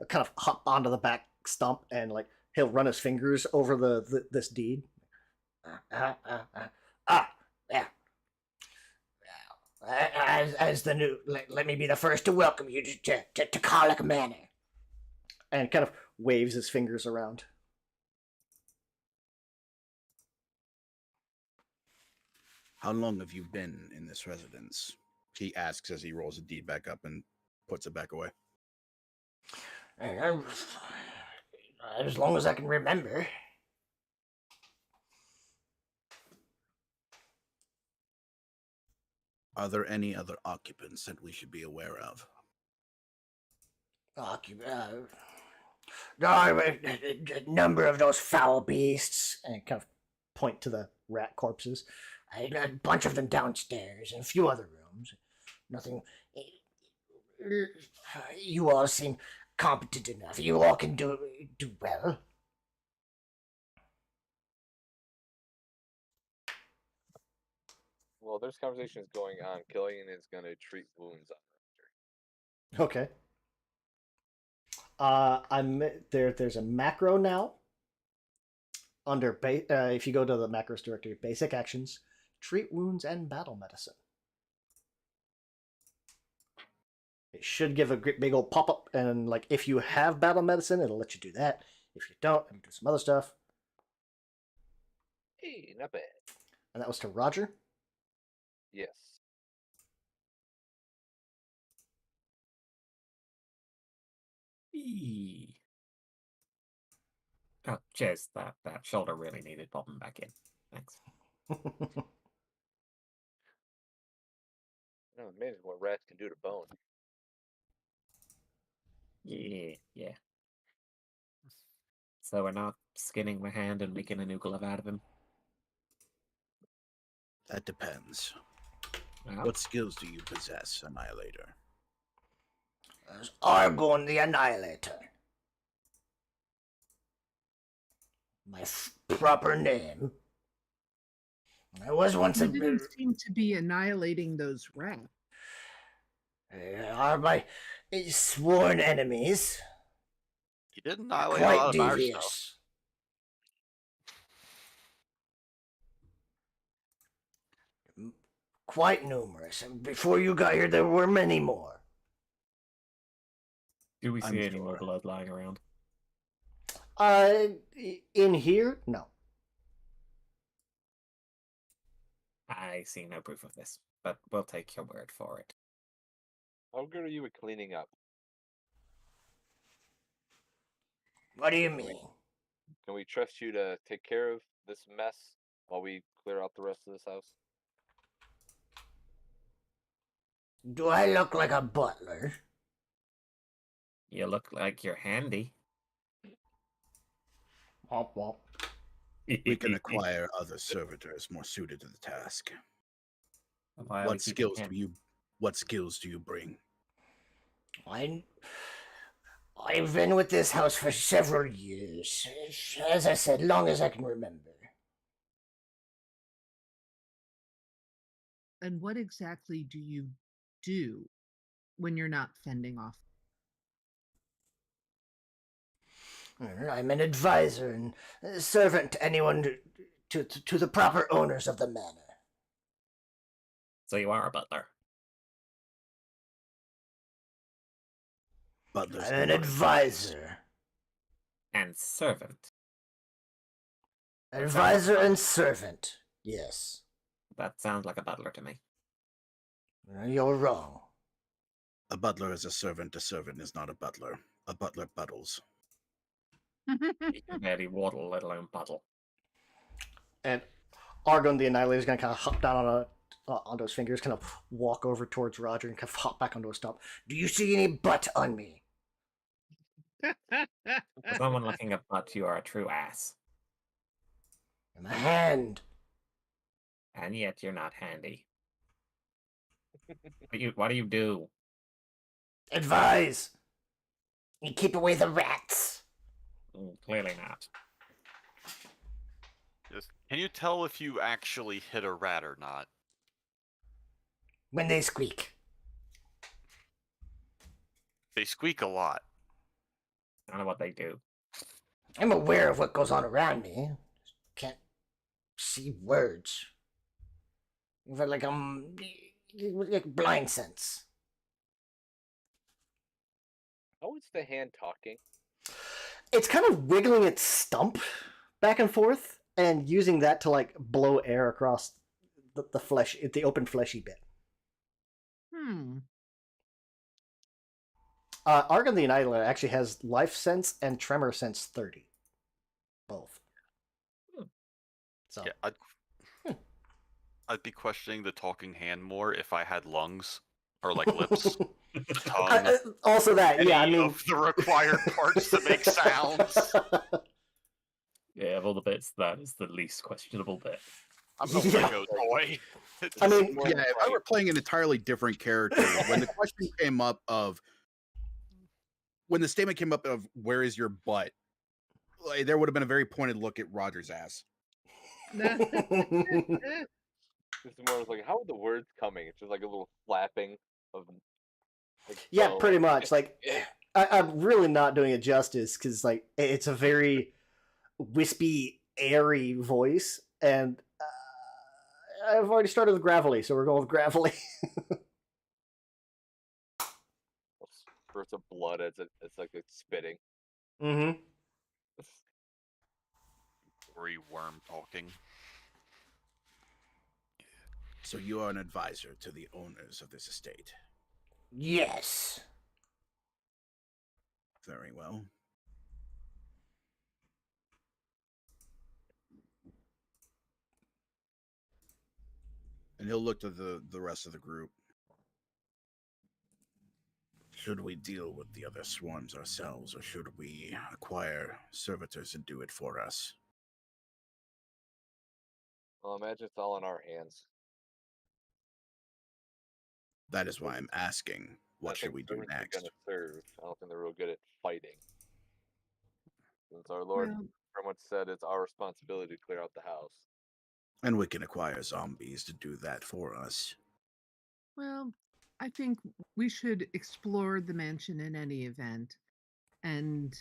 Speaker 1: kind of hop onto the back stump and like he'll run his fingers over this deed. Yeah. As the new, let me be the first to welcome you to Karlach Manor. And kind of waves his fingers around.
Speaker 4: How long have you been in this residence? He asks as he rolls the deed back up and puts it back away.
Speaker 1: As long as I can remember.
Speaker 4: Are there any other occupants that we should be aware of?
Speaker 1: A number of those foul beasts, and kind of point to the rat corpses. A bunch of them downstairs and a few other rooms. Nothing. You all seem competent enough. You all can do well.
Speaker 6: Well, there's conversations going on. Killian is going to treat wounds on her.
Speaker 1: Okay. There's a macro now. Under if you go to the macros directory, basic actions, treat wounds and battle medicine. It should give a big old pop up, and like if you have battle medicine, it'll let you do that. If you don't, it'll do some other stuff.
Speaker 6: Hey, not bad.
Speaker 1: And that was to Roger.
Speaker 6: Yes.
Speaker 3: Oh, cheers. That shoulder really needed popping back in. Thanks.
Speaker 6: No, amazing what rats can do to bone.
Speaker 3: Yeah. So we're not skinning my hand and making a new glove out of him?
Speaker 4: That depends.
Speaker 3: Well,
Speaker 4: What skills do you possess, Annihilator?
Speaker 1: There's Argon the Annihilator. My proper name. I was once
Speaker 5: You didn't seem to be annihilating those rats.
Speaker 1: Are my sworn enemies.
Speaker 2: You did annihilate a lot
Speaker 1: Quite
Speaker 2: of our
Speaker 1: devious.
Speaker 2: stuff.
Speaker 1: quite numerous. And before you got here, there were many more.
Speaker 3: Do we
Speaker 4: I'm
Speaker 3: see any more
Speaker 4: sure.
Speaker 3: blood lying around?
Speaker 1: In here, no.
Speaker 3: I see no proof of this, but we'll take your word for it.
Speaker 6: How good are you at cleaning up?
Speaker 1: What do you mean?
Speaker 6: Can we trust you to take care of this mess while we clear out the rest of this house?
Speaker 1: Do I look like a butler?
Speaker 3: You look like you're handy.
Speaker 1: Womp womp.
Speaker 4: We can acquire other servitors more suited to the task.
Speaker 3: Why are we keeping him?
Speaker 4: What skills do you bring?
Speaker 1: I've been with this house for several years. As I said, long as I can remember.
Speaker 5: And what exactly do you do when you're not fending off?
Speaker 1: I'm an advisor and servant to anyone to the proper owners of the manor.
Speaker 3: So you are a butler.
Speaker 4: Butlers.
Speaker 1: I'm an advisor.
Speaker 3: And servant.
Speaker 1: Advisor and servant, yes.
Speaker 3: That sounds like a butler to me.
Speaker 1: You're wrong.
Speaker 4: A butler is a servant is not a butler. A butler buttles.
Speaker 3: He can barely waddle, let alone puddle.
Speaker 1: And Argon the Annihilator is going to kind of hop down onto his fingers, kind of walk over towards Roger and kind of hop back onto his stump. Do you see any butt on me?
Speaker 3: For someone looking at butt, you are a true ass.
Speaker 1: I'm a hand.
Speaker 3: And yet you're not handy. What do you do?
Speaker 1: Advise. You keep away the rats.
Speaker 3: Clearly not.
Speaker 2: Can you tell if you actually hit a rat or not?
Speaker 1: When they squeak.
Speaker 2: They squeak a lot.
Speaker 3: I don't know what they do.
Speaker 1: I'm aware of what goes on around me. Can't see words. But like blind sense.
Speaker 6: How is the hand talking?
Speaker 1: It's kind of wiggling its stump back and forth and using that to like blow air across the flesh, the open fleshy bit. Argon the Annihilator actually has life sense and tremor sense 30. Both. So
Speaker 2: yeah, I'd be questioning the talking hand more if I had lungs or like lips, tongue.
Speaker 1: Also that, yeah. I mean,
Speaker 2: of the required parts to make sounds.
Speaker 3: Yeah, of all the bits, that is the least questionable bit.
Speaker 2: I'm a Lego toy.
Speaker 1: I mean,
Speaker 4: yeah, if I were playing an entirely different character, when the question came up of, when the statement came up of where is your butt, like, there would have been a very pointed look at Roger's ass.
Speaker 6: This is more like, how are the words coming? It's just like a little flapping of. Like,
Speaker 1: yeah, pretty much. Like, I'm really not doing it justice because like it's a very wispy, airy voice, and I've already started with gravelly, so we're going with gravelly.
Speaker 6: Spurts of blood as it's like it's spitting.
Speaker 1: Mm-hmm.
Speaker 2: Gory worm talking.
Speaker 4: So you are an advisor to the owners of this estate.
Speaker 1: Yes.
Speaker 4: Very well. And he'll look to the rest of the group. Should we deal with the other swarms ourselves, or should we acquire servitors and do it for us?
Speaker 6: Well, imagine it's all in our hands.
Speaker 4: That is why I'm asking, what should we do next?
Speaker 6: Gonna serve. I don't think they're real good at fighting. Since our Lord pretty much said it's our responsibility to clear out the house.
Speaker 4: And we can acquire zombies to do that for us.
Speaker 5: Well, I think we should explore the mansion in any event and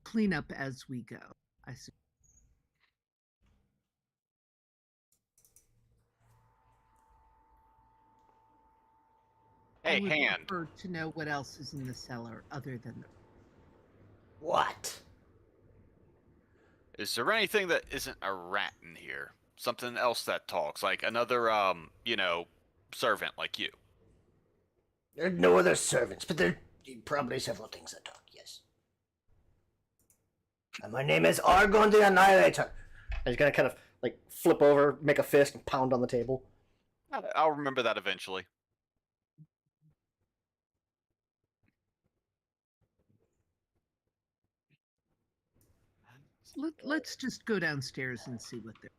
Speaker 5: clean up as we go, I suppose.
Speaker 2: Hey,
Speaker 5: would
Speaker 2: hand.
Speaker 5: prefer to know what else is in the cellar other than the.
Speaker 1: What?
Speaker 2: Is there anything that isn't a rat in here? Something else that talks, like another, servant like you.
Speaker 1: There are no other servants, but there are probably several things that talk, yes. And my name is Argon the Annihilator. And he's gonna kind of like flip over, make a fist, and pound on the table.
Speaker 2: I'll remember that eventually.
Speaker 5: Let's just go downstairs and see what they're.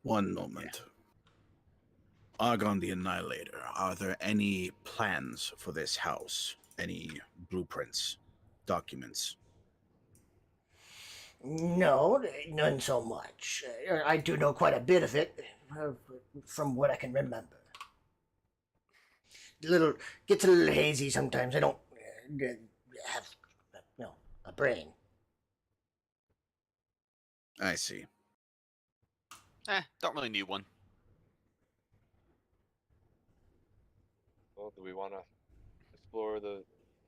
Speaker 4: One moment. Argon the Annihilator, are there any plans for this house? Any blueprints, documents?
Speaker 1: No, none so much. I do know quite a bit of it, from what I can remember. Gets a little hazy sometimes. I don't have, a brain.
Speaker 4: I see.
Speaker 2: Don't really need one.
Speaker 6: Well, do we want to explore the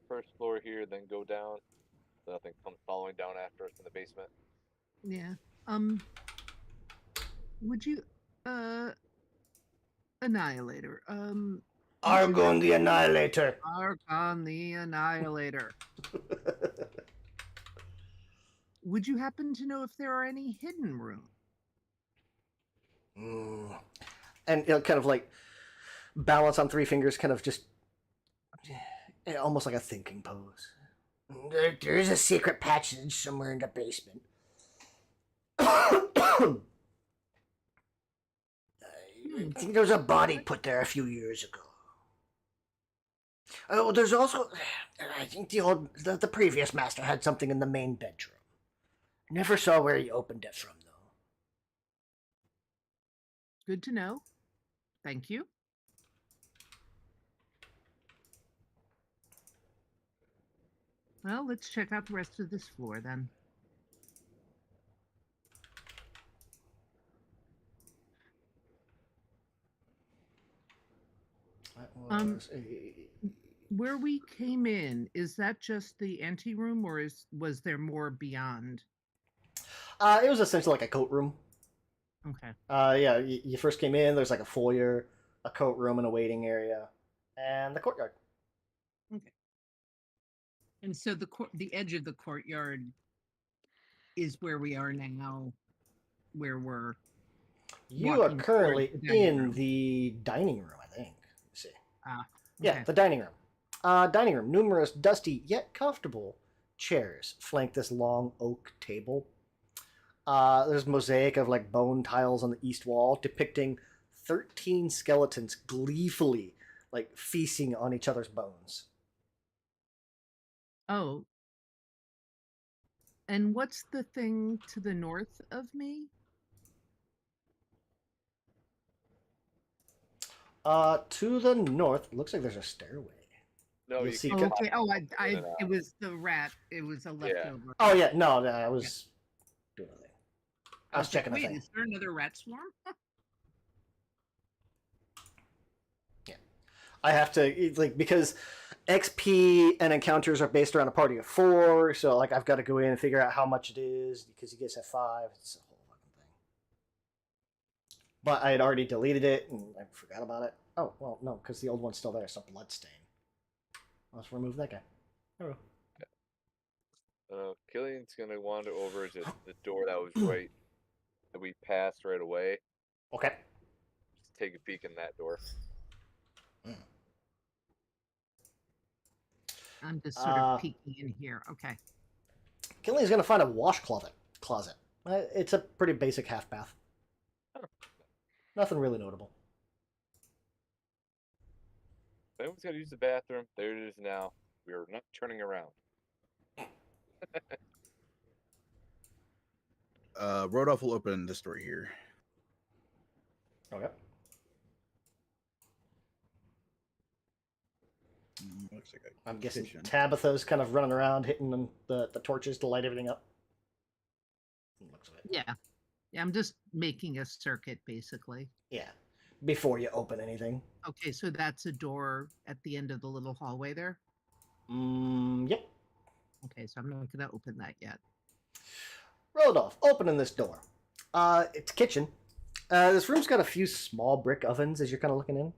Speaker 6: first floor here, then go down, so nothing comes following down after us in the basement?
Speaker 5: Yeah. Would you, Annihilator?
Speaker 1: Argon the Annihilator.
Speaker 5: Argon the Annihilator. Would you happen to know if there are any hidden rooms?
Speaker 1: And kind of like balance on three fingers, kind of just almost like a thinking pose. There is a secret passage somewhere in the basement. I think there was a body put there a few years ago. Oh, there's also, I think the previous master had something in the main bedroom. Never saw where he opened it from, though.
Speaker 5: Good to know. Thank you. Well, let's check out the rest of this floor then. Where we came in, is that just the anteroom, or was there more beyond?
Speaker 1: It was essentially like a coat room.
Speaker 5: Okay.
Speaker 1: Yeah, you first came in, there's like a foyer, a coat room, and a waiting area, and the courtyard.
Speaker 5: Okay. And so the edge of the courtyard is where we are now, where we're.
Speaker 1: You are currently in the dining room, I think. Let's see.
Speaker 5: Okay.
Speaker 1: Yeah, the dining room. Dining room. Numerous dusty yet comfortable chairs flank this long oak table. There's a mosaic of like bone tiles on the east wall depicting 13 skeletons gleefully like feasting on each other's bones.
Speaker 5: Oh. And what's the thing to the north of me?
Speaker 1: To the north, looks like there's a stairway.
Speaker 6: No,
Speaker 1: You'll
Speaker 6: you
Speaker 1: see.
Speaker 6: can't.
Speaker 5: Okay. Oh, it was the rat. It was a leftover.
Speaker 1: Oh yeah, no, I was doing a thing. I was checking the
Speaker 5: Wait,
Speaker 1: thing.
Speaker 5: is there another rat swarm?
Speaker 1: Yeah, I have to like because XP and encounters are based around a party of 4, so like I've got to go in and figure out how much it is because you guys have 5. It's a whole fucking thing. But I had already deleted it and I forgot about it. Oh well, no, because the old one's still there. It's a blood stain. Let's remove that guy. There we
Speaker 6: go. Killian's gonna wander over to the door that was right that we passed right away.
Speaker 1: Okay.
Speaker 6: Just take a peek in that door.
Speaker 5: I'm just sort of peeking in here. Okay.
Speaker 1: Killian's gonna find a washcloset closet. It's a pretty basic half bath.
Speaker 6: Oh.
Speaker 1: Nothing really notable.
Speaker 6: If anyone's got to use the bathroom, there it is now. We are not turning around.
Speaker 4: Rodolph will open this door here.
Speaker 1: Okay.
Speaker 4: Looks like
Speaker 1: I'm guessing Tabitha's kind of running around hitting the torches to light everything up.
Speaker 5: Looks of it. Yeah. Yeah, I'm just making a circuit, basically.
Speaker 1: Yeah. before you open anything.
Speaker 5: Okay, so that's a door at the end of the little hallway there?
Speaker 1: Yep.
Speaker 5: Okay, so I'm not going to open that yet.
Speaker 1: Rodolph, opening this door. It's kitchen. This room's got a few small brick ovens as you're kind of looking in.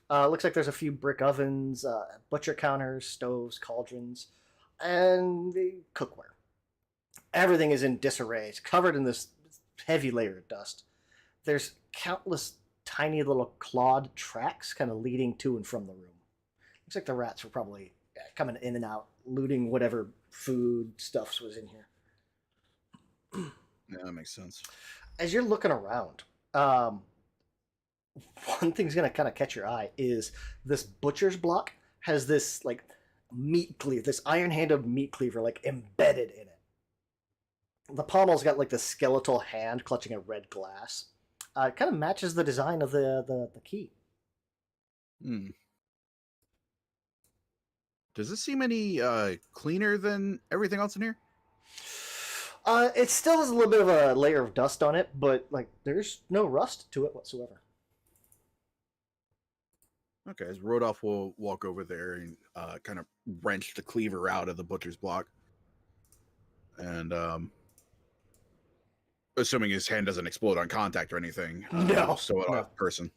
Speaker 1: Looks like there's a few brick ovens, butcher counters, stoves, cauldrons, and the cookware. Everything is in disarray. It's covered in this heavy layer of dust. There's countless tiny little clawed tracks kind of leading to and from the room. Looks like the rats were probably coming in and out, looting whatever food stuffs was in here.
Speaker 4: Yeah, that makes sense.
Speaker 1: As you're looking around, one thing's gonna kind of catch your eye is this butcher's block has this like meat cleaver, this iron-handled meat cleaver like embedded in it. The pommel's got like this skeletal hand clutching a red glass. It kind of matches the design of the key.
Speaker 4: Does this seem any cleaner than everything else in here?
Speaker 1: It still has a little bit of a layer of dust on it, but like there's no rust to it whatsoever.
Speaker 4: Okay, as Rodolph will walk over there and kind of wrench the cleaver out of the butcher's block. And assuming his hand doesn't explode on contact or anything.
Speaker 1: No.
Speaker 4: So
Speaker 1: No.
Speaker 4: person.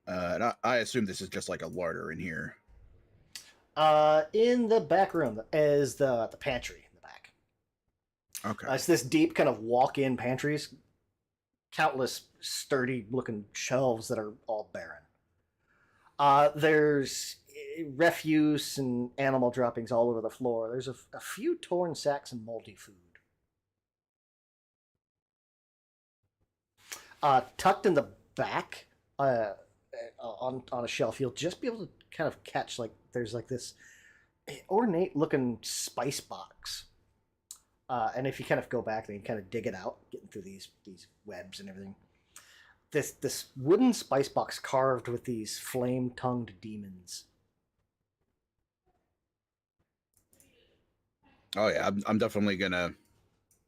Speaker 4: And I assume this is just like a larder in here.
Speaker 1: In the back room is the pantry in the back.
Speaker 4: Okay.
Speaker 1: It's this deep kind of walk-in pantries. Countless sturdy-looking shelves that are all barren. There's refuse and animal droppings all over the floor. There's a few torn sacks and moldy food. Tucked in the back, on a shelf, you'll just be able to kind of catch like there's like this ornate-looking spice box. And if you kind of go back and you kind of dig it out, getting through these webs and everything, this wooden spice box carved with these flame-tongued demons.
Speaker 4: Oh yeah, I'm definitely gonna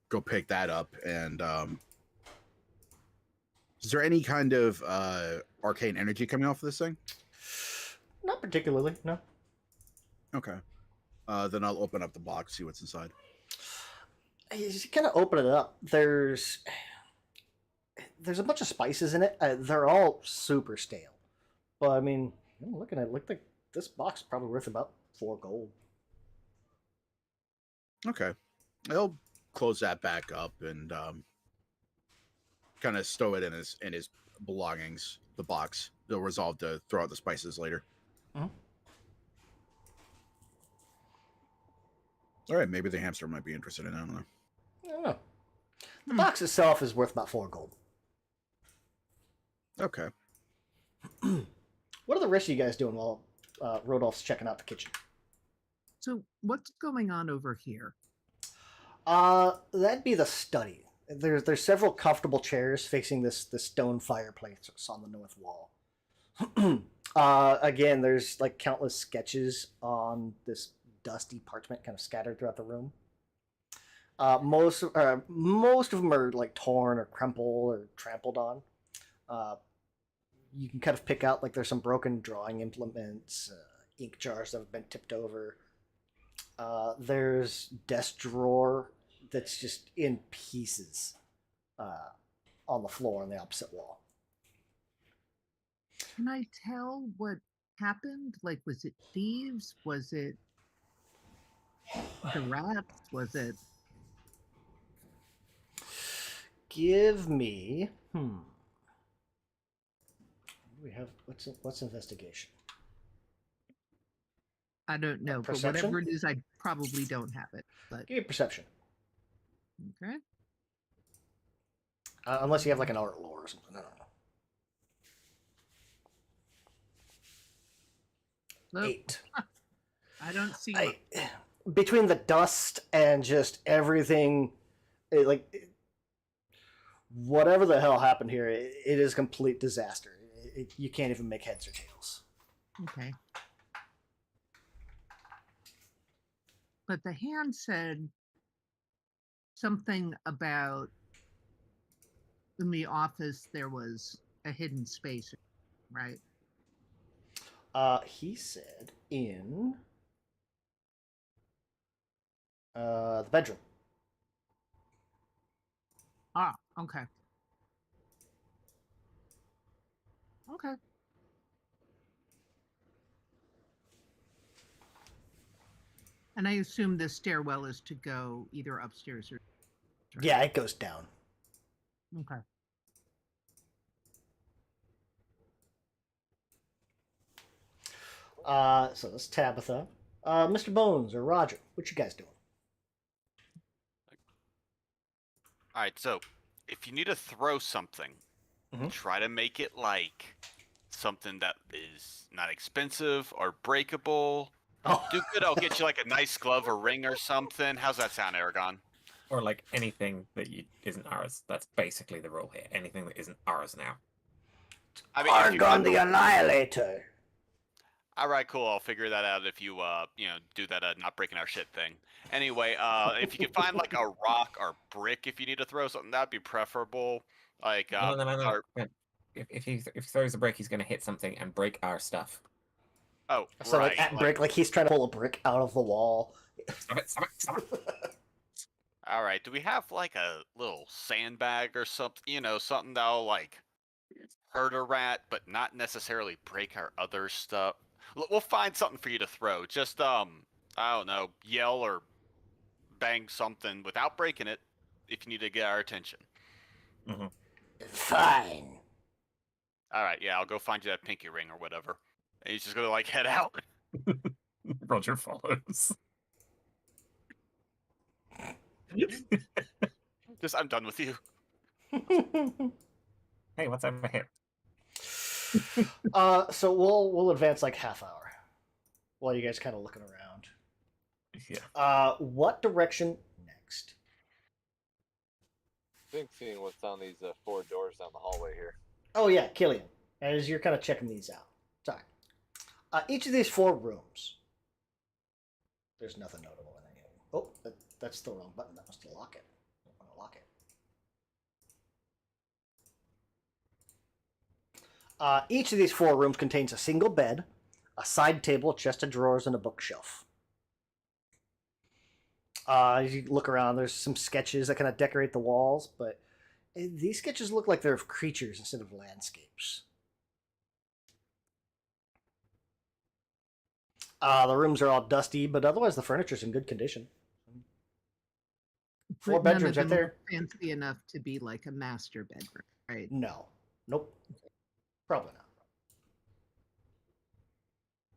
Speaker 4: go pick that up. And is there any kind of arcane energy coming off of this thing?
Speaker 1: Not particularly, no.
Speaker 4: Okay. Then I'll open up the box, see what's inside.
Speaker 1: As you kind of open it up, there's a bunch of spices in it. They're all super stale. But I mean, looking at it, looked like this box is probably worth about 4 gold.
Speaker 4: Okay. I'll close that back up and kind of stow it in his belongings, the box. They'll resolve to throw out the spices later.
Speaker 1: Mm-hmm.
Speaker 4: All right, maybe the hamster might be interested in it. I don't know.
Speaker 1: I don't know. The box itself is worth about 4 gold.
Speaker 4: Okay.
Speaker 1: What are the rest of you guys doing while Rodolph's checking out the kitchen?
Speaker 5: So what's going on over here?
Speaker 1: That'd be the study. There's several comfortable chairs facing this stone fireplace on the north wall. Again, there's like countless sketches on this dusty parchment kind of scattered throughout the room. Most of them are like torn or crumpled or trampled on. You can kind of pick out like there's some broken drawing implements, ink jars that have been tipped over. There's desk drawer that's just in pieces on the floor on the opposite wall.
Speaker 5: Can I tell what happened? Like, was it thieves? Was it the rats? Was it?
Speaker 1: Give me. We have what's investigation?
Speaker 5: I don't know, but
Speaker 1: Perception?
Speaker 5: whatever it is, I probably don't have it. But
Speaker 1: Give me perception.
Speaker 5: okay.
Speaker 1: Unless you have like an art lore or something. I don't know.
Speaker 5: Nope.
Speaker 1: 8.
Speaker 5: I don't see.
Speaker 1: Between the dust and just everything, whatever the hell happened here, it is a complete disaster. You can't even make heads or tails.
Speaker 5: Okay. But the hand said something about in the office there was a hidden space, right?
Speaker 1: He said in the bedroom.
Speaker 5: Ah, okay. Okay. And I assume the stairwell is to go either upstairs or... Right?
Speaker 1: Yeah, it goes down.
Speaker 5: Okay.
Speaker 1: So that's Tabitha. Mr. Bones or Roger, what you guys doing?
Speaker 2: All right, so if you need to throw something, try to make it like something that is not expensive or breakable.
Speaker 1: Oh.
Speaker 2: Do good, I'll get you like a nice glove or ring or something. How's that sound, Aragon?
Speaker 3: Or like anything that isn't ours. That's basically the rule here. Anything that isn't ours now.
Speaker 2: I mean,
Speaker 1: Argon the Annihilator.
Speaker 2: All right, cool. I'll figure that out if you, do that not breaking our shit thing. Anyway, if you can find like a rock or brick if you need to throw something, that'd be preferable. Like,
Speaker 3: no. If he throws a brick, he's going to hit something and break our stuff.
Speaker 2: Oh,
Speaker 1: so
Speaker 2: right.
Speaker 1: like at brick, like he's trying to pull a brick out of the wall.
Speaker 3: Stop it.
Speaker 2: All right. Do we have like a little sandbag or something? Something that'll like hurt a rat, but not necessarily break our other stuff. We'll find something for you to throw. Just I don't know, yell or bang something without breaking it if you need to get our attention.
Speaker 3: Mm-hmm.
Speaker 1: Fine.
Speaker 2: All right, yeah, I'll go find you that pinky ring or whatever. And he's just gonna like head out.
Speaker 3: Roger follows.
Speaker 2: Just I'm done with you.
Speaker 3: Hey, what's over here?
Speaker 1: So we'll advance like half hour while you guys kind of looking around.
Speaker 3: Yeah.
Speaker 1: What direction next?
Speaker 6: I think seeing what's on these 4 doors down the hallway here.
Speaker 1: Oh yeah, Killian. As you're kind of checking these out. Sorry. Each of these 4 rooms. There's nothing notable in any of them. Oh, that's the wrong button. That was to lock it. I don't want to lock it. Each of these 4 rooms contains a single bed, a side table, a chest of drawers, and a bookshelf. As you look around, there's some sketches that kind of decorate the walls, but these sketches look like they're of creatures instead of landscapes. The rooms are all dusty, but otherwise the furniture's in good condition. 4 bedrooms right there.
Speaker 5: Fancy enough to be like a master bedroom, right?
Speaker 1: No. Nope. Probably not.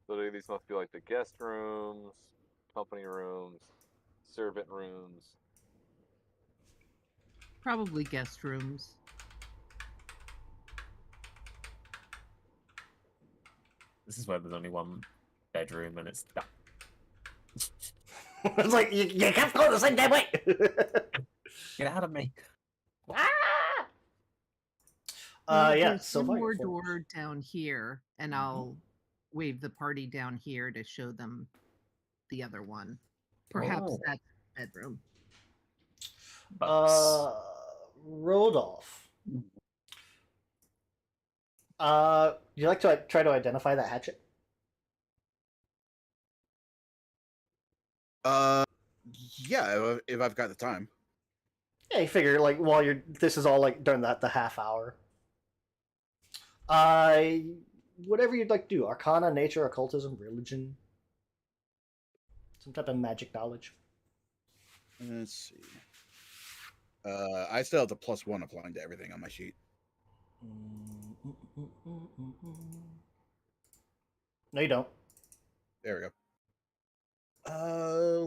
Speaker 6: So these must be like the guest rooms, company rooms, servant rooms.
Speaker 5: Probably guest rooms.
Speaker 3: This is where there's only one bedroom and it's dark.
Speaker 1: It's like, you can't go the same damn way!
Speaker 3: Get out of me.
Speaker 1: Yeah, so
Speaker 5: one
Speaker 1: far,
Speaker 5: more
Speaker 1: 4
Speaker 5: door down here, and I'll wave the party down here to show them the other one. Perhaps that's the bedroom.
Speaker 1: Rodolph. You like to try to identify that hatchet?
Speaker 4: Yeah, if I've got the time.
Speaker 1: Yeah, you figure like while this is all like during the half hour. Whatever you'd like to do: Arcana, nature, occultism, religion, some type of magic knowledge.
Speaker 4: Let's see. I still have the +1 applying to everything on my sheet.
Speaker 1: No, you don't.
Speaker 4: There we go.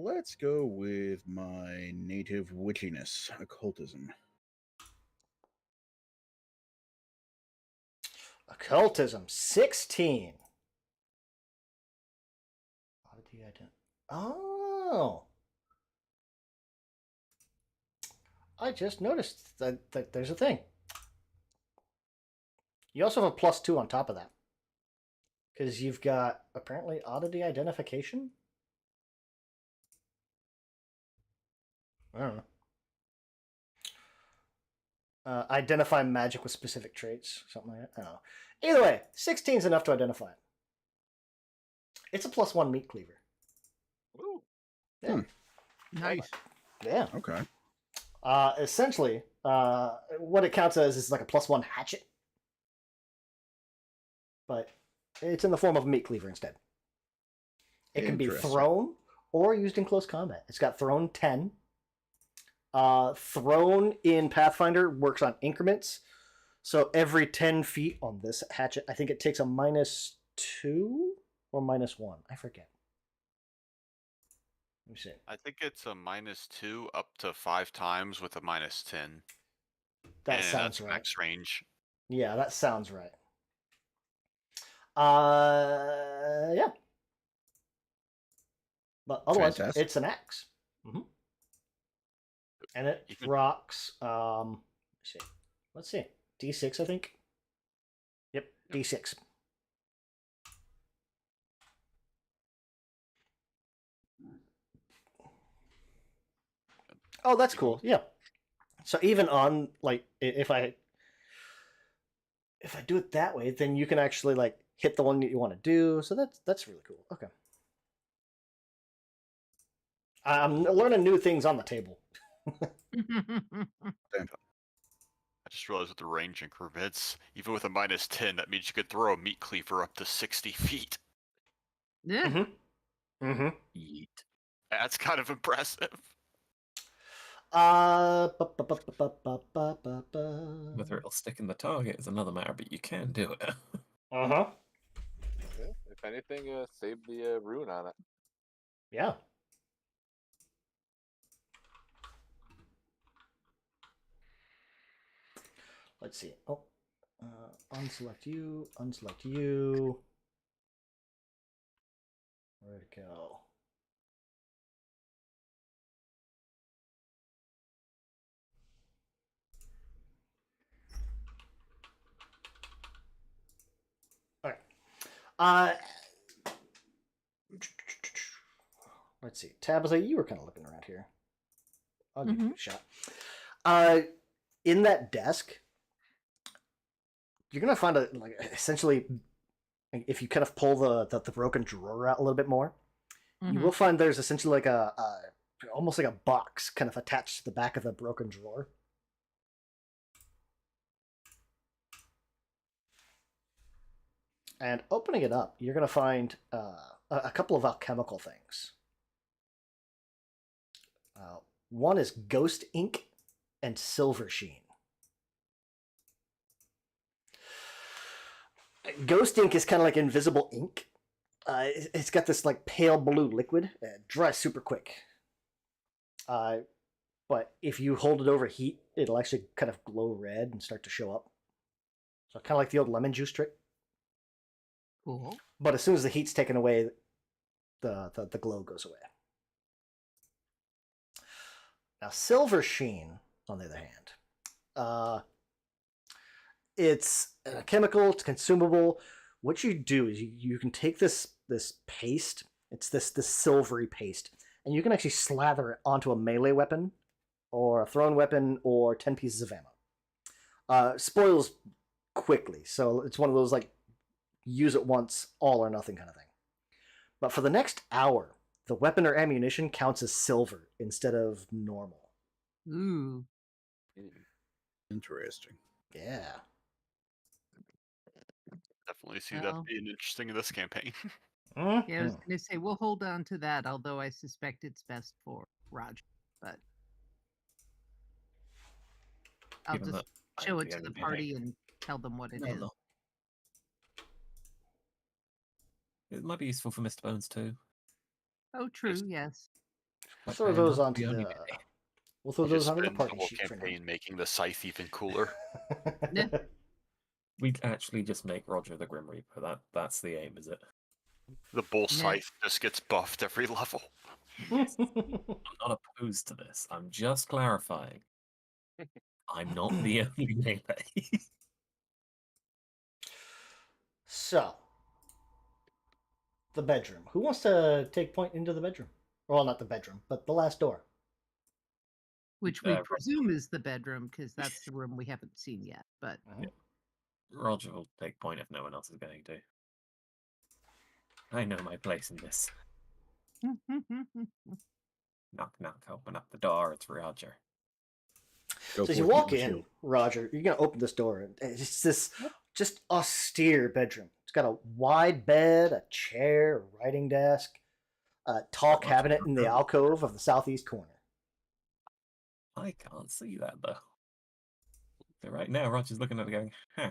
Speaker 4: Let's go with my native witchiness, occultism.
Speaker 1: Occultism, 16. Oh. I just noticed that there's a thing. You also have a +2 on top of that. Because you've got, apparently, oddity identification? I don't know. Identify magic with specific traits, something like that. I don't know. Either way, 16 is enough to identify it. It's a +1 meat cleaver.
Speaker 6: Ooh,
Speaker 1: Yeah.
Speaker 5: Nice.
Speaker 1: Yeah.
Speaker 4: Okay.
Speaker 1: Essentially, what it counts as is like a +1 hatchet, but it's in the form of a meat cleaver instead. It can be
Speaker 4: Interesting.
Speaker 1: thrown or used in close combat. It's got thrown 10. Thrown in Pathfinder works on increments. So every 10 feet on this hatchet, I think it takes a -2 or -1. I forget. Let me see.
Speaker 2: I think it's a -2 up to 5 times with a -10.
Speaker 1: That
Speaker 2: and
Speaker 1: sounds
Speaker 2: that's
Speaker 1: right.
Speaker 2: max range.
Speaker 1: Yeah, that sounds right. Yeah. But otherwise,
Speaker 4: Fantastic.
Speaker 1: it's an axe. Mm-hmm. And it
Speaker 2: You can-
Speaker 1: rocks. Let's see. D6, I think. Yep, D6. Oh, that's cool. Yeah. So even on like if I do it that way, then you can actually like hit the one that you want to do. So that's really cool. Okay. I'm learning new things on the table.
Speaker 2: I just realized with the range increments, even with a -10, that means you could throw a meat cleaver up to 60 feet.
Speaker 5: Yeah.
Speaker 1: Mm-hmm. Mm-hmm.
Speaker 3: Yeet.
Speaker 2: That's kind of impressive.
Speaker 3: Whether it'll stick in the target is another matter, but you can do it.
Speaker 1: Uh-huh.
Speaker 6: yeah. If anything, save the rune on it.
Speaker 1: Yeah. Let's see. Oh, unselect you. Unselect you. Where'd it go? All right. Let's see. Tabitha, you were kind of looking around here. I'll give you a shot. In that desk, you're gonna find a like essentially, if you kind of pull the broken drawer out a little bit more, you will find there's essentially like a almost like a box kind of attached to the back of the broken drawer. And opening it up, you're gonna find a couple of alchemical things. One is ghost ink and silver sheen. Ghost ink is kind of like invisible ink. It's got this like pale blue liquid. It dries super quick. But if you hold it over heat, it'll actually kind of glow red and start to show up. So kind of like the old lemon juice trick.
Speaker 5: Cool.
Speaker 1: But as soon as the heat's taken away, the glow goes away. Now, silver sheen, on the other hand, it's a chemical, it's consumable. What you do is you can take this paste, it's this silvery paste, and you can actually slather it onto a melee weapon, or a thrown weapon, or 10 pieces of ammo. Spoils quickly, so it's one of those like use it once, all or nothing kind of thing. But for the next hour, the weapon or ammunition counts as silver instead of normal.
Speaker 5: Ooh.
Speaker 4: Interesting.
Speaker 1: Yeah.
Speaker 2: Definitely see that being interesting in this campaign.
Speaker 5: Yeah, I was going to say, we'll hold on to that, although I suspect it's best for Roger. But I'll
Speaker 3: Given
Speaker 5: just
Speaker 3: that
Speaker 5: show
Speaker 3: I'm
Speaker 5: it
Speaker 3: the
Speaker 5: to the
Speaker 3: only
Speaker 5: party
Speaker 3: thing.
Speaker 5: and tell them what it
Speaker 3: No,
Speaker 5: is.
Speaker 3: no. It might be useful for Mr. Bones too.
Speaker 5: Oh, true,
Speaker 2: Just-
Speaker 5: yes.
Speaker 1: We'll
Speaker 3: But
Speaker 1: throw
Speaker 3: I am
Speaker 1: those
Speaker 3: not
Speaker 1: onto
Speaker 3: only
Speaker 1: the.
Speaker 3: guy.
Speaker 1: We'll throw
Speaker 2: You
Speaker 1: those
Speaker 2: just
Speaker 1: onto the
Speaker 2: spend the
Speaker 1: party
Speaker 2: whole
Speaker 1: sheet for now.
Speaker 2: campaign making the scythe even cooler.
Speaker 5: Yeah.
Speaker 3: We'd actually just make Roger the Grim Reaper. That's the aim, is it?
Speaker 2: The bull
Speaker 5: Yeah.
Speaker 2: scythe just gets buffed every level.
Speaker 3: I'm not opposed to this. I'm just clarifying. I'm not the only melee.
Speaker 1: So, the bedroom. Who wants to take point into the bedroom? Well, not the bedroom, but the last door.
Speaker 5: Which we presume is the bedroom, because that's the room we haven't seen yet. But
Speaker 3: Roger will take point if no one else is going to. I know my place in this. Knock, knock, open up the door. It's Roger.
Speaker 1: So as you walk in, Roger, you're going to open this door. And it's this just austere bedroom. It's got a wide bed, a chair, a writing desk, a tall cabinet in the alcove of the southeast corner.
Speaker 3: I can't see that, though. So right now, Roger's looking at it going, huh.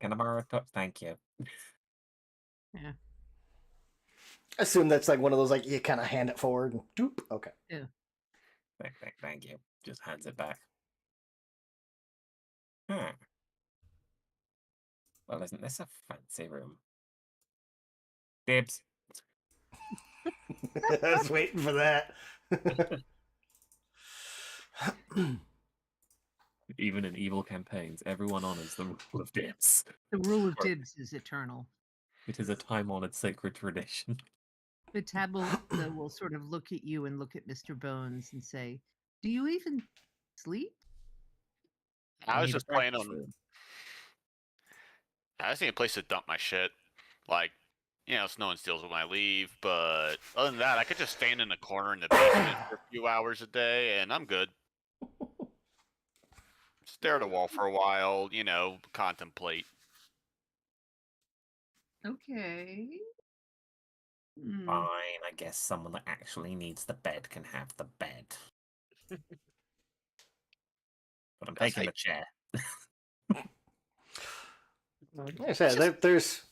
Speaker 3: Can I borrow a touch? Thank you.
Speaker 5: Yeah.
Speaker 1: I assume that's like one of those, like, you kind of hand it forward and doop. Okay.
Speaker 5: Yeah.
Speaker 3: Thank you. Just hands it back. Well, isn't this a fancy room? Dibs.
Speaker 1: I was waiting for that.
Speaker 3: Even in evil campaigns, everyone honors the rule of dibs.
Speaker 5: The rule of dibs is eternal.
Speaker 3: It is a time-honored sacred tradition.
Speaker 5: The tableau will sort of look at you and look at Mr. Bones and say, "Do you even sleep?"
Speaker 2: I was just planning on. I just need a place to dump my shit. Like, so no one steals when I leave. But other than that, I could just stand in a corner in the basement for a few hours a day, and I'm good. Stare at a wall for a while, contemplate.
Speaker 5: Okay.
Speaker 3: Fine, I guess someone that actually needs the bed can have the bed. But I'm taking the chair.
Speaker 1: Like I said, there's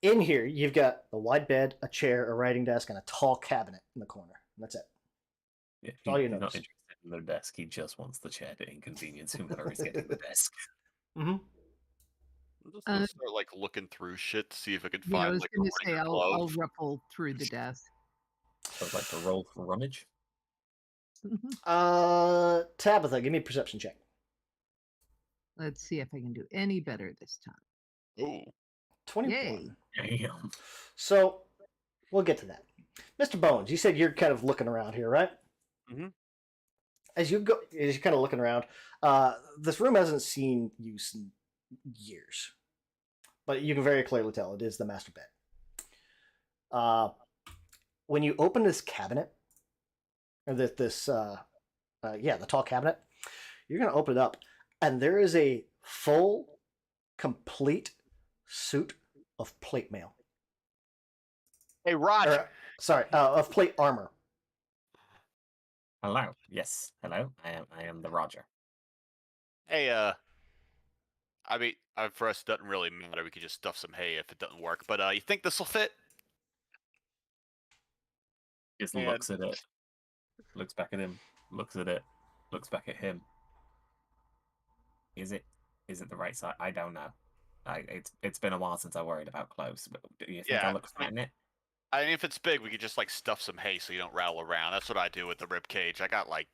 Speaker 1: in here, you've got a wide bed, a chair, a writing desk, and a tall cabinet in the corner. And that's it.
Speaker 3: Yeah,
Speaker 1: all you
Speaker 3: he's
Speaker 1: notice.
Speaker 3: not interested in the desk. He just wants the chair to inconvenience whomever is getting the desk.
Speaker 1: Mm-hmm.
Speaker 2: I'm just gonna start like looking through shit to see if I can find.
Speaker 5: I was
Speaker 2: like
Speaker 5: going to say I'll
Speaker 2: glove.
Speaker 5: ruffle through the desk.
Speaker 3: I'd like to roll for rummage.
Speaker 1: Tabitha, give me a perception check.
Speaker 5: Let's see if I can do any better this time.
Speaker 2: Ooh.
Speaker 1: 21.
Speaker 3: Damn.
Speaker 1: So we'll get to that. Mr. Bones, you said you're kind of looking around here, right?
Speaker 2: Mm-hmm.
Speaker 1: As you're kind of looking around, this room hasn't seen use in years, but you can very clearly tell it is the master bed. When you open this cabinet, or the tall cabinet, you're going to open it up, and there is a full, complete suit of plate mail.
Speaker 2: Hey, Roger.
Speaker 1: Of plate armor.
Speaker 3: Hello. Yes. Hello. I am the Roger.
Speaker 2: Hey, I mean, for us, it doesn't really matter. We could just stuff some hay if it doesn't work. But you think this will fit?
Speaker 3: Just looks at it. Looks back at him. Looks at it. Looks back at him. Is it the right size? I don't know. It's been a while since I worried about clothes. But do you think I look fat in it?
Speaker 2: I mean, if it's big, we could just like stuff some hay so you don't rattle around. That's what I do with the rib cage. I got like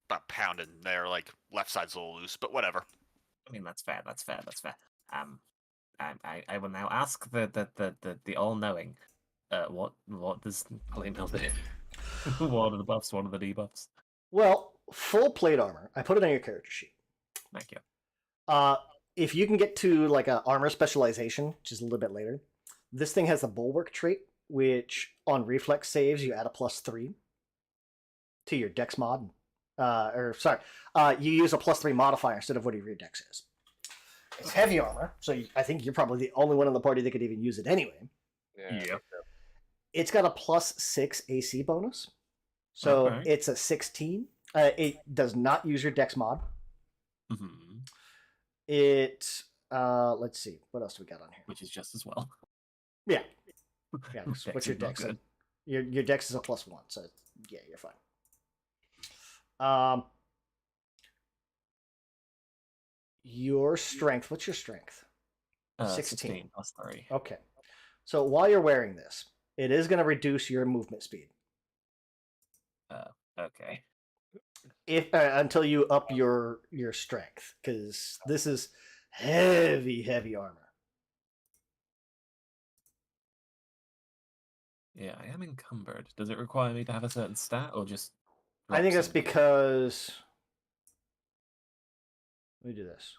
Speaker 2: about a pound in there. Like left side's a little loose, but whatever.
Speaker 3: I mean, that's fair. That's fair. I will now ask the all-knowing. What does plate mail do? What are the buffs? What are the debuffs?
Speaker 1: Well, full plate armor. I put it on your character sheet.
Speaker 3: Thank you.
Speaker 1: If you can get to like a armor specialization, which is a little bit later, this thing has a bulwark trait, which on reflex saves you add a +3 to your dex mod. You use a +3 modifier instead of whatever your dex is. It's heavy armor, so I think you're probably the only one in the party that could even use it anyway.
Speaker 3: Yeah.
Speaker 1: It's got a +6 AC bonus, so it's a 16. It does not use your dex mod.
Speaker 3: Mm-hmm.
Speaker 1: Let's see, what else do we got on here?
Speaker 3: Which is just as well.
Speaker 1: Yeah. What's your dex? Your dex is a +1, so yeah, you're fine. Your strength. What's your strength?
Speaker 3: 16 +3.
Speaker 1: Okay. So while you're wearing this, it is going to reduce your movement speed.
Speaker 3: Okay.
Speaker 1: Until you up your strength, because this is heavy armor.
Speaker 3: Yeah, I am encumbered. Does it require me to have a certain stat, or just?
Speaker 1: I think
Speaker 3: drop
Speaker 1: that's
Speaker 3: something?
Speaker 1: because. Let me do this.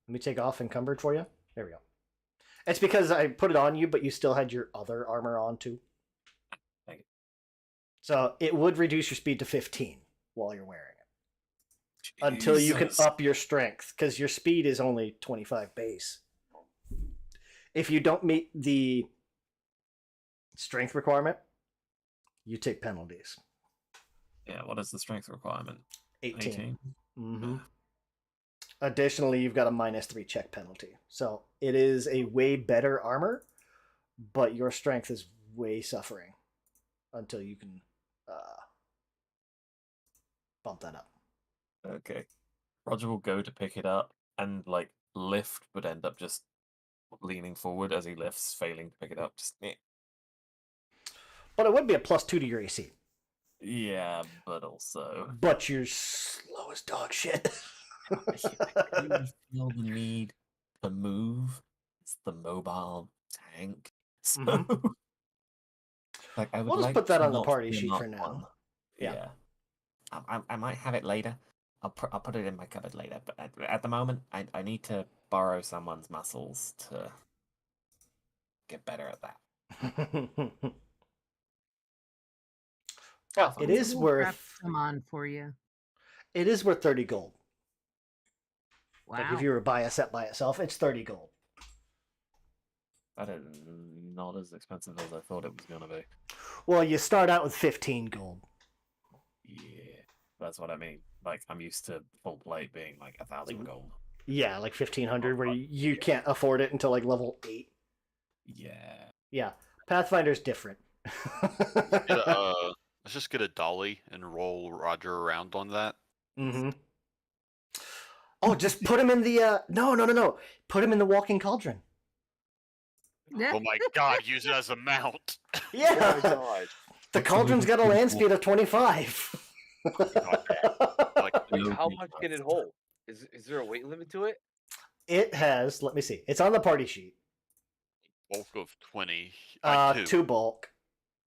Speaker 1: Let me take off encumbered for you. There we go. It's because I put it on you, but you still had your other armor on too.
Speaker 3: Thank you.
Speaker 1: So it would reduce your speed to 15 while you're wearing it. Until you can
Speaker 3: Jesus.
Speaker 1: up your strength, because your speed is only 25 base. If you don't meet the strength requirement, you take penalties.
Speaker 3: Yeah, what is the strength requirement?
Speaker 1: 18. Mm-hmm.
Speaker 3: Yeah.
Speaker 1: Additionally, you've got a -3 check penalty. So it is a way better armor, but your strength is way suffering until you can bump that up.
Speaker 3: Okay. Roger will go to pick it up and like lift, but end up just leaning forward as he lifts, failing to pick it up. Just
Speaker 1: But it would be a +2 to your AC.
Speaker 3: yeah, but also
Speaker 1: But you're slow as dog shit.
Speaker 3: I really feel the need to move. It's the mobile tank. So
Speaker 1: Mhm.
Speaker 3: like I would
Speaker 1: We'll just
Speaker 3: like
Speaker 1: put that
Speaker 3: to
Speaker 1: on the
Speaker 3: not
Speaker 1: party
Speaker 3: be a
Speaker 1: sheet
Speaker 3: Mark
Speaker 1: for now.
Speaker 3: One.
Speaker 1: Yeah.
Speaker 3: Yeah. I might have it later. I'll put it in my cupboard later. But at the moment, I need to borrow someone's muscles to get better at that.
Speaker 1: Well, it is
Speaker 5: We'll grab
Speaker 1: worth
Speaker 5: some on for you.
Speaker 1: 30 gold.
Speaker 5: Wow.
Speaker 1: Like if you were to buy a set by itself, it's 30 gold.
Speaker 3: That is not as expensive as I thought it was gonna be.
Speaker 1: Well, you start out with 15 gold.
Speaker 3: Yeah, that's what I mean. Like I'm used to full plate being like 1,000 gold.
Speaker 1: Yeah, like 1500, where you can't afford it until like level 8.
Speaker 3: Yeah.
Speaker 1: Yeah, Pathfinder's different.
Speaker 2: Let's just get a dolly and roll Roger around on that.
Speaker 1: Mm-hmm. Oh, just put him in the no. Put him in the walking cauldron.
Speaker 5: Yeah.
Speaker 2: Oh my god, use it as a mount.
Speaker 1: Yeah.
Speaker 6: Oh my god.
Speaker 1: The cauldron's got a land speed of 25.
Speaker 2: Like,
Speaker 6: Wait, how much can it hold? Is there a weight limit to it?
Speaker 1: It has, let me see. It's on the party sheet.
Speaker 2: bulk of 20.
Speaker 1: 2 bulk.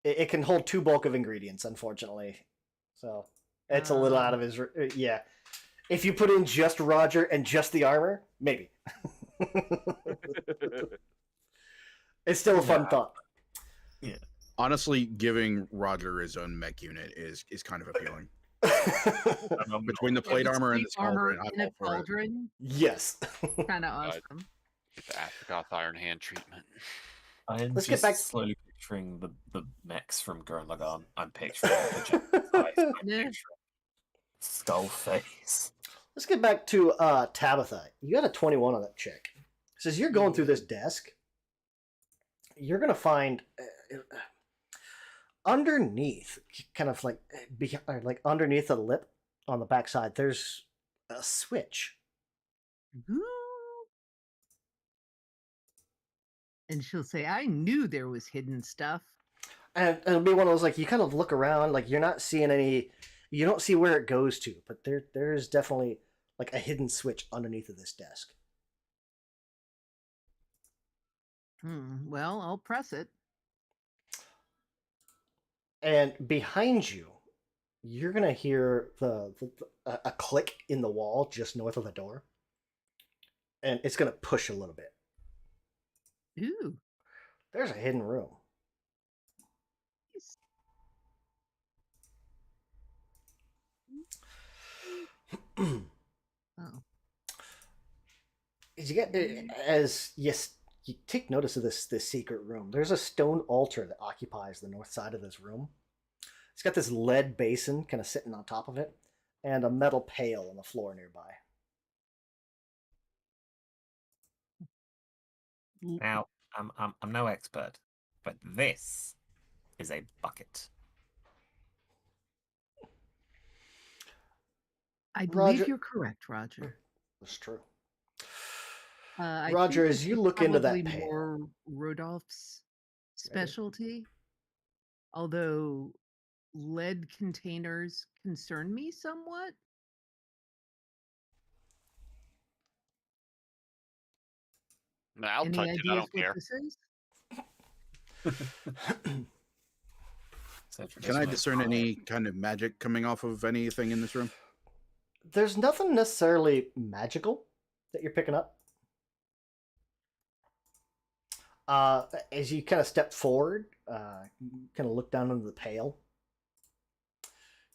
Speaker 1: It can hold 2 bulk of ingredients, unfortunately. So it's a little out of his. Yeah. If you put in just Roger and just the armor, maybe. It's still a fun thought.
Speaker 3: Yeah.
Speaker 4: Honestly, giving Roger his own mech unit is kind of appealing. Between the plate armor and the
Speaker 5: armor
Speaker 4: cauldron,
Speaker 5: in a cauldron.
Speaker 1: Yes.
Speaker 5: Kind of awesome.
Speaker 2: Get the Athgoth Iron Hand treatment.
Speaker 3: I'm
Speaker 1: Let's
Speaker 3: just
Speaker 1: get back-
Speaker 3: slowly picturing the mechs from Gurren Lagann. I'm picturing I'm
Speaker 5: Yeah.
Speaker 3: picturing skull face.
Speaker 1: Let's get back to Tabitha. You got a 21 on that check. It says you're going through this desk. You're going to find underneath, kind of like underneath the lip on the backside, there's a switch.
Speaker 5: Ooh. And she'll say, I knew there was hidden stuff.
Speaker 1: And it'll be one of those, like, you kind of look around, like, you're not seeing any, you don't see where it goes to, but there's definitely, like, a hidden switch underneath of this desk.
Speaker 5: Well, I'll press it.
Speaker 1: And behind you, you're going to hear a click in the wall just north of the door. And it's going to push a little bit.
Speaker 5: Ooh.
Speaker 1: There's a hidden room.
Speaker 5: Oh.
Speaker 1: As you take notice of this secret room, there's a stone altar that occupies the north side of this room. It's got this lead basin kind of sitting on top of it, and a metal pail on the floor nearby.
Speaker 3: Now, I'm no expert, but this is a bucket.
Speaker 5: I believe
Speaker 1: Roger-
Speaker 5: you're correct, Roger.
Speaker 1: That's true.
Speaker 5: I
Speaker 1: Roger,
Speaker 5: think
Speaker 1: as
Speaker 5: this
Speaker 1: you
Speaker 5: is
Speaker 1: look into that
Speaker 5: probably
Speaker 1: pail.
Speaker 5: more Rodolph's specialty. Although lead containers concern me somewhat.
Speaker 2: Nah, I'll
Speaker 5: Any
Speaker 2: touch it. I
Speaker 5: ideas
Speaker 2: don't
Speaker 5: what
Speaker 2: care.
Speaker 5: this is?
Speaker 4: Can I discern any kind of magic coming off of anything in this room?
Speaker 1: There's nothing necessarily magical that you're picking up. As you kind of step forward, kind of look down into the pail,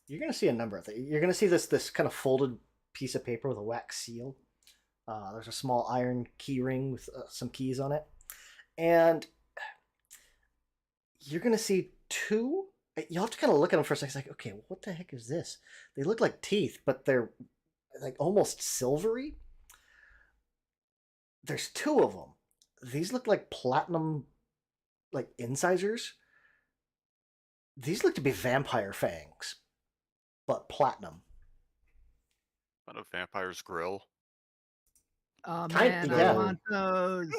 Speaker 1: you're going to see a number of things. You're going to see this kind of folded piece of paper with a wax seal. There's a small iron key ring with some keys on it. And you're going to see two. You'll have to kind of look at them for a second. It's like, okay, what the heck is this? They look like teeth, but they're like almost silvery. There's two of them. These look like platinum, like incisors. These look to be vampire fangs, but platinum.
Speaker 2: Not a vampire's grill.
Speaker 5: Oh
Speaker 1: Kind-
Speaker 5: man,
Speaker 1: yeah.
Speaker 5: I want those.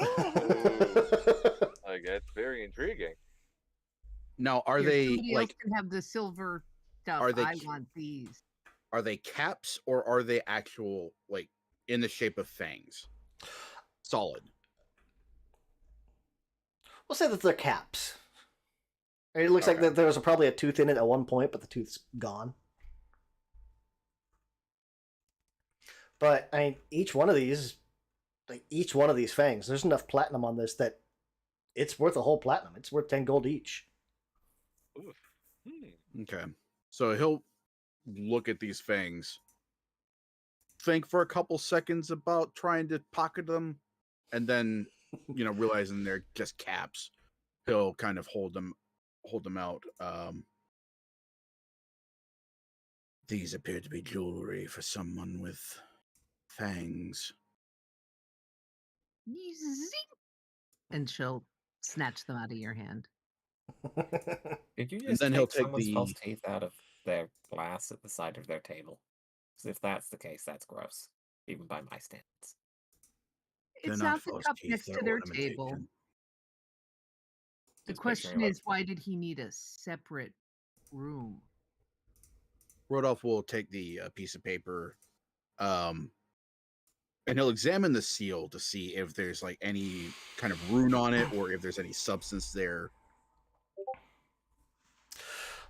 Speaker 6: Like, that's very intriguing.
Speaker 4: Now, are
Speaker 5: Here,
Speaker 4: they
Speaker 5: somebody else
Speaker 4: like
Speaker 5: can have the silver stuff.
Speaker 4: Are they
Speaker 5: I
Speaker 4: cu-
Speaker 5: want these.
Speaker 4: are they caps or are they actual like in the shape of fangs? Solid.
Speaker 1: We'll say that they're caps. It looks like
Speaker 4: Okay.
Speaker 1: there was probably a tooth in it at one point, but the tooth's gone. But I mean, each one of these fangs, there's enough platinum on this that it's worth a whole platinum. It's worth 10 gold each.
Speaker 6: Oof. Hmm.
Speaker 4: Okay. So he'll look at these fangs, think for a couple seconds about trying to pocket them, and then, realizing they're just caps, he'll kind of hold them out. These appear to be jewelry for someone with fangs.
Speaker 5: Zing! And she'll snatch them out of your hand.
Speaker 3: Did you
Speaker 4: And
Speaker 3: just
Speaker 4: then he'll
Speaker 3: take
Speaker 4: take
Speaker 3: someone's
Speaker 4: the-
Speaker 3: false teeth out of their glass at the side of their table? 'Cause if that's the case, that's gross, even by my standards.
Speaker 4: They're
Speaker 5: It's
Speaker 4: not
Speaker 5: not the
Speaker 4: false
Speaker 5: cup
Speaker 4: teeth,
Speaker 5: next
Speaker 4: they're
Speaker 5: to their table.
Speaker 4: ornamentation.
Speaker 5: The
Speaker 3: Just
Speaker 5: question
Speaker 3: picturing
Speaker 5: is, why did he need a separate room?
Speaker 4: Rodolph will take the piece of paper, and he'll examine the seal to see if there's like any kind of rune on it or if there's any substance there.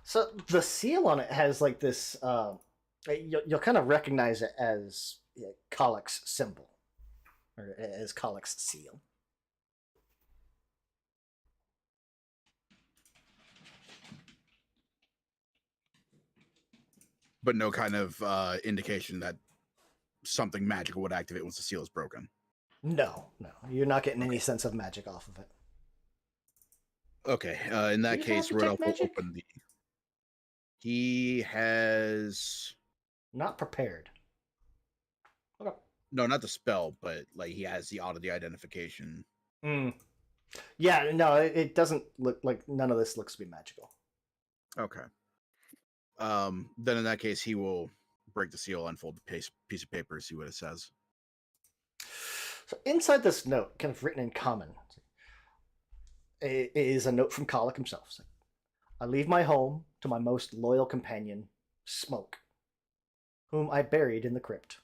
Speaker 1: So the seal on it has like this. You'll kind of recognize it as Kolak's symbol, or as Kolak's seal.
Speaker 4: But no kind of indication that something magical would activate once the seal is broken.
Speaker 1: No, you're not getting any sense of magic off of it.
Speaker 4: Okay, in that
Speaker 1: Do you
Speaker 4: case,
Speaker 1: have detect
Speaker 4: Rodolph will
Speaker 1: magic?
Speaker 4: open the. He has
Speaker 1: Not prepared. Okay.
Speaker 4: no, not the spell, but like he has the oddity identification.
Speaker 1: Yeah, no, it doesn't look like none of this looks to be magical.
Speaker 4: Okay. Then in that case, he will break the seal, unfold the piece of paper, see what it says.
Speaker 1: So inside this note, kind of written in common, is a note from Kolak himself. It's like, I leave my home to my most loyal companion, Smoke, whom I buried in the crypt.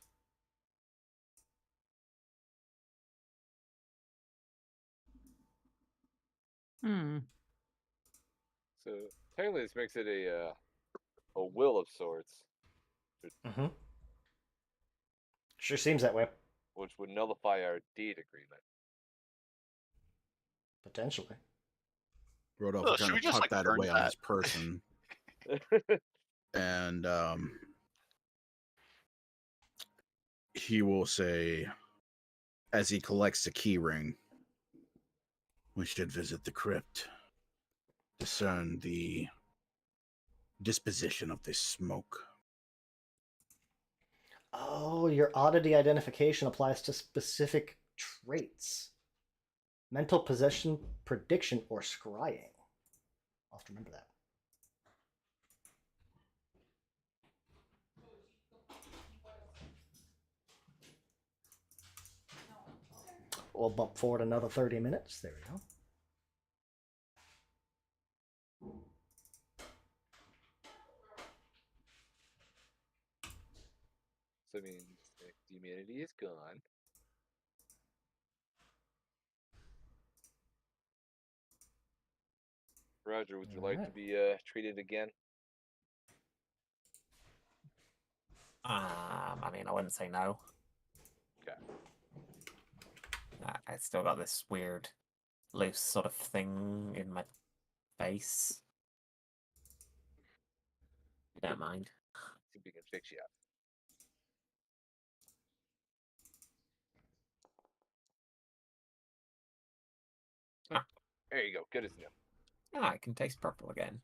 Speaker 6: So technically, this makes it a will of sorts,
Speaker 1: Mm-hmm. Sure seems that way.
Speaker 6: which would nullify our deed agreement.
Speaker 1: Potentially.
Speaker 4: Rodolph
Speaker 2: Oh,
Speaker 4: will
Speaker 2: should
Speaker 4: kind
Speaker 2: we
Speaker 4: of
Speaker 2: just,
Speaker 4: tuck
Speaker 2: like,
Speaker 4: that
Speaker 2: burn
Speaker 4: away on
Speaker 2: that?
Speaker 4: his person, and he will say, as he collects the key ring, we should visit the crypt, discern the disposition of this smoke.
Speaker 1: Oh, your oddity identification applies to specific traits. Mental possession, prediction, or scrying. I'll have to remember that. We'll bump forward another 30 minutes. There we go.
Speaker 6: So it means the immunity is gone. Roger, would you like to
Speaker 1: Alright.
Speaker 6: be treated again?
Speaker 3: I mean, I wouldn't say no.
Speaker 6: Okay.
Speaker 3: I still got this weird, loose sort of thing in my face. You don't mind?
Speaker 6: See if we can fix you up.
Speaker 3: Ah.
Speaker 6: There you go. Good as new.
Speaker 3: Ah, I can taste purple again.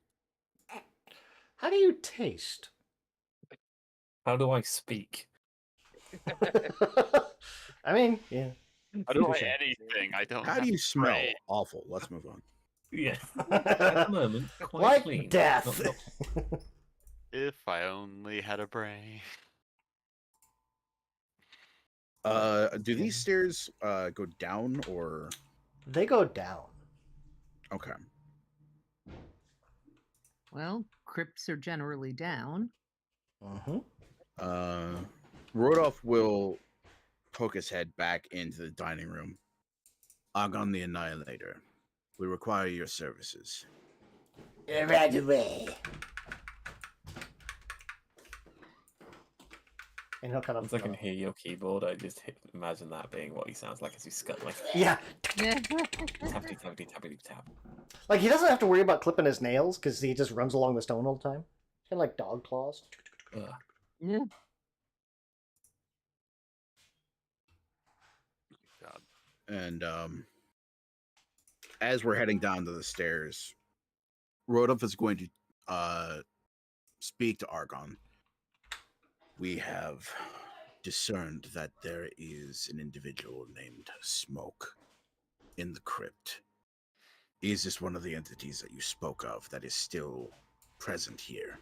Speaker 1: How do you taste?
Speaker 3: How do I speak?
Speaker 1: I mean, yeah.
Speaker 2: I don't
Speaker 1: Touche.
Speaker 2: like anything. I don't.
Speaker 4: How
Speaker 2: have
Speaker 4: do you
Speaker 2: to
Speaker 4: smell?
Speaker 2: pray.
Speaker 4: Awful. Let's move on.
Speaker 3: Yeah. At the moment, quite
Speaker 1: Like
Speaker 3: clean.
Speaker 1: death.
Speaker 3: Not-
Speaker 2: If I only had a brain.
Speaker 4: Do these stairs go down or
Speaker 1: They go down.
Speaker 4: okay?
Speaker 5: Well, crypts are generally down.
Speaker 1: Mm-hmm.
Speaker 4: Rodolph will poke his head back into the dining room. Argon the Annihilator, we require your services.
Speaker 1: Right away. And he'll kind of.
Speaker 3: Once I can hear your keyboard, I just imagine that being what he sounds like as he's scuttling.
Speaker 1: Yeah.
Speaker 3: Tappity, tappity, tappity, tap.
Speaker 1: Like, he doesn't have to worry about clipping his nails because he just runs along the stone all the time. Kind of like dog claws.
Speaker 3: Ugh.
Speaker 5: Yeah.
Speaker 2: God.
Speaker 4: And as we're heading down to the stairs, Rodolph is going to speak to Argon. We have discerned that there is an individual named Smoke in the crypt. Is this one of the entities that you spoke of that is still present here?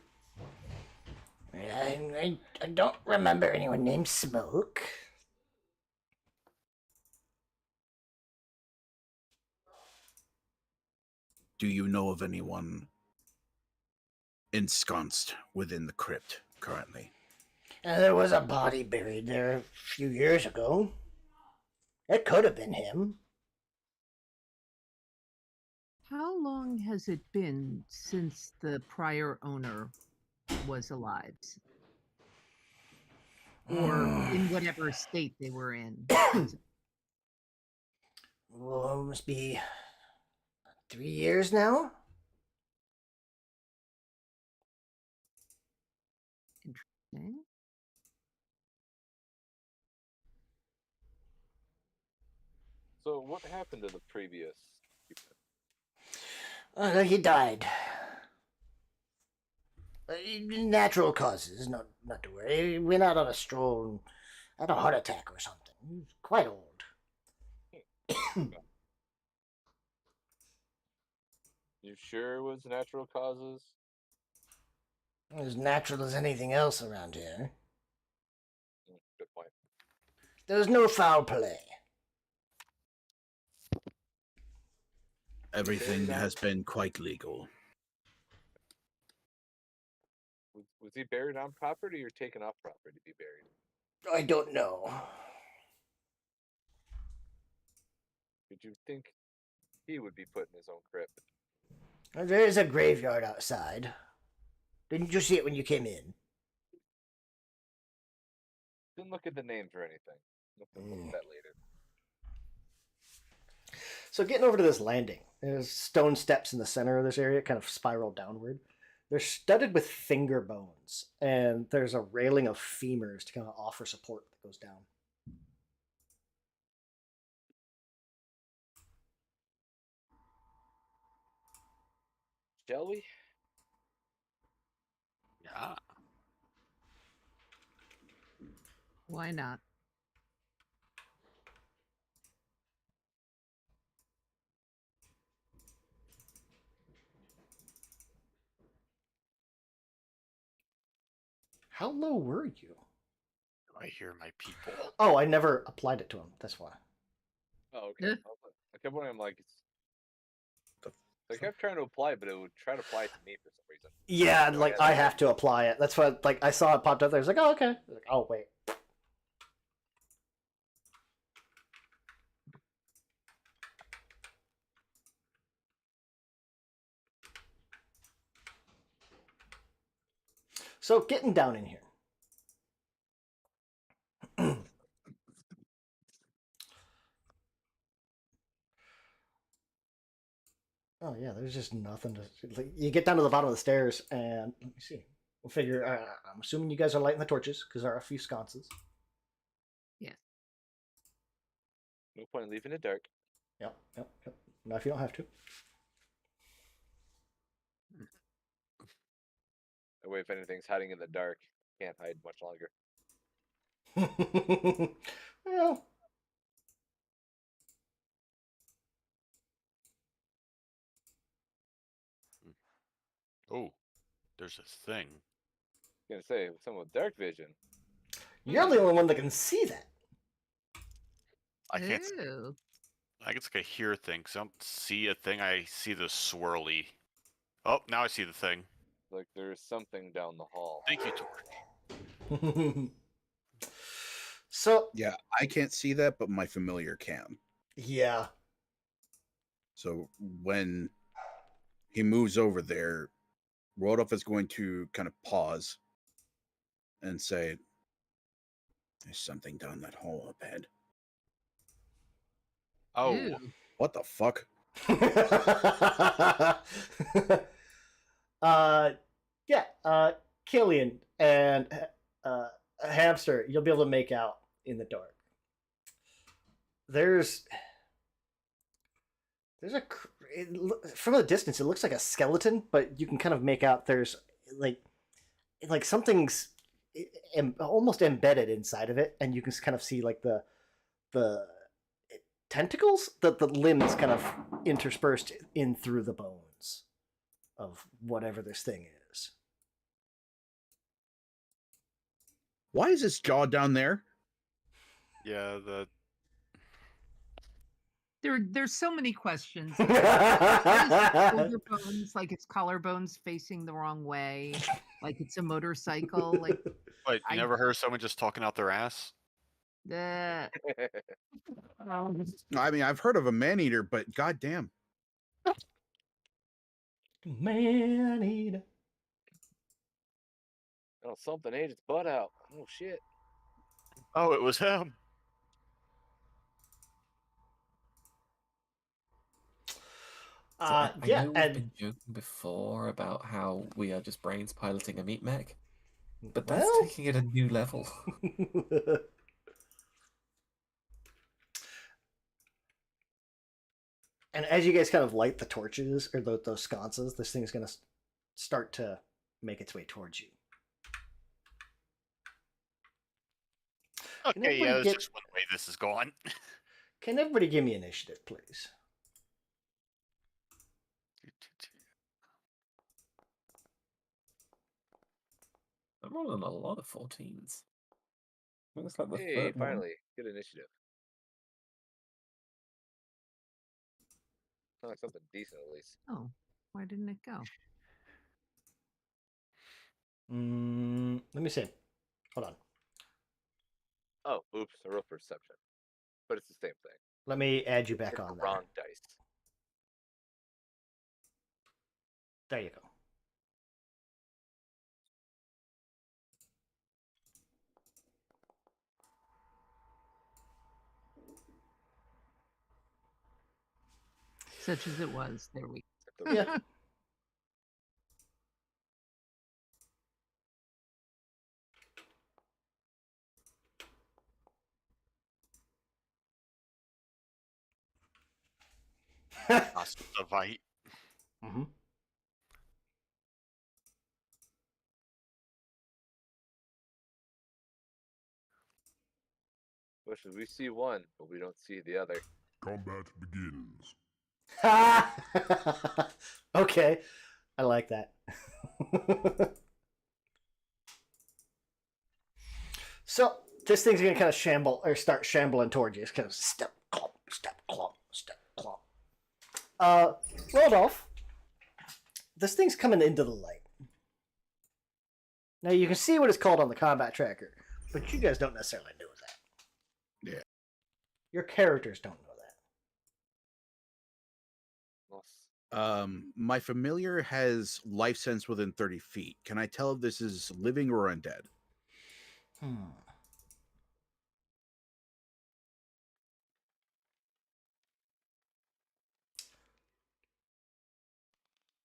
Speaker 1: I don't remember anyone named Smoke.
Speaker 4: Do you know of anyone ensconced within the crypt currently?
Speaker 1: There was a body buried there a few years ago. It could have been him.
Speaker 5: How long has it been since the prior owner was alive? Or in whatever state they were in?
Speaker 1: Well, it must be 3 years now.
Speaker 5: Interesting.
Speaker 6: So what happened to the previous?
Speaker 1: He died. Natural causes, not to worry. He went out on a stroll and had a heart attack or something. He was quite old.
Speaker 6: You sure it was natural causes?
Speaker 1: As natural as anything else around here.
Speaker 6: Good point.
Speaker 1: There was no foul play.
Speaker 4: Everything has been quite legal.
Speaker 6: Was he buried on property or taken off property to be buried?
Speaker 1: I don't know.
Speaker 6: Did you think he would be put in his own crypt?
Speaker 1: There is a graveyard outside. Didn't you see it when you came in?
Speaker 6: Didn't look at the names or anything. Look at that later.
Speaker 1: So getting over to this landing, there's stone steps in the center of this area, kind of spiral downward. They're studded with finger bones, and there's a railing of femurs to kind of offer support that goes down.
Speaker 6: Shall we?
Speaker 2: Yeah.
Speaker 5: Why not?
Speaker 1: How low were you?
Speaker 2: I hear my people.
Speaker 1: Oh, I never applied it to him. That's why.
Speaker 6: Oh, okay. I kept wondering, like, I kept trying to apply it, but it would try to apply it to me for some reason.
Speaker 1: Yeah, like I have to apply it. That's why, like, I saw it popped up there. I was like, oh, okay. Like, oh, wait. So getting down in here. Oh yeah, there's just nothing to. Like, you get down to the bottom of the stairs, and let me see. We'll figure. I'm assuming you guys are lighting the torches because there are a few sconces.
Speaker 5: Yes.
Speaker 6: No point in leaving it dark.
Speaker 1: Yep. Not if you don't have to.
Speaker 6: That way, if anything's hiding in the dark, can't hide much longer.
Speaker 1: Well,
Speaker 2: Oh, there's a thing.
Speaker 6: I was gonna say, with someone with dark vision.
Speaker 1: you're the only one that can see that.
Speaker 2: I can't.
Speaker 5: Ooh.
Speaker 2: I guess it's like a hear thing. Cause I don't see a thing. I see the swirly. Oh, now I see the thing.
Speaker 6: Like there's something down the hall.
Speaker 2: Thank you, Torch.
Speaker 1: So
Speaker 4: Yeah, I can't see that, but my familiar can.
Speaker 1: yeah,
Speaker 4: So when he moves over there, Rodolph is going to kind of pause and say, "There's something down that hall up ahead."
Speaker 2: Oh,
Speaker 5: Ew.
Speaker 4: What the fuck?
Speaker 1: Killian and Hamster, you'll be able to make out in the dark. There's a from a distance it looks like a skeleton, but you can kind of make out there's like something's almost embedded inside of it, and you can kind of see like the tentacles, the limbs kind of interspersed in through the bones of whatever this thing is.
Speaker 4: Why is his jaw down there?
Speaker 2: yeah. The
Speaker 5: There's so many questions. Shoulder bones, like its collarbones facing the wrong way, like it's a motorcycle. Like
Speaker 2: Wait, you
Speaker 5: I-
Speaker 2: never heard someone just talking out their ass?
Speaker 5: the
Speaker 4: I mean, I've heard of a man-eater, but goddamn.
Speaker 1: Man eater.
Speaker 6: Oh, something ate its butt out. Oh shit.
Speaker 2: Oh, it was him.
Speaker 3: I
Speaker 1: Yeah,
Speaker 3: know we've
Speaker 1: and
Speaker 3: been joking before about how we are just brains piloting a meat mech, but that's
Speaker 1: well,
Speaker 3: taking it a new level.
Speaker 1: and as you guys kind of light the torches or those sconces, this thing's going to start to make its way towards you.
Speaker 2: Okay, yeah,
Speaker 1: everybody
Speaker 2: there's
Speaker 1: get-
Speaker 2: just one way this is going.
Speaker 1: Can everybody give me initiative, please?
Speaker 3: I'm rolling a lot of 14s. I think it's like the
Speaker 6: Hey,
Speaker 3: third one.
Speaker 6: finally, good initiative. Sounds like something decent at least.
Speaker 5: oh, why didn't it go?
Speaker 1: Let me see. Hold on.
Speaker 6: Oh, oops, a real perception. But it's the same thing.
Speaker 1: Let me add you back
Speaker 6: It's
Speaker 1: on
Speaker 6: the
Speaker 1: there.
Speaker 6: wrong dice.
Speaker 1: There you go.
Speaker 5: Such as it was. There we
Speaker 6: Except the
Speaker 1: Yeah.
Speaker 2: Ostavite.
Speaker 1: Mm-hmm.
Speaker 6: Wishes we see one, but we don't see the other.
Speaker 7: Combat begins.
Speaker 1: Okay, I like that. So this thing's gonna kind of start shambling towards you. It's kind of step, clomp, step, clomp, step, clomp. Rodolph, this thing's coming into the light. Now you can see what it's called on the combat tracker, but you guys don't necessarily know that.
Speaker 4: Yeah.
Speaker 1: Your characters don't know that.
Speaker 6: Well,
Speaker 4: My familiar has life sense within 30 feet. Can I tell if this is living or undead?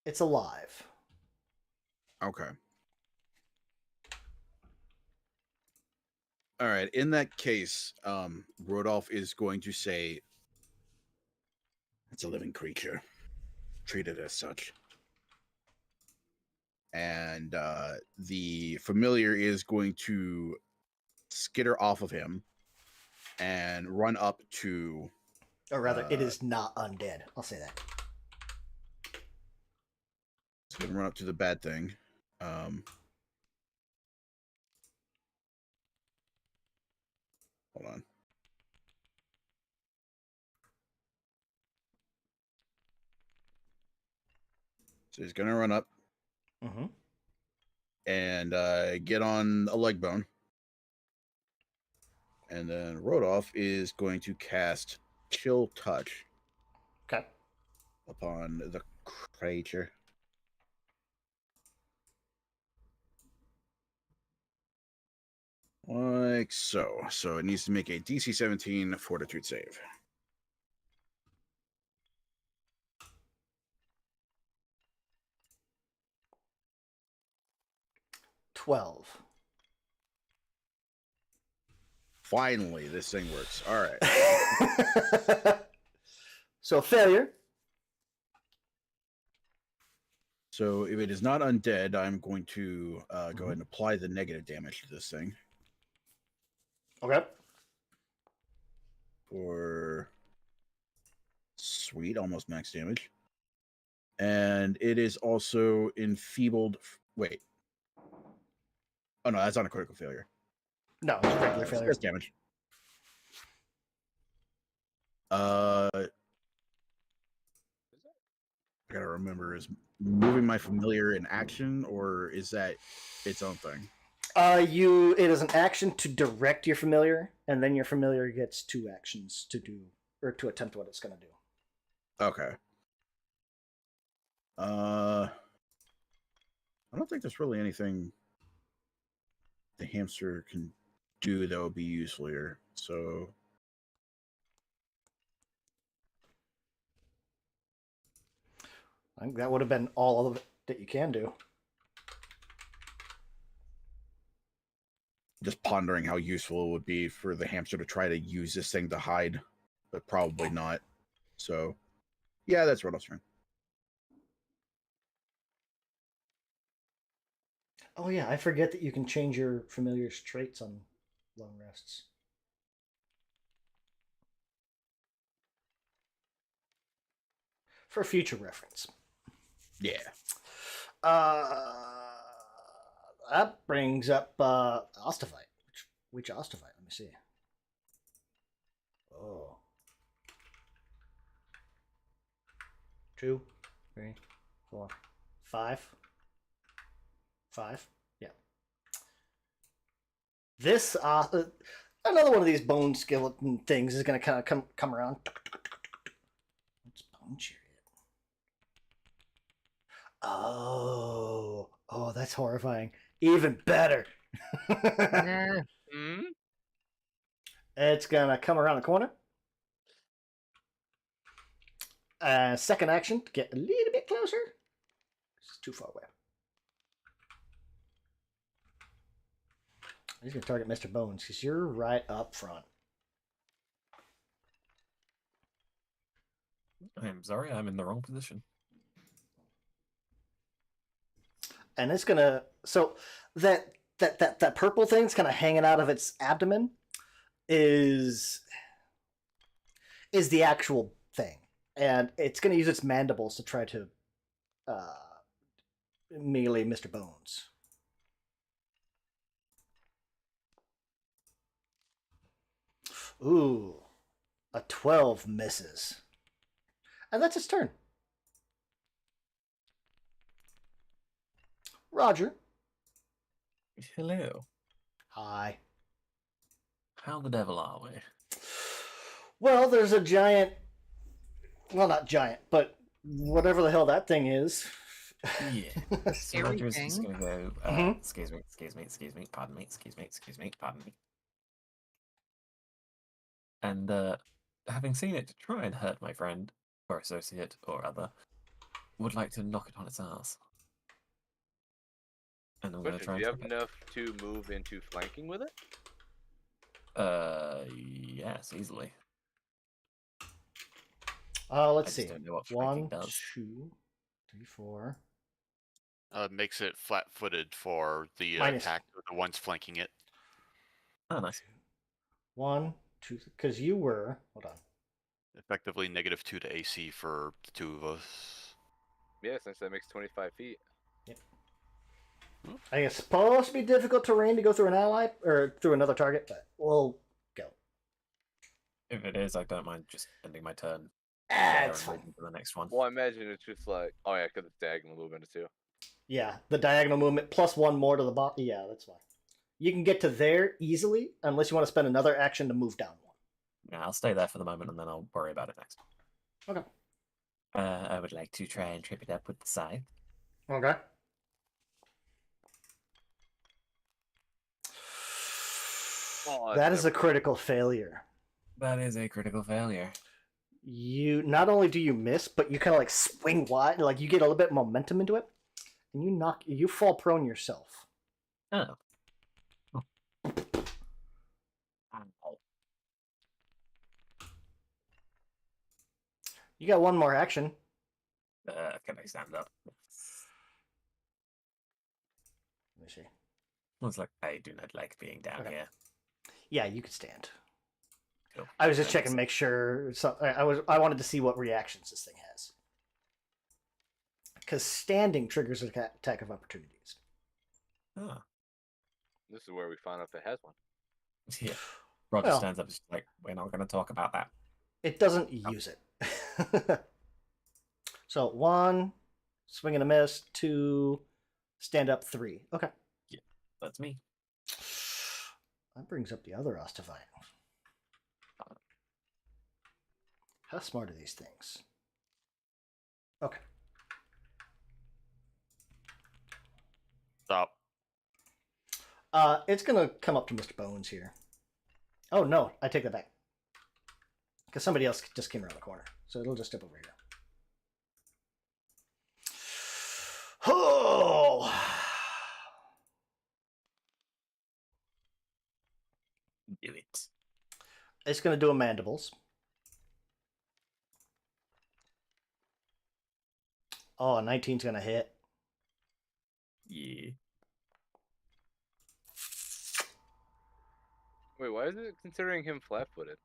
Speaker 1: It's alive.
Speaker 4: Okay. All right. In that case, Rodolph is going to say, it's a living creature. Treat it as such. And the familiar is going to skitter off of him and run up to...
Speaker 1: Or rather, it is not undead. I'll say that.
Speaker 4: It's going to run up to the bad thing. Hold on. So he's going to run up and get on a leg bone. And then Rodolph is going to cast Chill Touch.
Speaker 1: Okay.
Speaker 4: Upon the creature. Like so. So it needs to make a DC 17 Fortitude save.
Speaker 1: $12.
Speaker 4: Finally, this thing works. All right.
Speaker 1: So failure.
Speaker 4: So if it is not undead, I'm going to go ahead and apply the negative damage to this thing.
Speaker 1: Okay.
Speaker 4: For sweet, almost max damage. And it is also enfeebled. Wait. Oh no, that's not a critical failure.
Speaker 1: No, it's regular failure.
Speaker 4: Stress damage. I gotta remember, is moving my familiar in action, or is that its own thing?
Speaker 1: It is an action to direct your familiar, and then your familiar gets 2 actions to do or to attempt what it's going to do.
Speaker 4: Okay. I don't think there's really anything the hamster can do that would be useful here. So
Speaker 1: I think that would have been all of it that you can do.
Speaker 4: just pondering how useful it would be for the hamster to try to use this thing to hide, but probably not. So, yeah, that's Rodolph's turn.
Speaker 1: Oh yeah, I forget that you can change your familiar's traits on long rests. For future reference.
Speaker 4: Yeah.
Speaker 1: That brings up Ostaphite. Which Ostaphite? Let me see. Oh. 2, 3, 4, 5. 5. Yeah. This another one of these bone skeleton things is going to kind of come around. What's bone chariot? Oh, that's horrifying. Even better. It's gonna come around the corner. Second action to get a little bit closer. It's too far away. He's gonna target Mr. Bones because you're right up front.
Speaker 3: I'm sorry, I'm in the wrong position.
Speaker 1: And it's gonna that purple thing's kind of hanging out of its abdomen is the actual thing, and it's gonna use its mandibles to try to melee Mr. Bones. Ooh, a 12 misses, and that's its turn. Roger.
Speaker 3: Hello.
Speaker 1: Hi.
Speaker 3: How the devil are we?
Speaker 1: Well, there's a giant... Well, not giant, but whatever the hell that thing is.
Speaker 3: Yeah. So
Speaker 5: Scary
Speaker 3: Roger's just
Speaker 5: thing.
Speaker 3: gonna go.
Speaker 1: Mhm.
Speaker 3: Excuse me. Pardon me. Pardon me. And having seen it try and hurt my friend or associate or other, would like to knock it on its ass. And I'm gonna
Speaker 6: Question:
Speaker 3: try
Speaker 6: Do
Speaker 3: and
Speaker 6: you have
Speaker 3: trip
Speaker 6: enough to move into flanking with it?
Speaker 3: it. Yes, easily.
Speaker 1: Let's
Speaker 3: I just
Speaker 1: see.
Speaker 3: don't know what flanking
Speaker 1: 1,
Speaker 3: does.
Speaker 1: 2, 3, 4.
Speaker 2: Makes it flat-footed for the
Speaker 1: Minus-
Speaker 2: attack of the ones flanking it.
Speaker 3: Oh, nice.
Speaker 1: 1, 2, because you were. Hold on.
Speaker 2: Effectively -2 to AC for the two of us.
Speaker 6: Yeah, since that makes 25 feet.
Speaker 1: I think it's supposed to be difficult terrain to go through an ally or through another target, but we'll go.
Speaker 3: If it is, I don't mind just ending my turn
Speaker 1: Ah,
Speaker 3: there
Speaker 1: it's
Speaker 3: and
Speaker 1: fine.
Speaker 3: moving to the next one.
Speaker 6: Well, I imagine it's just like, oh yeah, because it's diagonal movement too.
Speaker 1: Yeah, the diagonal movement plus 1 more to the bottom. Yeah, that's fine. You can get to there easily unless you want to spend another action to move down 1.
Speaker 3: Yeah, I'll stay there for the moment and then I'll worry about it next.
Speaker 1: Okay.
Speaker 3: I would like to try and trip it up with the scythe.
Speaker 1: Okay.
Speaker 6: Oh,
Speaker 1: That is a
Speaker 6: never-
Speaker 1: critical failure.
Speaker 3: That is a critical failure.
Speaker 1: You not only do you miss, but you kind of like swing wide, like you get a little bit of momentum into it, and you fall prone yourself.
Speaker 3: Oh.
Speaker 1: You got 1 more action.
Speaker 3: Can I stand up?
Speaker 1: Let me see.
Speaker 3: Looks like I do not like being down
Speaker 1: Okay.
Speaker 3: here.
Speaker 1: Yeah, you could stand.
Speaker 3: Cool.
Speaker 1: I was just
Speaker 3: That
Speaker 1: checking,
Speaker 3: makes
Speaker 1: make sure. So I wanted to see what reactions this thing has, because standing triggers attack of opportunities.
Speaker 3: Ah.
Speaker 6: This is where we find out if it has one.
Speaker 3: Yeah. Roger
Speaker 1: Well-
Speaker 3: stands up and is like, we're not going to talk about that.
Speaker 1: It doesn't use it. So 1, swing and a miss. 2, stand up. 3. Okay.
Speaker 3: That's me.
Speaker 1: That brings up the other Ostavite. How smart are these things? Okay.
Speaker 2: Stop.
Speaker 1: It's gonna come up to Mr. Bones here. Oh no, I take that back. Because somebody else just came around the corner. So it'll just step over here. Oh!
Speaker 3: Do it.
Speaker 1: It's gonna do a mandibles. Oh, a 19's gonna hit.
Speaker 3: Yeah.
Speaker 6: Wait, why is it considering him flat-footed?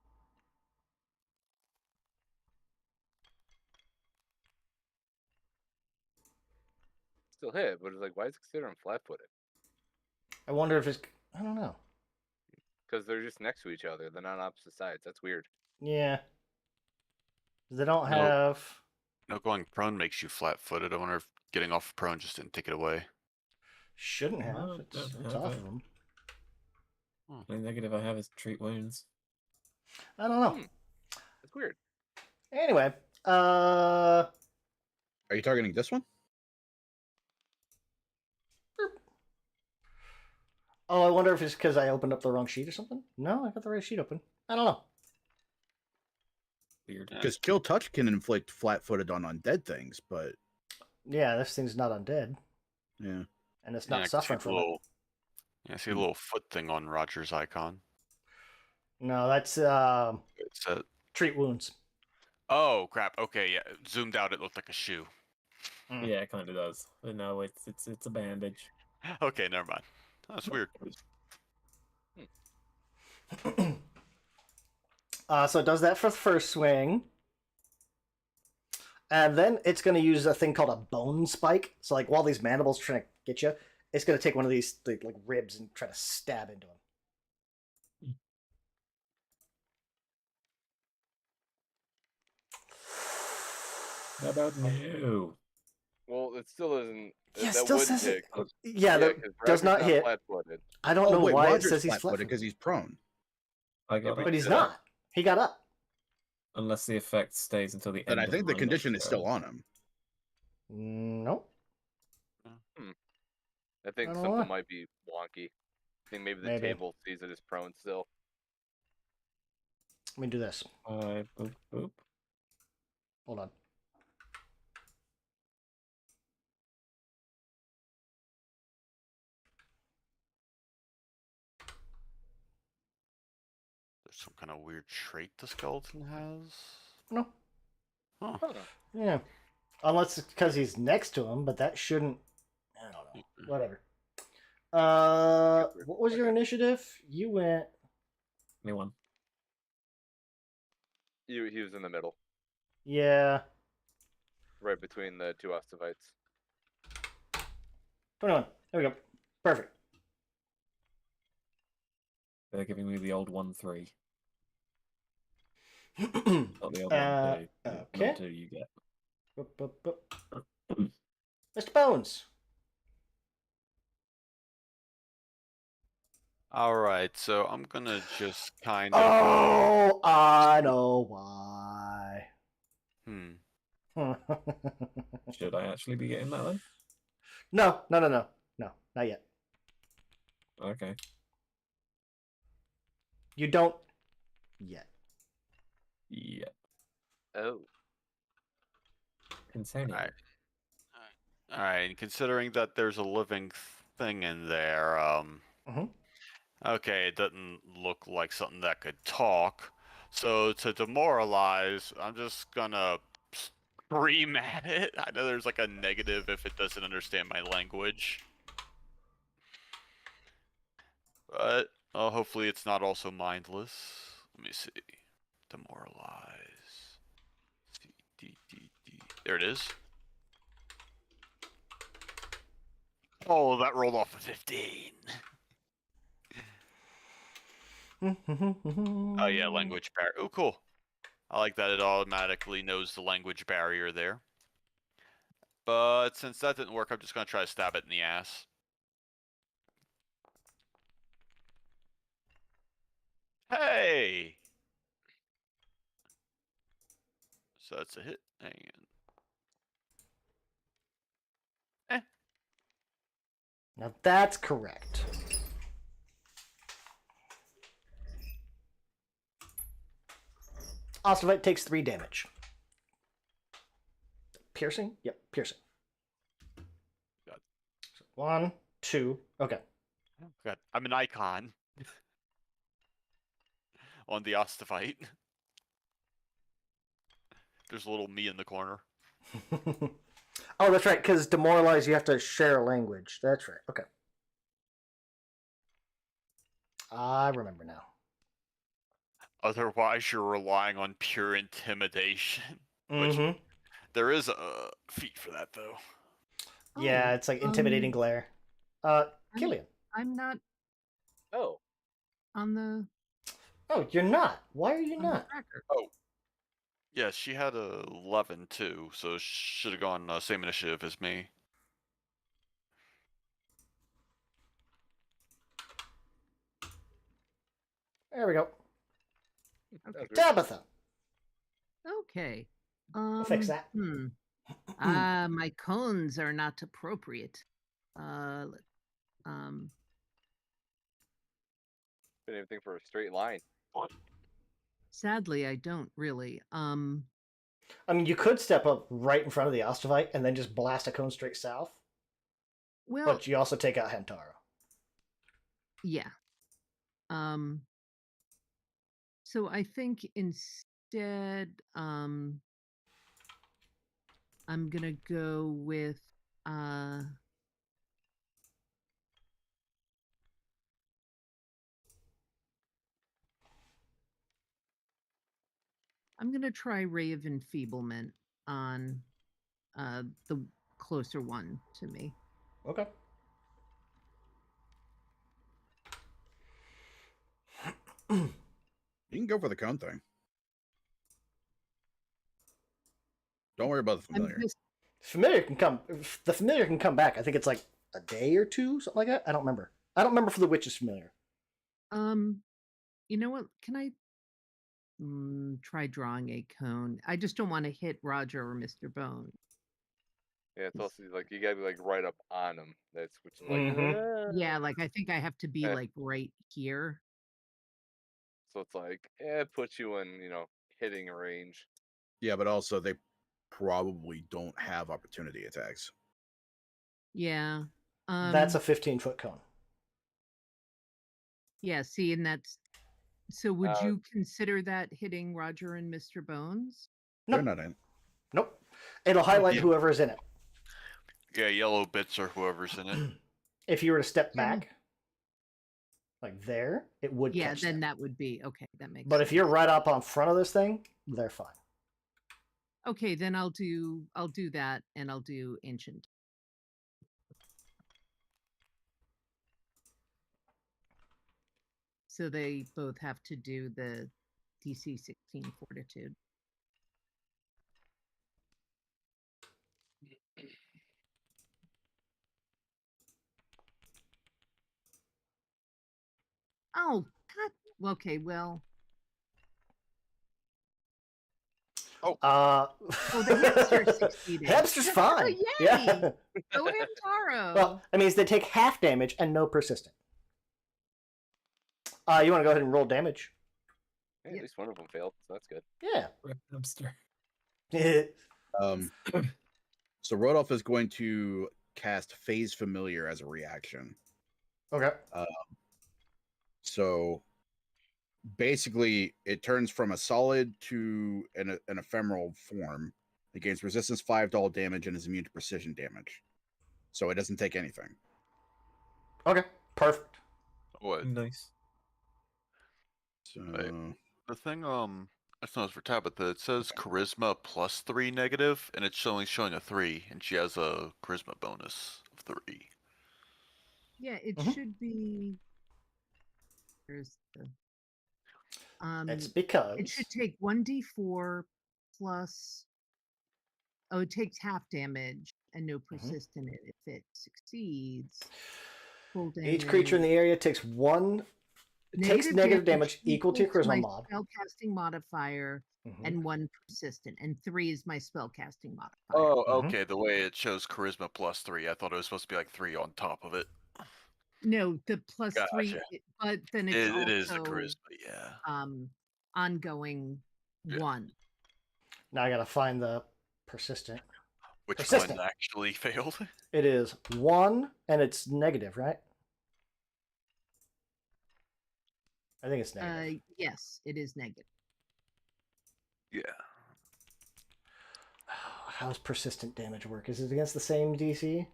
Speaker 6: Still hit, but it's like, why is it considering flat-footed?
Speaker 1: I wonder if it's. I don't know.
Speaker 6: Because they're just next to each other. They're not on opposite sides. That's weird.
Speaker 1: Yeah. They don't
Speaker 2: No.
Speaker 1: have.
Speaker 2: No, going prone makes you flat-footed. I wonder if getting off prone just didn't take it away.
Speaker 1: Shouldn't have.
Speaker 3: No,
Speaker 1: It's
Speaker 3: don't
Speaker 1: off
Speaker 3: have
Speaker 1: of
Speaker 3: it.
Speaker 1: them.
Speaker 3: The only negative I have is treat wounds.
Speaker 1: I don't know.
Speaker 6: That's weird.
Speaker 1: Anyway,
Speaker 4: Are you targeting this one?
Speaker 1: oh, I wonder if it's because I opened up the wrong sheet or something. No, I got the right sheet open. I don't know.
Speaker 3: Weird.
Speaker 4: Because kill touch can inflict flat-footed on undead things, but
Speaker 1: Yeah, this thing's not undead,
Speaker 4: yeah.
Speaker 1: and it's
Speaker 2: Yeah,
Speaker 1: not
Speaker 2: I can see
Speaker 1: suffering
Speaker 2: the
Speaker 1: from it.
Speaker 2: little, yeah, I see a little foot thing on Roger's icon.
Speaker 1: No, that's
Speaker 2: It's a...
Speaker 1: treat wounds.
Speaker 2: Oh crap! Okay, yeah. Zoomed out, it looked like a shoe.
Speaker 3: Yeah, it kind of does. But no, it's a bandage.
Speaker 2: Okay, never mind. That's weird.
Speaker 1: So it does that for the first swing. And then it's going to use a thing called a bone spike. So, like, while these mandibles trying to get you, it's going to take one of these like ribs and try to stab into him.
Speaker 3: How about no?
Speaker 6: Well, it still isn't.
Speaker 1: Yeah,
Speaker 6: that
Speaker 1: still
Speaker 6: would
Speaker 1: says it.
Speaker 6: take.
Speaker 1: Yeah, that
Speaker 6: 'cause
Speaker 1: does
Speaker 6: Roger's
Speaker 1: not hit.
Speaker 6: Flat-footed.
Speaker 1: I don't know
Speaker 4: wait,
Speaker 1: why
Speaker 4: Roger's
Speaker 1: it says he's
Speaker 4: flat-footed
Speaker 1: flat-footed.
Speaker 4: because he's prone.
Speaker 3: I got
Speaker 6: but
Speaker 1: But he's
Speaker 6: Get up.
Speaker 1: not. He got up.
Speaker 3: Unless the effect stays until the
Speaker 4: Then
Speaker 3: end
Speaker 4: I
Speaker 3: of
Speaker 4: think the
Speaker 3: my
Speaker 4: condition
Speaker 3: next
Speaker 4: is still
Speaker 3: go.
Speaker 4: on him.
Speaker 1: Nope.
Speaker 6: I think
Speaker 1: I don't know
Speaker 6: something
Speaker 1: why.
Speaker 6: might be wonky. I think maybe the
Speaker 1: Maybe.
Speaker 6: table sees it as prone still.
Speaker 1: Let me do this.
Speaker 3: Boop, boop.
Speaker 1: Hold on.
Speaker 2: There's some kind of weird trait the skeleton has.
Speaker 1: No.
Speaker 2: Huh.
Speaker 1: Yeah. Unless it's because he's next to him, but that shouldn't. I don't know. Whatever. What was your initiative? You went.
Speaker 3: Me one.
Speaker 6: He was in the middle,
Speaker 1: Yeah.
Speaker 6: right between the two Ostavites.
Speaker 1: 21. There we go. Perfect.
Speaker 3: They're giving me the old 1-3.
Speaker 1: Uh,
Speaker 3: Not the old 1-2.
Speaker 1: okay.
Speaker 3: 1-2 you get.
Speaker 1: Mr. Bones.
Speaker 2: Alright, so I'm gonna just kind of...
Speaker 1: Oh, I know why.
Speaker 3: Should I actually be getting that then?
Speaker 1: No, not yet.
Speaker 3: Okay.
Speaker 1: You don't yet.
Speaker 3: Yeah.
Speaker 6: Oh.
Speaker 3: Continue.
Speaker 2: Alright, and considering that there's a living thing in there, okay, it doesn't look like something that could talk. So to demoralize, I'm just gonna scream at it. I know there's like a negative if it doesn't understand my language. But hopefully it's not also mindless. Let me see. Demoralize. C-D-D-D. There it is. Oh, that rolled off a 15. Oh yeah, language barrier. Oh, cool. I like that it automatically knows the language barrier there. But since that didn't work, I'm just gonna try to stab it in the ass. Hey! So that's a hit. And
Speaker 1: Now that's correct. Ostavite takes 3 damage. Piercing? Yep, piercing.
Speaker 2: God.
Speaker 1: So 1, 2. Okay.
Speaker 2: Oh God, I'm an icon on the Ostavite. There's a little me in the corner.
Speaker 1: Oh, that's right, because demoralize, you have to share a language. That's right. Okay. I remember now.
Speaker 2: Otherwise, you're relying on pure intimidation. Which there is a feat for that, though.
Speaker 1: Yeah, it's like intimidating glare. Killian.
Speaker 5: I'm not
Speaker 6: Oh.
Speaker 5: on the.
Speaker 1: Oh, you're not. Why are you
Speaker 5: on the
Speaker 1: not?
Speaker 5: tracker.
Speaker 2: Oh. Yeah, she had a 11 too, so should have gone same initiative as me.
Speaker 1: There we go.
Speaker 5: Okay.
Speaker 1: Tabitha.
Speaker 5: Okay.
Speaker 1: We'll fix that.
Speaker 5: My cones are not appropriate.
Speaker 6: Anything for a straight line.
Speaker 5: Sadly, I don't really.
Speaker 1: I mean, you could step up right in front of the Ostavite and then just blast a cone straight south.
Speaker 5: Well,
Speaker 1: but you also take out Hentaro.
Speaker 5: Yeah. So I think instead, I'm gonna go with I'm gonna try Ray of Enfeeblement on the closer one to me.
Speaker 1: Okay.
Speaker 4: You can go for the cone thing. Don't worry about the familiar.
Speaker 1: The familiar can come back. I think it's like a day or two, something like that. I don't remember. I don't remember for the witch's familiar.
Speaker 5: You know what? Can I try drawing a cone. I just don't want to hit Roger or Mr. Bone.
Speaker 6: Yeah, it's also like you gotta be like right up on them. That's which is like
Speaker 5: Yeah, like I think I have to be like right here.
Speaker 6: So it's like it puts you in hitting range.
Speaker 4: Yeah, but also they probably don't have opportunity attacks.
Speaker 5: Yeah.
Speaker 1: That's a 15-foot cone.
Speaker 5: Yeah, see, and that's so would you consider that hitting Roger and Mr. Bones?
Speaker 4: They're not in.
Speaker 1: Nope. It'll highlight whoever's in it.
Speaker 2: Yeah, yellow bits or whoever's in it.
Speaker 1: If you were to step back, like there, it would catch
Speaker 5: then
Speaker 1: them.
Speaker 5: that would be okay. That makes
Speaker 1: But
Speaker 5: sense.
Speaker 1: if you're right up on front of this thing, they're fine.
Speaker 5: Okay, then I'll do that, and I'll do ancient. So they both have to do the DC 16 fortitude. Oh, God. Okay, well. The hamster succeeded.
Speaker 1: Hamster's fine.
Speaker 5: Yay!
Speaker 1: Yeah.
Speaker 5: Go Hamtaro.
Speaker 1: Well, that means they take half damage and no persistent. You want to go ahead and roll damage?
Speaker 6: Hey, at least one of them failed, so that's good.
Speaker 1: Yeah.
Speaker 3: Hamster.
Speaker 4: So Rodolph is going to cast Phase Familiar as a reaction.
Speaker 1: Okay.
Speaker 4: So basically, it turns from a solid to an ephemeral form. It gains resistance 5 to all damage and is immune to precision damage. So it doesn't take anything.
Speaker 1: Okay. Perfect.
Speaker 2: What?
Speaker 3: Nice.
Speaker 4: So
Speaker 2: The thing, it's not for Tabitha. It says charisma +3 negative, and it's showing a 3, and she has a charisma bonus of 3.
Speaker 5: Yeah, it should be. There's the.
Speaker 1: It's because
Speaker 5: it should take 1d4 plus. Oh, it takes half damage and no persist in it if it succeeds. Full damage.
Speaker 1: Each creature in the area takes negative damage equal to your charisma mod.
Speaker 5: Spellcasting modifier and 1 persistent, and 3 is my spellcasting modifier.
Speaker 2: Oh, okay. The way it shows charisma +3, I thought it was supposed to be like 3 on top of it.
Speaker 5: No, the +3, but then it's also
Speaker 2: it is the charisma, yeah.
Speaker 5: Ongoing 1.
Speaker 1: Now I gotta find the persistent.
Speaker 2: Which
Speaker 1: persistent.
Speaker 2: one actually failed?
Speaker 1: It is 1, and it's negative, right? I think it's negative.
Speaker 5: Yes, it is negative.
Speaker 2: Yeah.
Speaker 1: How does persistent damage work? Is it against the same DC?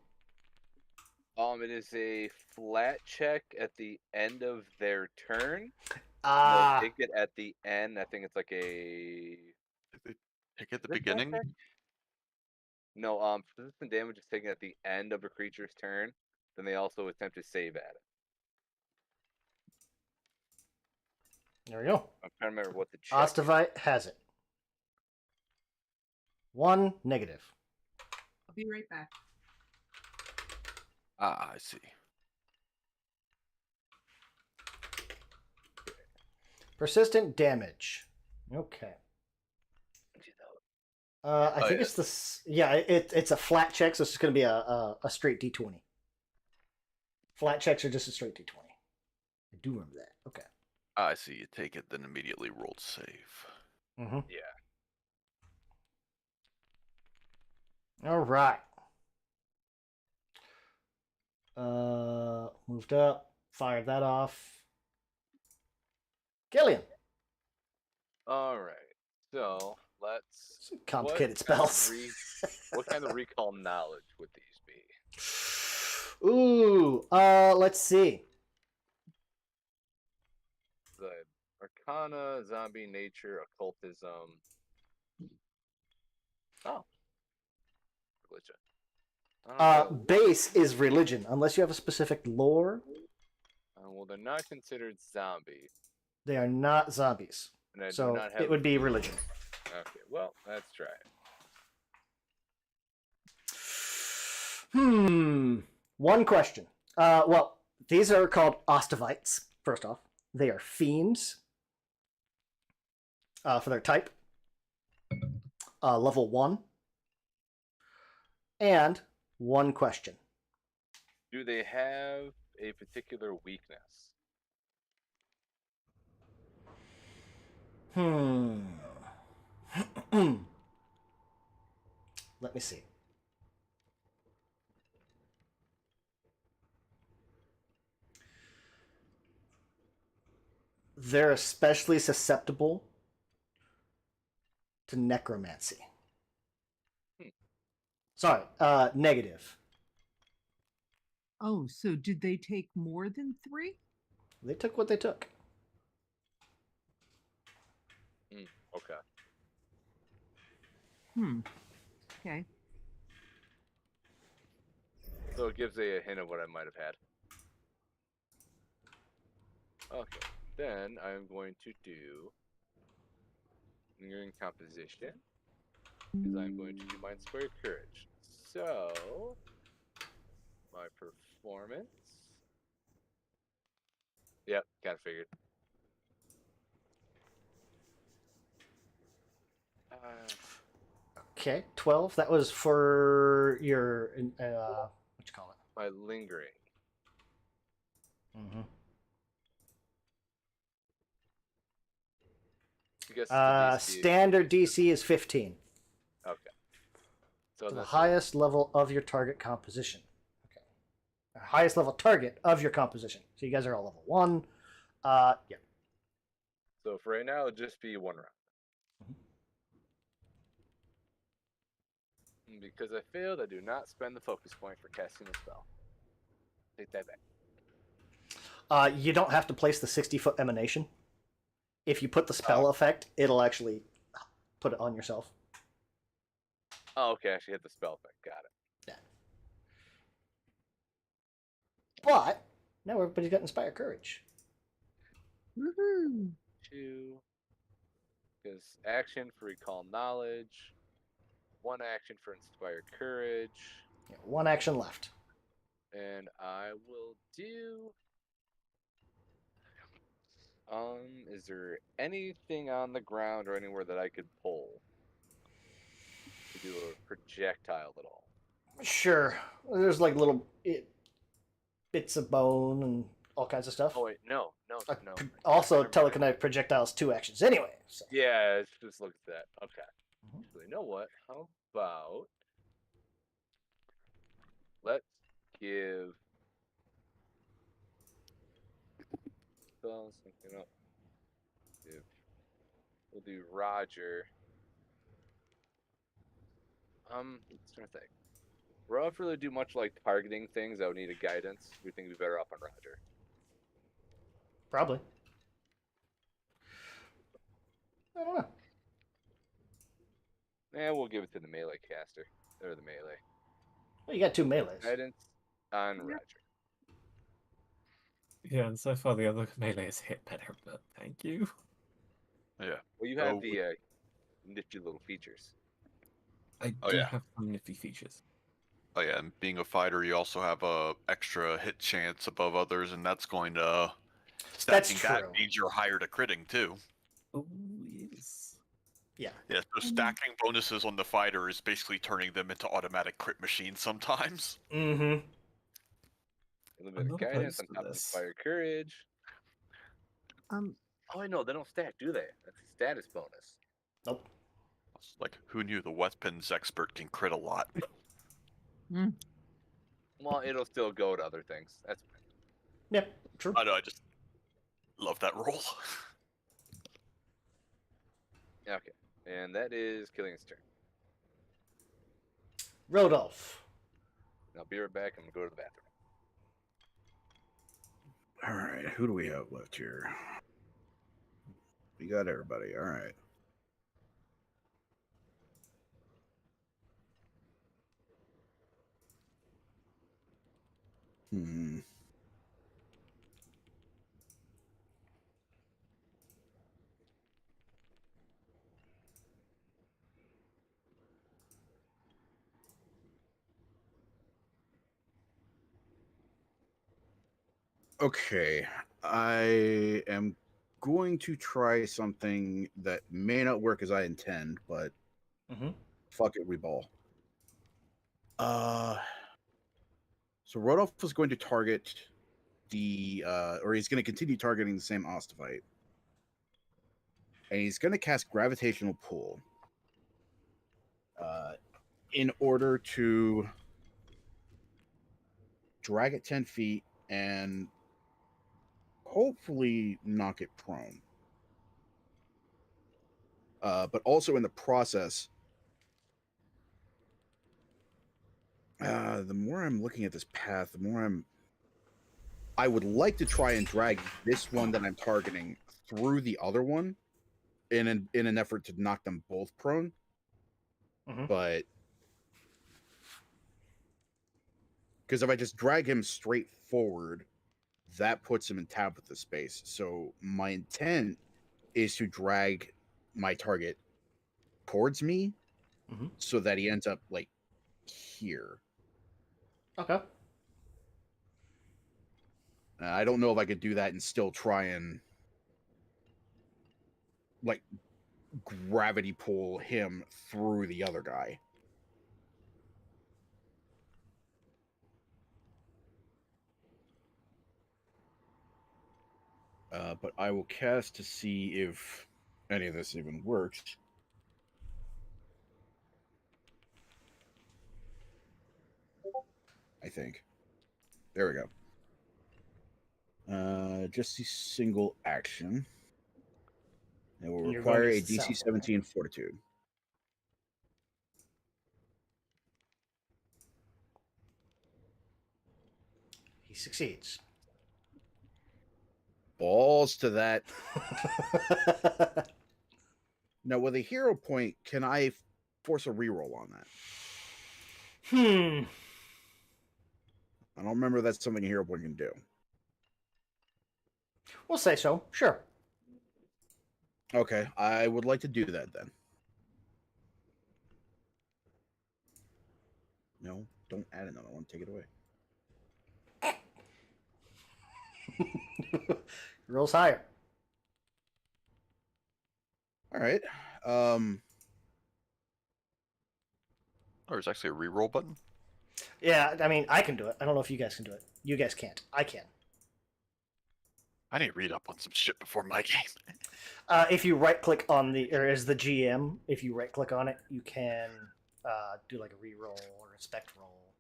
Speaker 6: It is a flat check at the end of their turn.
Speaker 1: Ah.
Speaker 6: They'll take it at the end. I think it's like a.
Speaker 2: Take it at the beginning?
Speaker 6: No, persistent damage is taken at the end of a creature's turn. Then they also attempt to save at it.
Speaker 1: There we go.
Speaker 6: I'm trying to remember what the check
Speaker 1: Ostavite has it. 1 negative.
Speaker 5: I'll be right back.
Speaker 2: Ah, I see.
Speaker 1: Persistent damage. Okay. I think it's it's a flat check, so it's just going to be a straight D20. Flat checks are just a straight D20. I do remember that. Okay.
Speaker 2: I see. You take it, then immediately roll to save.
Speaker 1: Mm-hmm.
Speaker 6: Yeah.
Speaker 1: All right. Moved up. Fired that off. Gillian.
Speaker 6: All right. So let's.
Speaker 1: Some complicated spells.
Speaker 6: What kind of recall knowledge would these be?
Speaker 1: Ooh. Let's see.
Speaker 6: The Arcana, zombie nature, occultism. Oh. Religion.
Speaker 1: Base is religion, unless you have a specific lore.
Speaker 6: Well, they're not considered zombies.
Speaker 1: They are not zombies.
Speaker 6: And I do
Speaker 1: So
Speaker 6: not have
Speaker 1: it would be religion.
Speaker 6: Okay, well, let's try it.
Speaker 1: One question. Well, these are called Ostavites, first off. They are fiends. for their type, level 1, and 1 question.
Speaker 6: Do they have a particular weakness?
Speaker 1: Let me see. They're especially susceptible to necromancy. Sorry, negative.
Speaker 5: Oh, so did they take more than 3?
Speaker 1: They took what they took.
Speaker 6: Okay.
Speaker 5: Okay.
Speaker 6: So it gives a hint of what I might have had. Okay. Then I'm going to do lingering composition. Because I'm going to do my inspired courage. So my performance. Yep, kind of figured.
Speaker 1: Okay, 12. That was for your what you call it?
Speaker 6: My lingering.
Speaker 1: Mm-hmm.
Speaker 6: Because the DC
Speaker 1: Standard DC is 15.
Speaker 6: Okay. So
Speaker 1: To the
Speaker 6: this
Speaker 1: highest level of your target composition. Okay. Highest level target of your composition. So you guys are all level 1. Yeah.
Speaker 6: So for right now, it'll just be 1 round. And because I failed, I do not spend the focus point for casting a spell. Take that back.
Speaker 1: You don't have to place the 60-foot emanation. If you put the spell effect, it'll actually put it on yourself.
Speaker 6: Oh, okay. I actually hit the spell effect. Got it.
Speaker 1: Yeah. But now everybody's got inspired courage.
Speaker 5: Woohoo!
Speaker 6: 2. Because action for recall knowledge. 1 action for inspired courage.
Speaker 1: Yeah, 1 action left.
Speaker 6: And I will do. Is there anything on the ground or anywhere that I could pull to do a projectile at all?
Speaker 1: Sure. There's like little bits of bone and all kinds of stuff.
Speaker 6: Oh wait, no.
Speaker 1: Also, telekinetic projectiles 2 actions anyway. So.
Speaker 6: Yeah, let's just look at that. Okay. So you know what? How about let's give something up. We'll do Roger. Let's try to think. Ruff really do much like targeting things that would need a guidance. We think we'd be better off on Roger.
Speaker 1: Probably. I don't know.
Speaker 6: We'll give it to the melee caster. Or the melee.
Speaker 1: Well, you got 2 melees.
Speaker 6: Guidance on Roger.
Speaker 3: Yeah, and so far the other melees hit better, but thank you.
Speaker 2: Yeah.
Speaker 6: Well, you have the nifty little features.
Speaker 3: I do have some nifty features.
Speaker 2: Oh yeah, and being a fighter, you also have a extra hit chance above others, and that's going to stacking that means you're higher to critting too.
Speaker 3: Oh yes.
Speaker 1: Yeah.
Speaker 2: Yeah. So stacking bonuses on the fighter is basically turning them into automatic crit machines sometimes.
Speaker 1: Mm-hmm.
Speaker 6: A little bit of guidance on top of inspired courage. Oh, I know they don't stack, do they? That's a status bonus.
Speaker 1: Nope.
Speaker 2: Like, who knew the weapons expert can crit a lot?
Speaker 6: Well, it'll still go to other things. That's fine.
Speaker 1: Yeah, true.
Speaker 2: I know, I just love that roll.
Speaker 6: Okay, and that is Killian's turn.
Speaker 1: Rodolph.
Speaker 6: I'll be right back. I'm going to go to the bathroom.
Speaker 4: All right, who do we have left here? We got everybody. All right. Okay, I am going to try something that may not work as I intend, but fuck it, we ball. So Rodolph is going to target or he's going to continue targeting the same Ostafite. And he's going to cast Gravitational Pull in order to drag it 10 feet and hopefully knock it prone. But also in the process, the more I'm looking at this path, the more I would like to try and drag this one that I'm targeting through the other one in an effort to knock them both prone. But because if I just drag him straight forward, that puts him in Tabitha space. So my intent is to drag my target towards me so that he ends up like here.
Speaker 1: Okay.
Speaker 4: I don't know if I could do that and still try and like gravity pull him through the other guy. But I will cast to see if any of this even works. I think. There we go. Just a single action. It will require a DC 17 Fortitude.
Speaker 1: He succeeds.
Speaker 4: Balls to that. Now, with a hero point, can I force a reroll on that? I don't remember if that's something a hero point can do.
Speaker 1: We'll say so. Sure.
Speaker 4: Okay, I would like to do that then. No, don't add another one. Take it away.
Speaker 1: Rolls higher.
Speaker 4: All right.
Speaker 2: Oh, there's actually a reroll button?
Speaker 1: Yeah, I mean, I can do it. I don't know if you guys can do it. You guys can't. I can.
Speaker 2: I need to read up on some shit before my game.
Speaker 1: If you right-click on or as the GM, if you right-click on it, you can do like a reroll or a spec roll.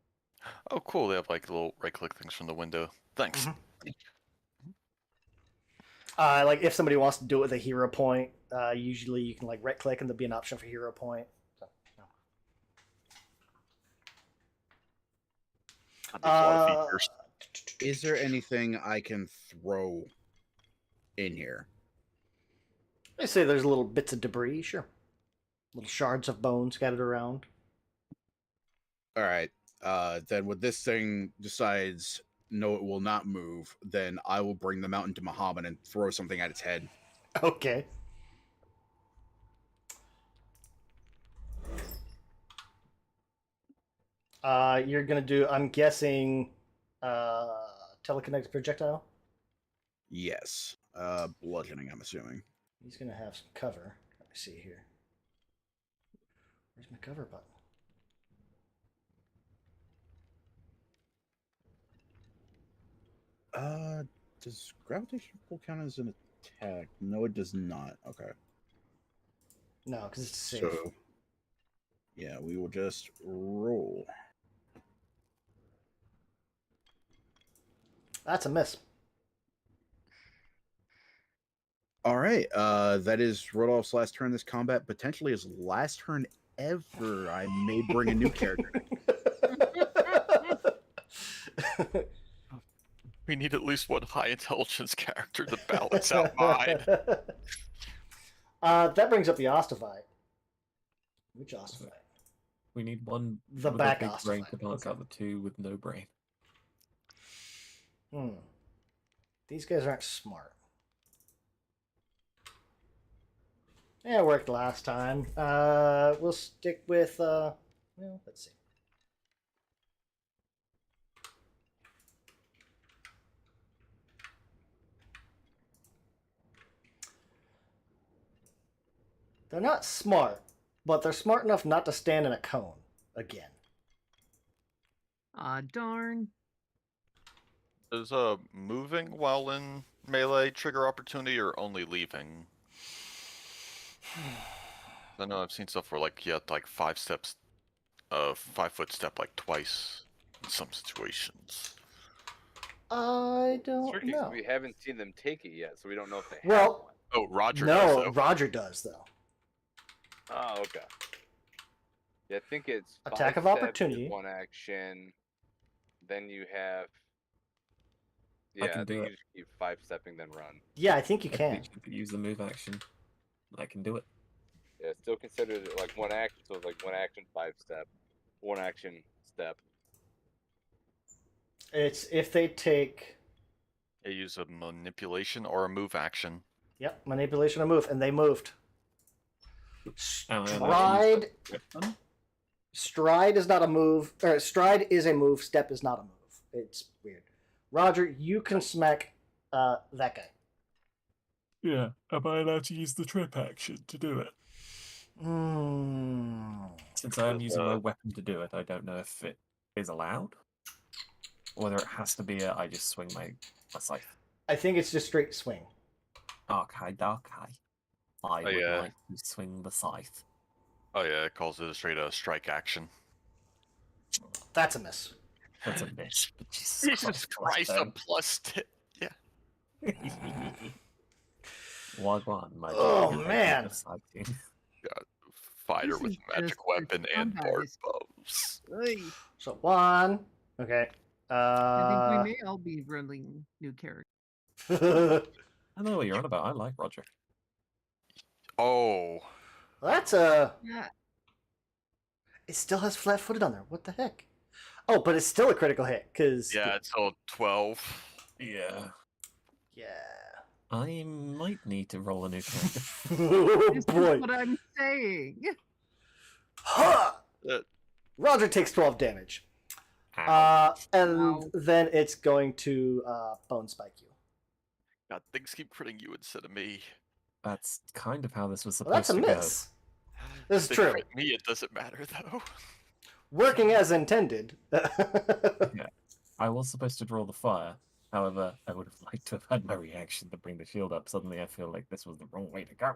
Speaker 2: Oh, cool. They have like little right-click things from the window. Thanks.
Speaker 1: Like if somebody wants to do it with a hero point, usually you can like right-click and there'll be an option for hero point. So,
Speaker 2: There's a lot of features.
Speaker 4: Is there anything I can throw in here?
Speaker 1: I say there's little bits of debris, sure. Little shards of bone scattered around.
Speaker 4: All right. Then when this thing decides no, it will not move, then I will bring the mountain to Muhammad and throw something at its head.
Speaker 1: Okay. You're gonna do, I'm guessing, telekinetic projectile?
Speaker 4: Yes. Bludgeoning, I'm assuming.
Speaker 1: He's gonna have some cover. Let me see here. Where's my cover button?
Speaker 4: Does gravitation pull count as an attack? No, it does not. Okay.
Speaker 1: No, because it's safe.
Speaker 4: So, yeah, we will just roll.
Speaker 1: That's a miss.
Speaker 4: All right. That is Rodolph's last turn this combat. Potentially his last turn ever. I may bring a new character.
Speaker 2: We need at least one high intelligence character to balance out mine.
Speaker 1: That brings up the Ostafite. Which Ostafite?
Speaker 3: We need one
Speaker 1: The
Speaker 3: with
Speaker 1: back
Speaker 3: a big brain
Speaker 1: Ostafite.
Speaker 3: to balance out the two with no brain.
Speaker 1: These guys aren't smart. Yeah, it worked last time. We'll stick with, well, let's see. They're not smart, but they're smart enough not to stand in a cone again.
Speaker 5: Darn.
Speaker 2: Is moving while in melee trigger opportunity or only leaving? I know I've seen stuff where like you have to, like 5 steps, 5-foot step like twice in some situations.
Speaker 1: I
Speaker 6: It's
Speaker 1: don't
Speaker 6: tricky 'cause
Speaker 1: know.
Speaker 6: we haven't seen them take it yet, so we don't know if they have
Speaker 1: Well,
Speaker 6: one.
Speaker 2: Oh, Roger
Speaker 1: no,
Speaker 2: does though.
Speaker 1: Roger does though.
Speaker 6: Oh, okay. Yeah, I think it's
Speaker 1: Attack
Speaker 6: 5
Speaker 1: of
Speaker 6: steps
Speaker 1: opportunity.
Speaker 6: is 1 action. Then you have.
Speaker 3: I
Speaker 6: Yeah, I
Speaker 3: can do
Speaker 6: think
Speaker 3: it.
Speaker 6: you just keep 5-stepping, then run.
Speaker 1: Yeah, I think you
Speaker 3: I
Speaker 1: can.
Speaker 3: could use the move action. I can do it.
Speaker 6: Yeah, it's still considered like 1 action, so it's like 1 action 5-step, 1 action step.
Speaker 1: It's if they take.
Speaker 2: They use a manipulation or a move action.
Speaker 1: Yep, manipulation or move, and they moved.
Speaker 3: And then I
Speaker 1: Stride.
Speaker 3: use the weapon.
Speaker 1: Stride is not a move. Or stride is a move. Step is not a move. It's weird. Roger, you can smack that guy.
Speaker 3: Yeah, am I allowed to use the trip action to do it? Since I am using my weapon to do it, I don't know if it is allowed. Or whether it has to be I just swing my scythe.
Speaker 1: I think it's just straight swing.
Speaker 3: Okay. I would
Speaker 2: yeah.
Speaker 3: like to swing the scythe.
Speaker 2: Oh yeah, it calls it a straight strike action.
Speaker 1: That's a miss.
Speaker 3: That's a miss.
Speaker 2: Jesus Christ, a plus yeah.
Speaker 3: Wagwan, my
Speaker 1: Oh,
Speaker 3: dear,
Speaker 1: man.
Speaker 3: exciting.
Speaker 2: Fighter
Speaker 5: This
Speaker 2: with
Speaker 5: is
Speaker 2: magic
Speaker 5: just-
Speaker 2: weapon and
Speaker 5: combat
Speaker 2: board
Speaker 5: is-
Speaker 2: bows.
Speaker 1: So 1. Okay.
Speaker 5: I think we may all be rolling new characters.
Speaker 3: I know what you're on about. I like Roger.
Speaker 2: Oh,
Speaker 1: That's a.
Speaker 5: Yeah.
Speaker 1: It still has flat-footed on there. What the heck? Oh, but it's still a critical hit because.
Speaker 2: yeah, it's all 12.
Speaker 3: Yeah.
Speaker 1: Yeah.
Speaker 3: I might need to roll a new character.
Speaker 1: Oh
Speaker 5: This
Speaker 1: boy.
Speaker 5: is what I'm saying.
Speaker 1: Huh!
Speaker 2: Uh,
Speaker 1: Roger takes 12 damage.
Speaker 3: Ow.
Speaker 1: And
Speaker 5: Ow.
Speaker 1: then it's going to bone spike you.
Speaker 2: God, things keep critting you instead of me.
Speaker 3: That's kind of how this was
Speaker 1: Well,
Speaker 3: supposed
Speaker 1: that's a
Speaker 3: to
Speaker 1: miss. This is
Speaker 2: They
Speaker 1: true.
Speaker 2: crit me, it doesn't matter though.
Speaker 1: Working as intended.
Speaker 3: go. I was supposed to draw the fire. However, I would have liked to have had my reaction to bring the shield up. Suddenly I feel like this was the wrong way to go.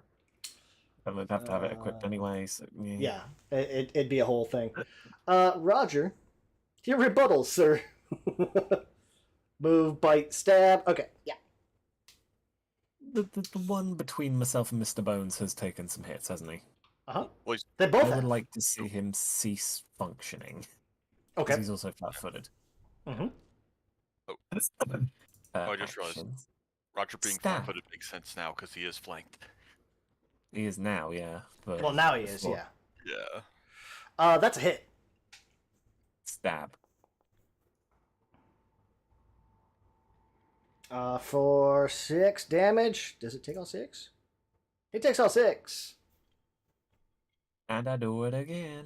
Speaker 3: And I'd have to have it equipped anyway, so...
Speaker 1: Yeah, it'd be a whole thing. Roger, your rebuttal, sir. Move, bite, stab. Okay, yeah.
Speaker 3: The one between myself and Mr. Bones has taken some hits, hasn't he?
Speaker 1: Uh-huh.
Speaker 2: Well,
Speaker 1: They both
Speaker 3: I
Speaker 1: have.
Speaker 3: would like to see him cease functioning.
Speaker 1: Okay.
Speaker 3: Because he's also flat-footed.
Speaker 1: Mm-hmm.
Speaker 2: I just realized.
Speaker 3: Actions.
Speaker 2: Roger being
Speaker 3: Stab.
Speaker 2: flat-footed makes sense now because he is flanked.
Speaker 3: He is now, yeah. But
Speaker 1: Well, now he is,
Speaker 3: before-
Speaker 1: yeah.
Speaker 2: Yeah.
Speaker 1: That's a hit.
Speaker 3: Stab.
Speaker 1: For 6 damage. Does it take all 6? He takes all 6.
Speaker 3: And I do it again.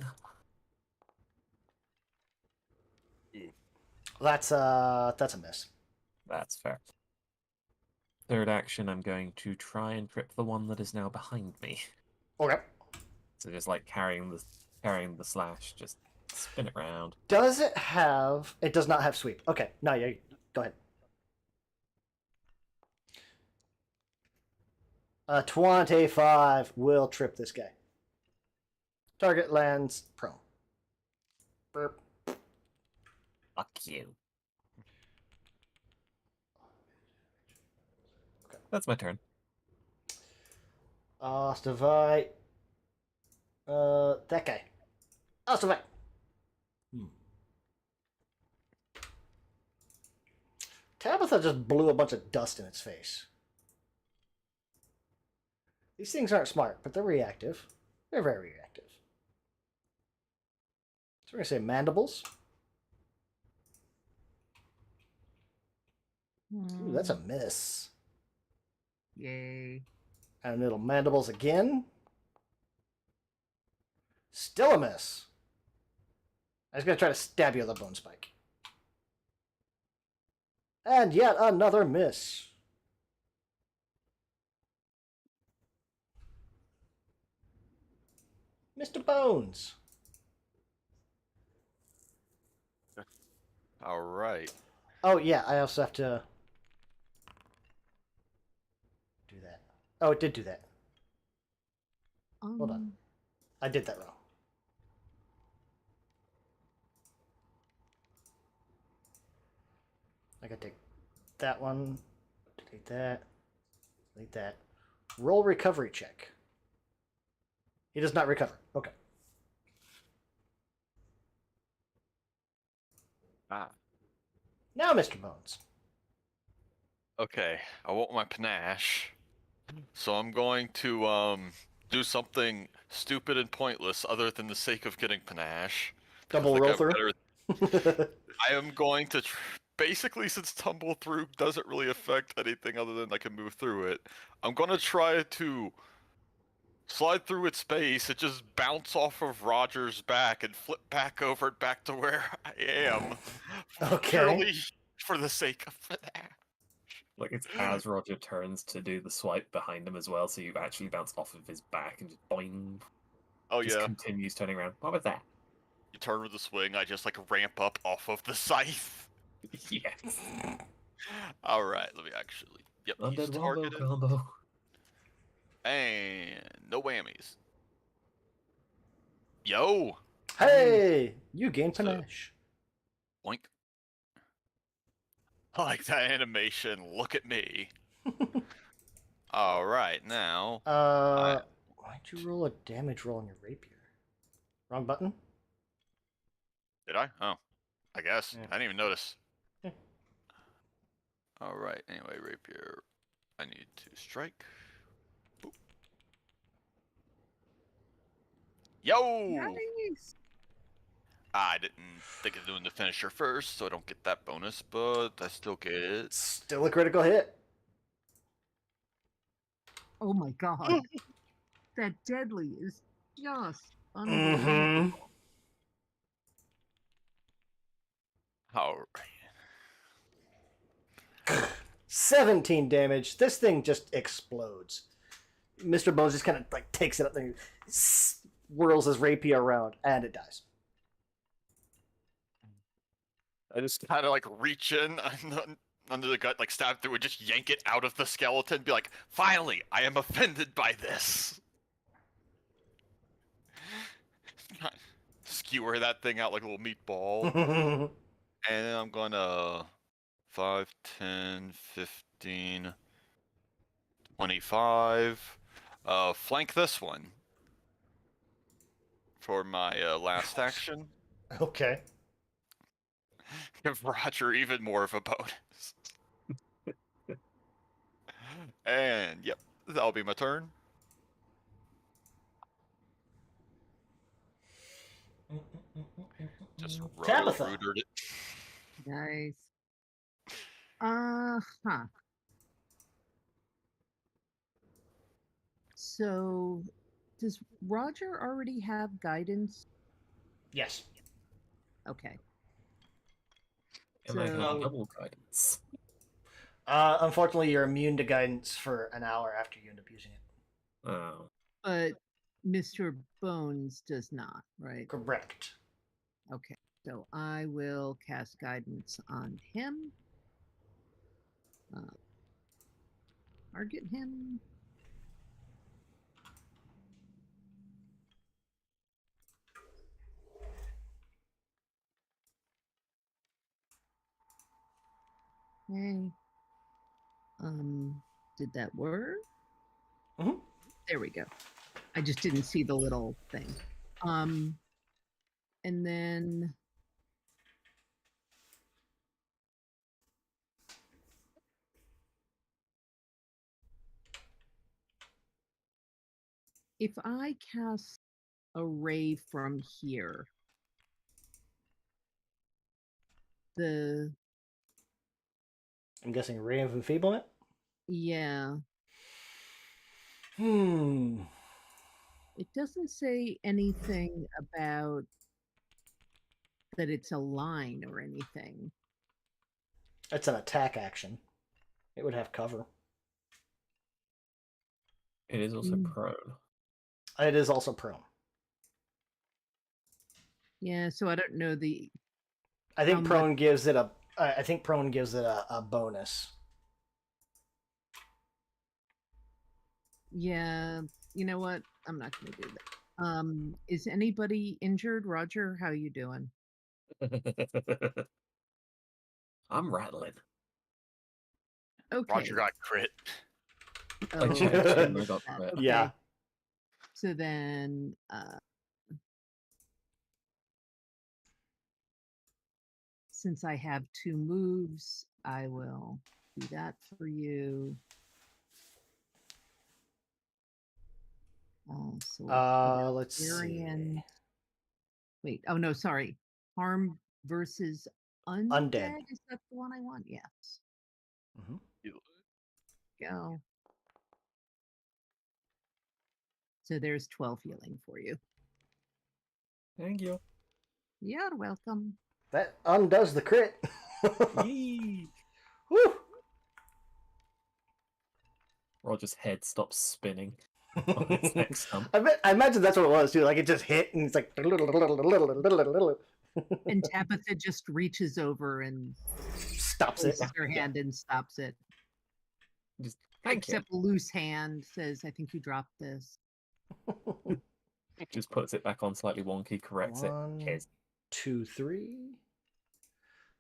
Speaker 1: That's a miss.
Speaker 3: That's fair. Third action, I'm going to try and trip the one that is now behind me.
Speaker 1: Okay.
Speaker 3: So just like carrying the slash, just spin it round.
Speaker 1: Does it have... It does not have sweep. Okay. No, yeah. Go ahead. 25 will trip this guy. Target lands prone. Burp.
Speaker 3: Fuck you.
Speaker 1: Okay.
Speaker 3: That's my turn.
Speaker 1: Ostavite. That guy. Ostavite. Tabitha just blew a bunch of dust in its face. These things aren't smart, but they're reactive. They're very reactive. So we're going to say mandibles. Ooh, that's a miss.
Speaker 5: Yay.
Speaker 1: And it'll mandibles again. Still a miss. I was going to try to stab you with a bone spike. And yet another miss. Mr. Bones.
Speaker 2: All right.
Speaker 1: Oh, yeah, I also have to do that. Oh, it did do that. Hold on. I did that wrong. I gotta take that one, delete that, delete that. Roll recovery check. He does not recover. Okay.
Speaker 8: Ah.
Speaker 1: Now, Mr. Bones.
Speaker 8: Okay, I want my panache. So I'm going to do something stupid and pointless other than the sake of getting panache.
Speaker 1: Double roll through.
Speaker 8: I am going to basically, since tumble through doesn't really affect anything other than I can move through it, I'm going to try to slide through its base and just bounce off of Roger's back and flip back over it back to where I am.
Speaker 1: Okay.
Speaker 8: Purely for the sake of that.
Speaker 3: Like, it's as Roger turns to do the swipe behind him as well, so you actually bounce off of his back and just boing.
Speaker 8: Oh
Speaker 3: Just
Speaker 8: yeah.
Speaker 3: continues turning around. What was that?
Speaker 8: You turn with the swing, I just like ramp up off of the scythe.
Speaker 3: Yes.
Speaker 8: Alright, let me actually. Yep, he's
Speaker 3: Undead wombo
Speaker 8: targeted.
Speaker 3: combo.
Speaker 8: And no whammies. Yo!
Speaker 1: Hey, you gain panache.
Speaker 8: Boink. I like that animation. Look at me. Alright, now.
Speaker 1: Why'd you roll a damage roll on your rapier? Wrong button?
Speaker 8: Did I? Oh. I guess.
Speaker 1: Yeah.
Speaker 8: I didn't even notice.
Speaker 1: Yeah.
Speaker 8: Alright, anyway, rapier. I need to strike. Boop. Yo!
Speaker 5: Nice.
Speaker 8: I didn't think of doing the finisher first, so I don't get that bonus, but I still get it.
Speaker 1: Still a critical hit.
Speaker 5: Oh my god. That deadly is just unbelievable.
Speaker 8: Alright.
Speaker 1: 17 damage. This thing just explodes. Mr. Bones just kind of like takes it up and whirls his rapier around, and it dies.
Speaker 8: I just kind of like reach in under the gut, like stab through and just yank it out of the skeleton. Be like, finally, I am offended by this. Skewer that thing out like a little meatball. And then I'm gonna 5, 10, 15, 25. Flank this one for my last action.
Speaker 1: Okay.
Speaker 8: Give Roger even more of a bonus. And yep, that'll be my turn. Just
Speaker 1: Tabitha.
Speaker 8: roto-rooted it.
Speaker 5: Nice. Uh-huh. So, does Roger already have guidance?
Speaker 1: Yes.
Speaker 5: Okay.
Speaker 3: And I have
Speaker 5: So-
Speaker 3: double guidance.
Speaker 1: Unfortunately, you're immune to guidance for an hour after you end up using it.
Speaker 3: Oh.
Speaker 5: But Mr. Bones does not, right?
Speaker 1: Correct.
Speaker 5: Okay. So I will cast guidance on him. Target him. Okay. Did that work?
Speaker 1: Mhm.
Speaker 5: There we go. I just didn't see the little thing. And then if I cast a ray from here, the
Speaker 1: I'm guessing Ray of Enfeeblement?
Speaker 5: yeah,
Speaker 1: It
Speaker 5: it doesn't say anything about that it's a line or anything.
Speaker 1: That's an attack action. It would have cover.
Speaker 3: It is also
Speaker 5: Mm.
Speaker 3: prone.
Speaker 1: It is also prone.
Speaker 5: Yeah, so I don't know the.
Speaker 1: I think
Speaker 5: How
Speaker 1: prone gives it a. I think prone gives it a bonus.
Speaker 5: Yeah, you know what? I'm not going to do that. Is anybody injured? Roger, how you doing?
Speaker 3: I'm rattling.
Speaker 5: Okay.
Speaker 2: Roger got crit.
Speaker 3: I
Speaker 5: Oh,
Speaker 3: checked and I got
Speaker 5: that.
Speaker 3: crit.
Speaker 5: Okay.
Speaker 1: Yeah.
Speaker 5: So then, since I have 2 moves, I will do that for you. So
Speaker 1: Let's see.
Speaker 5: variant. Wait, oh no, sorry. Harm versus undead.
Speaker 1: Undead.
Speaker 5: Is that the one I want? Yes.
Speaker 1: Mm-hmm.
Speaker 5: Go. So there's 12 healing for you.
Speaker 3: Thank you.
Speaker 5: You're welcome.
Speaker 1: That undoes the crit.
Speaker 3: Yee!
Speaker 1: Woo!
Speaker 3: Roger's head stops spinning on its next stump.
Speaker 1: I imagine that's what it was too. Like it just hit, and it's like.
Speaker 5: And Tabitha just reaches over and
Speaker 1: Stops it.
Speaker 5: places her hand and stops it.
Speaker 3: Just thank you.
Speaker 5: Except a loose hand says, "I think you dropped this."
Speaker 3: Just puts it back on slightly wonky, corrects it.
Speaker 1: 1,
Speaker 3: Cheers.
Speaker 1: 2, 3.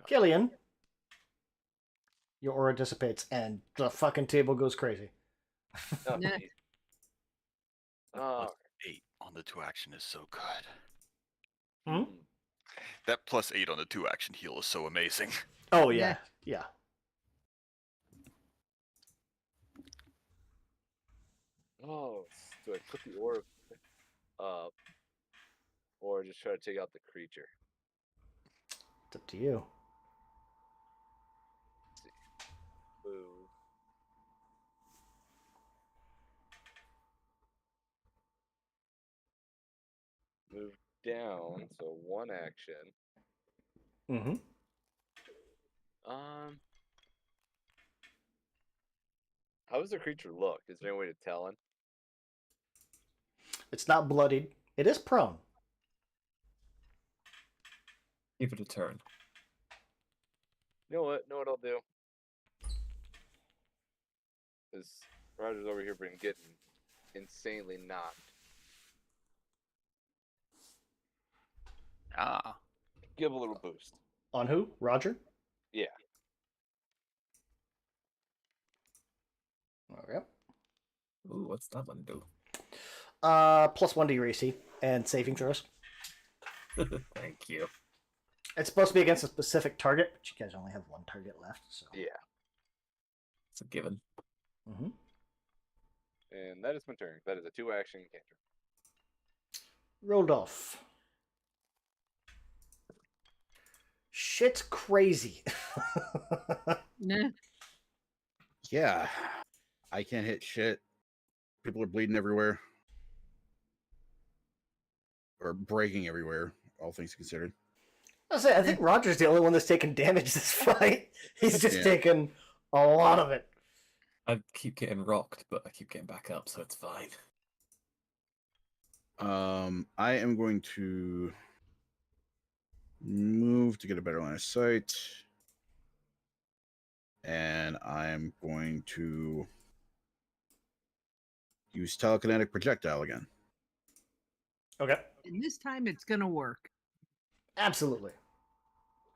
Speaker 1: Killian, your aura dissipates, and the fucking table goes crazy.
Speaker 6: Oh,
Speaker 5: Nah.
Speaker 6: geez. Oh,
Speaker 2: 8 on the 2 action is so good.
Speaker 1: Hmm?
Speaker 2: That plus 8 on the 2 action heal is so amazing.
Speaker 1: Oh yeah, yeah.
Speaker 6: oh, do I put the orb up, or just try to take out the creature?
Speaker 1: It's up to you.
Speaker 6: Let's see. Move. Move down, so 1 action.
Speaker 1: Mm-hmm.
Speaker 6: How does the creature look? Is there any way to tell him?
Speaker 1: It's not bloodied. It is prone.
Speaker 3: Give it a turn.
Speaker 6: You know what I'll do? Because Roger's over here been getting insanely knocked.
Speaker 2: Ah.
Speaker 6: Give a little boost.
Speaker 1: On who? Roger?
Speaker 6: Yeah.
Speaker 1: Okay.
Speaker 3: Ooh, what's that one do?
Speaker 1: Plus 1 to your AC and saving throws.
Speaker 3: Thank you.
Speaker 1: It's supposed to be against a specific target, but you guys only have 1 target left, so.
Speaker 6: Yeah.
Speaker 3: It's a given.
Speaker 1: Mm-hmm.
Speaker 6: And that is my turn. That is a 2 action cantrip.
Speaker 1: Rodolph. Shit's crazy.
Speaker 5: Nah.
Speaker 4: Yeah. I can't hit shit. People are bleeding everywhere. Or breaking everywhere, all things considered.
Speaker 1: I think Roger's the only one that's taken damage this fight. He's just taken a lot of it.
Speaker 3: I keep getting rocked, but I keep getting back up, so it's fine.
Speaker 4: I am going to move to get a better line of sight. And I'm going to use telekinetic projectile again.
Speaker 1: Okay.
Speaker 5: And this time it's gonna work.
Speaker 1: Absolutely.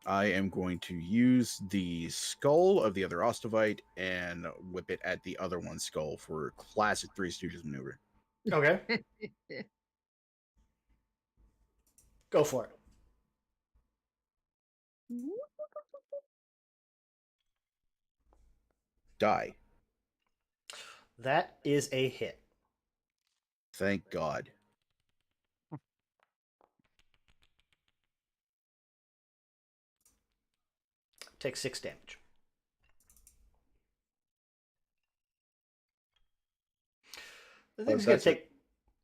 Speaker 4: I am going to use the skull of the other Ostovite and whip it at the other one's skull for classic Three Stooges maneuver.
Speaker 1: Okay. Go for it.
Speaker 4: Die.
Speaker 1: That is a hit.
Speaker 4: Thank God.
Speaker 1: Take 6 damage. I think it's going to take...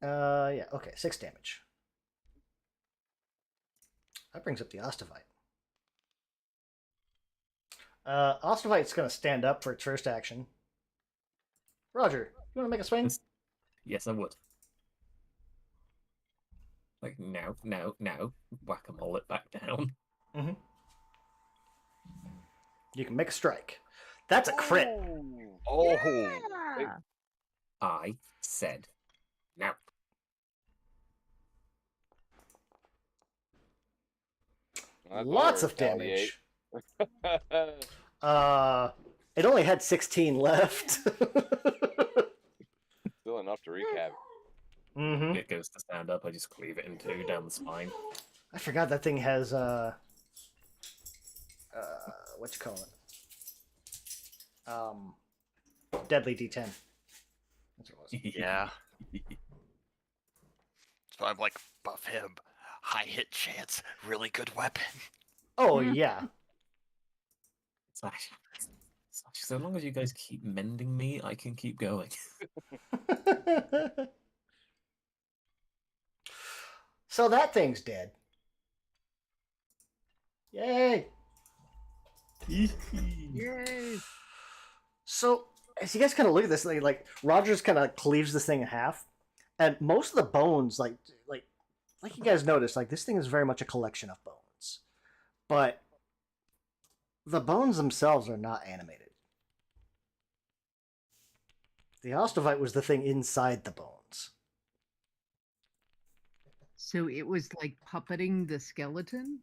Speaker 1: yeah, okay, 6 damage. That brings up the Ostovite. Ostovite's going to stand up for its first action. Roger, you want to make a swing?
Speaker 3: Yes, I would. Like, no, no, no. Whack-a-mole it back down.
Speaker 1: Mm-hmm. You can make a strike. That's a crit.
Speaker 6: Oh,
Speaker 5: Yeah.
Speaker 3: I said no.
Speaker 6: That's
Speaker 1: Lots
Speaker 6: gonna
Speaker 1: of damage.
Speaker 6: retaliate.
Speaker 1: It only had 16 left.
Speaker 6: Still enough to recap.
Speaker 1: Mm-hmm.
Speaker 3: It goes to stand up. I just cleave it in two down the spine.
Speaker 1: I forgot that thing has what you call it? Deadly D10. That's what it was.
Speaker 8: Yeah. So I'm like, buff him. High hit chance. Really good weapon.
Speaker 1: Oh yeah.
Speaker 3: It's actually, so long as you guys keep mending me, I can keep going.
Speaker 1: So that thing's dead. Yay!
Speaker 5: Yay.
Speaker 1: So as you guys kind of look at this, like Rogers kind of cleaves this thing in half, and most of the bones, like you guys notice, like this thing is very much a collection of bones, but the bones themselves are not animated. The Ostrovite was the thing inside the bones.
Speaker 5: So it was like puppeting the skeleton?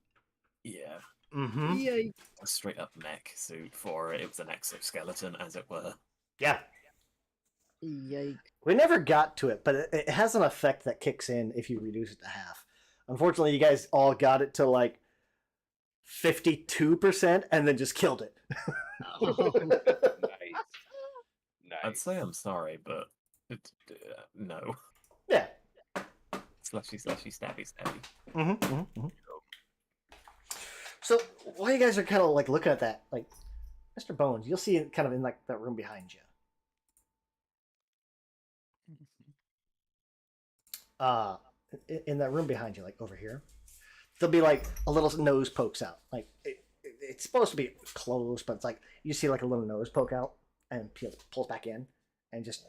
Speaker 3: Yeah,
Speaker 1: Mm-hmm.
Speaker 5: Yay.
Speaker 3: a straight up mech suit for it. It was an exoskeleton, as it were.
Speaker 1: Yeah.
Speaker 5: Yike.
Speaker 1: We never got to it, but it has an effect that kicks in if you reduce it to half. Unfortunately, you guys all got it to like 52% and then just killed it.
Speaker 6: Nice.
Speaker 3: I'd say I'm sorry, but no.
Speaker 1: Yeah.
Speaker 3: Slashy, slashy, stabby, stabby.
Speaker 1: Mm-hmm, mm-hmm, mm-hmm. So while you guys are kind of like looking at that, like Mr. Bones, you'll see it kind of in like that room behind you. In that room behind you, like over here, there'll be like a little nose pokes out. Like it's supposed to be closed, but it's like you see like a little nose poke out and pulls back in, and just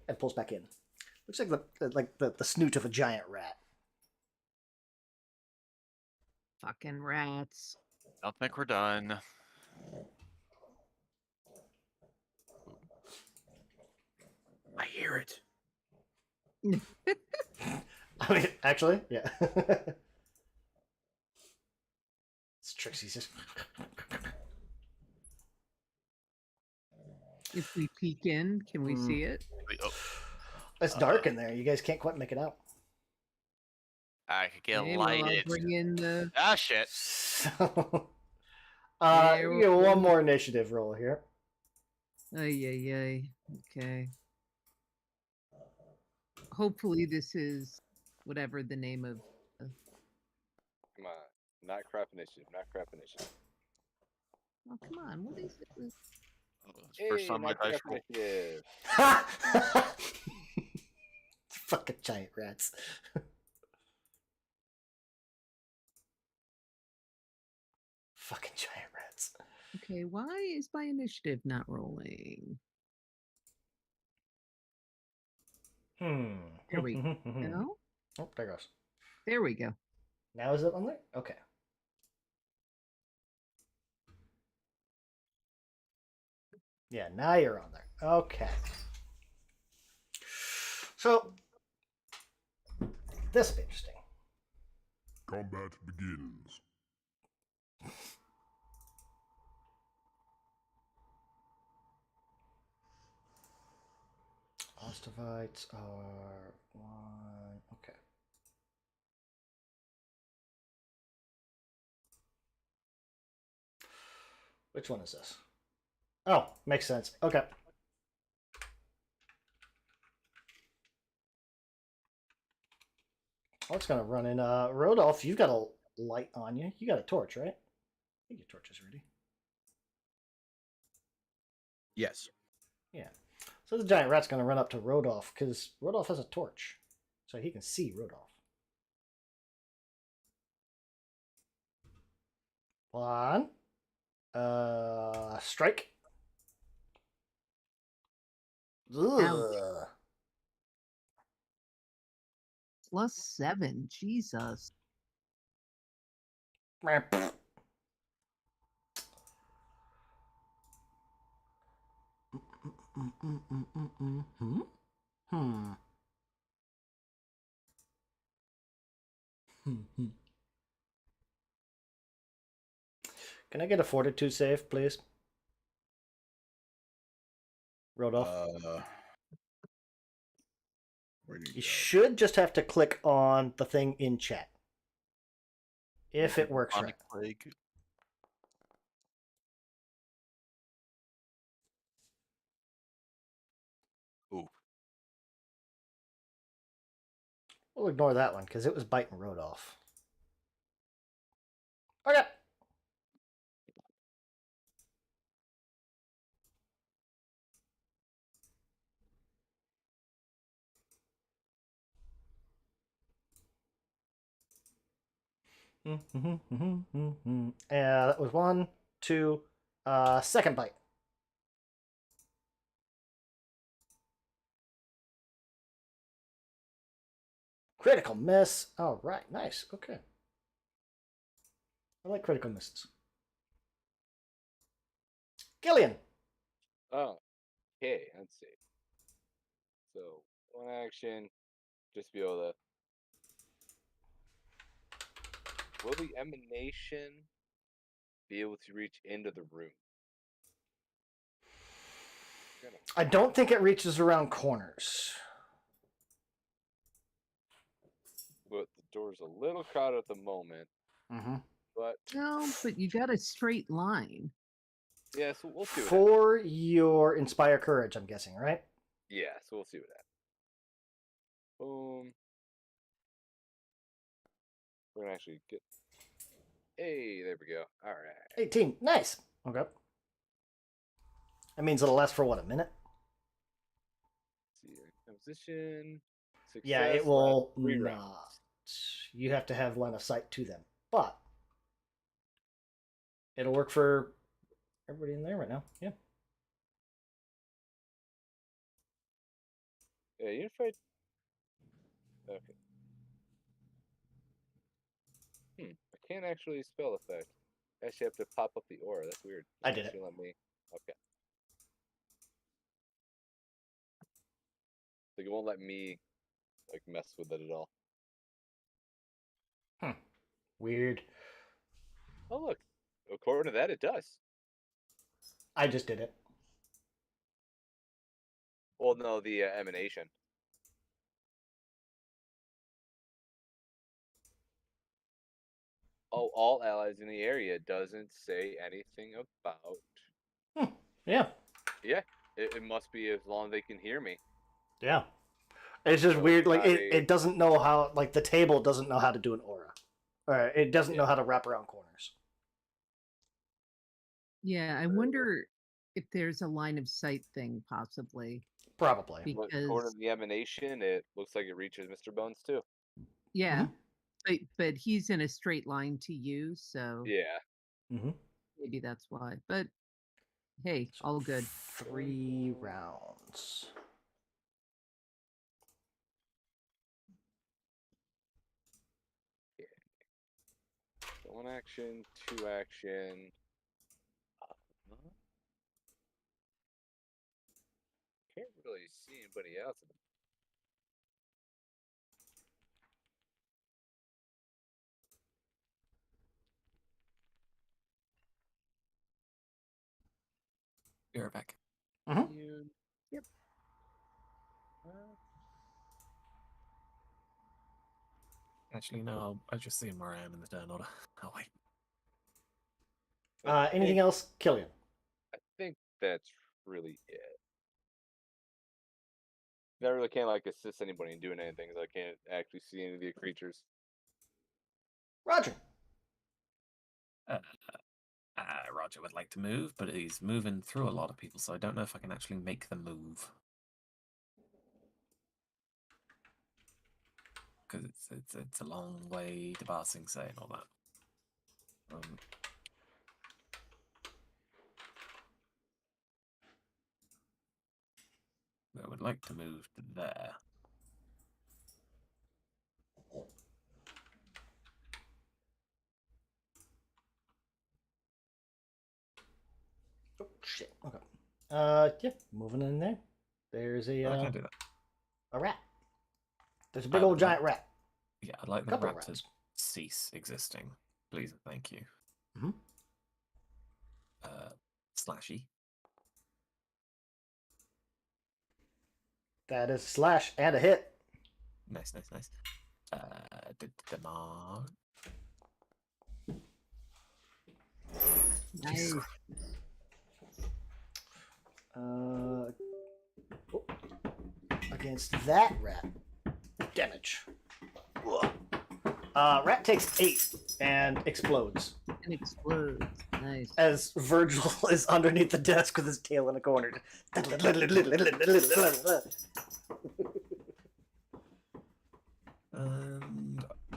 Speaker 1: and pulls back in. Looks like the snoot of a giant rat.
Speaker 5: Fucking rats.
Speaker 8: Don't think we're done.
Speaker 4: I hear it.
Speaker 1: I mean, actually, yeah. It's Trixie's just.
Speaker 5: If we peek in, can we see it?
Speaker 8: Oh,
Speaker 1: It's dark in there. You guys can't quite make it out.
Speaker 8: I could get
Speaker 5: Okay, well, I'll
Speaker 8: lighted.
Speaker 5: bring in the...
Speaker 8: Ah, shit.
Speaker 1: So,
Speaker 5: Yeah,
Speaker 1: you get one more initiative roll here.
Speaker 5: Ay. Okay. Hopefully this is whatever the name of...
Speaker 6: Come on. Not crap initiative. Not crap initiative.
Speaker 5: Oh, come on. What is it?
Speaker 8: First time my
Speaker 6: not
Speaker 8: dice
Speaker 6: crap
Speaker 8: roll.
Speaker 6: initiative.
Speaker 1: Fucking giant rats. Fucking giant rats.
Speaker 5: Okay, why is my initiative not rolling? There we go. No?
Speaker 1: Oh, there goes.
Speaker 5: There we go.
Speaker 1: Now is it on there? Okay. Yeah, now you're on there. Okay. So, this will be interesting.
Speaker 7: Combat begins.
Speaker 1: Ostovites are one. Okay. Which one is this? Oh, makes sense. Okay. Oh, it's gonna run in. Rodolph, you've got a light on you. You got a torch, right? I think your torch is ready.
Speaker 4: Yes.
Speaker 1: Yeah. So the giant rat's gonna run up to Rodolph because Rodolph has a torch, so he can see Rodolph. One. Strike. Ugh.
Speaker 5: +7. Jesus.
Speaker 1: Can I get a fortitude save, please? Rodolph?
Speaker 4: Where do
Speaker 1: You
Speaker 4: you go?
Speaker 1: should just have to click on the thing in chat. If it works right.
Speaker 2: Plague. Ooh.
Speaker 1: We'll ignore that one because it was biting Rodolph. Okay. That was 1, 2, second bite. Critical miss. All right, nice. Okay. I like critical misses. Gillian.
Speaker 6: Oh, okay. Let's see. So one action, just be able to. Will the emanation be able to reach into the room?
Speaker 1: I don't think it reaches around corners.
Speaker 6: But the door's a little crowded at the moment.
Speaker 1: Mm-hmm.
Speaker 6: But
Speaker 5: No, but you got a straight line.
Speaker 6: yeah, so we'll see what
Speaker 1: For your Inspire Courage, I'm guessing, right?
Speaker 6: Yeah, so we'll see what happens. Boom. We're gonna actually get. Hey, there we go. All right.
Speaker 1: 18. Nice. Okay. That means it'll last for what, a minute?
Speaker 6: Let's see, composition. Success.
Speaker 1: Yeah, it will
Speaker 6: 3
Speaker 1: not.
Speaker 6: rounds.
Speaker 1: You have to have line of sight to them, but it'll work for everybody in there right now. Yeah.
Speaker 6: Yeah, unified. Okay. I can't actually spell effect. I actually have to pop up the aura. That's weird.
Speaker 1: I did it.
Speaker 6: Actually let me. Okay. Like it won't let me like mess with it at all.
Speaker 1: Weird.
Speaker 6: Oh look, according to that, it does.
Speaker 1: I just did it.
Speaker 6: Well, no, the emanation. Oh, all allies in the area doesn't say anything about.
Speaker 1: Yeah.
Speaker 6: Yeah, it must be as long as they can hear me.
Speaker 1: Yeah. It's just
Speaker 6: So
Speaker 1: weird.
Speaker 6: it's
Speaker 1: Like
Speaker 6: not
Speaker 1: it doesn't know how. Like the table doesn't know how to do an aura, or it doesn't know how to wrap around corners.
Speaker 5: Yeah, I wonder if there's a line of sight thing possibly.
Speaker 1: Probably.
Speaker 6: But according
Speaker 5: Because
Speaker 6: to the emanation, it looks like it reaches Mr. Bones too.
Speaker 5: yeah, but he's in a straight line to you, so
Speaker 6: Yeah.
Speaker 1: Mm-hmm.
Speaker 5: maybe that's why. But hey,
Speaker 1: So
Speaker 5: all good.
Speaker 1: 3 rounds.
Speaker 6: So 1 action, 2 action. Can't really see anybody else.
Speaker 3: Be right back.
Speaker 6: Yep.
Speaker 3: Actually, no, I just see him where I am in the turn order. Oh, wait.
Speaker 1: Anything else, Killian?
Speaker 6: I think that's really it. I really can't like assist anybody in doing anything, so I can't actually see any of the creatures.
Speaker 1: Roger.
Speaker 3: Roger would like to move, but he's moving through a lot of people, so I don't know if I can actually make the move. Because it's a long way to Barsing Say and all that. I would like to move to there.
Speaker 1: Shit. Okay. Yeah. Moving in there. There's
Speaker 3: I can do that.
Speaker 1: a rat. There's a big old giant rat.
Speaker 3: Yeah, I'd like the
Speaker 1: Couple
Speaker 3: rat to
Speaker 1: rats.
Speaker 3: cease existing, please and thank you.
Speaker 1: Mhm.
Speaker 3: Slashy.
Speaker 1: That is slash and a hit.
Speaker 3: Nice. Demand.
Speaker 5: Nice.
Speaker 1: Against that rat. Damage. Rat takes 8 and explodes.
Speaker 5: And explodes. Nice.
Speaker 1: As Virgil is underneath the desk with his tail in a corner.
Speaker 3: And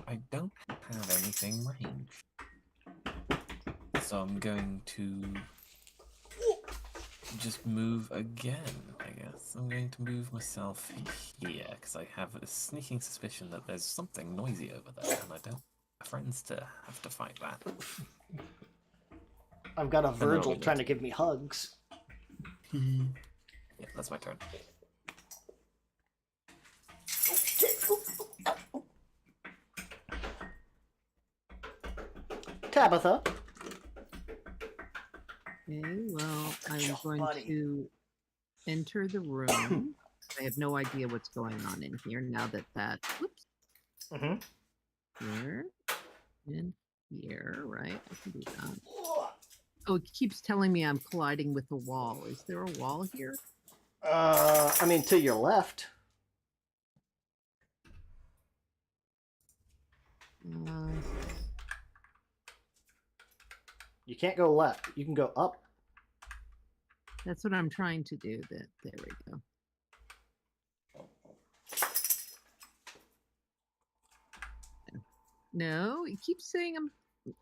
Speaker 3: I don't have anything ranged. So I'm going to just move again, I guess. I'm going to move myself here, because I have a sneaking suspicion that there's something noisy over there, and I don't want my friends to have to fight that.
Speaker 1: I've got a Virgil trying to give me hugs.
Speaker 3: Yeah, that's my turn.
Speaker 1: Tabitha.
Speaker 5: Okay, well, I'm
Speaker 1: Your
Speaker 5: going
Speaker 1: buddy.
Speaker 5: to enter the room. I have no idea what's going on in here now that whoops. Here and here, right? I can do that. Oh, it keeps telling me I'm colliding with the wall. Is there a wall here?
Speaker 1: I mean, to your left. You can't go left. You can go up.
Speaker 5: That's what I'm trying to do. There we go. No, it keeps saying I'm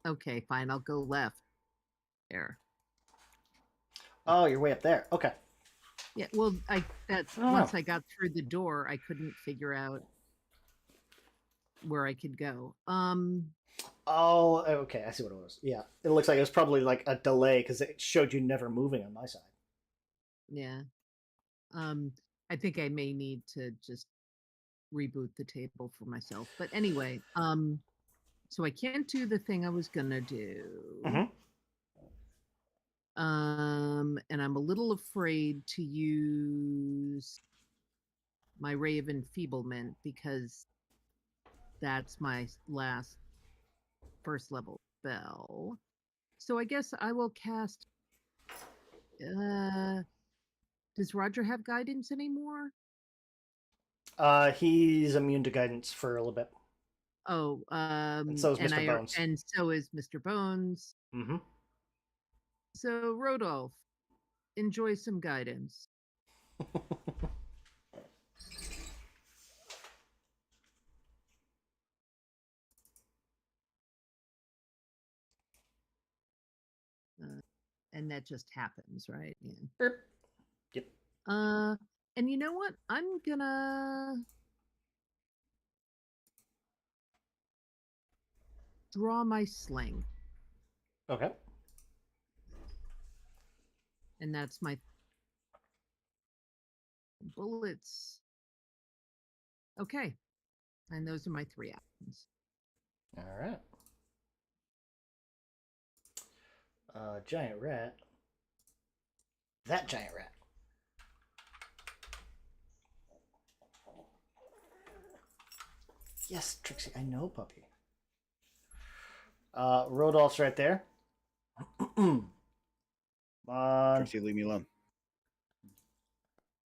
Speaker 5: okay. Fine, I'll go left. There.
Speaker 1: Oh, you're way up there. Okay.
Speaker 5: Yeah. Well, once I got through the door, I couldn't figure out where I could go.
Speaker 1: Oh, okay. I see what it was. Yeah, it looks like it was probably like a delay because it showed you never moving on my side.
Speaker 5: Yeah. I think I may need to just reboot the table for myself. But anyway, so I can't do the thing I was gonna do. And I'm a little afraid to use my Ray of Enfeeblement because that's my last first level spell. So I guess I will cast. Does Roger have guidance anymore?
Speaker 1: He's immune to guidance for a little bit.
Speaker 5: Oh,
Speaker 1: and so is Mr. Bones.
Speaker 5: And so is Mr. Bones. So Rodolph, enjoy some guidance. And that just happens, right? Yeah.
Speaker 1: Yep.
Speaker 5: And you know what? I'm gonna draw my sling.
Speaker 1: Okay.
Speaker 5: And that's my bullets. Okay. And those are my 3 actions.
Speaker 1: All right. Giant rat. That giant rat. Yes, Trixie, I know, puppy. Rodolph's right there.
Speaker 4: Trixie, leave me alone.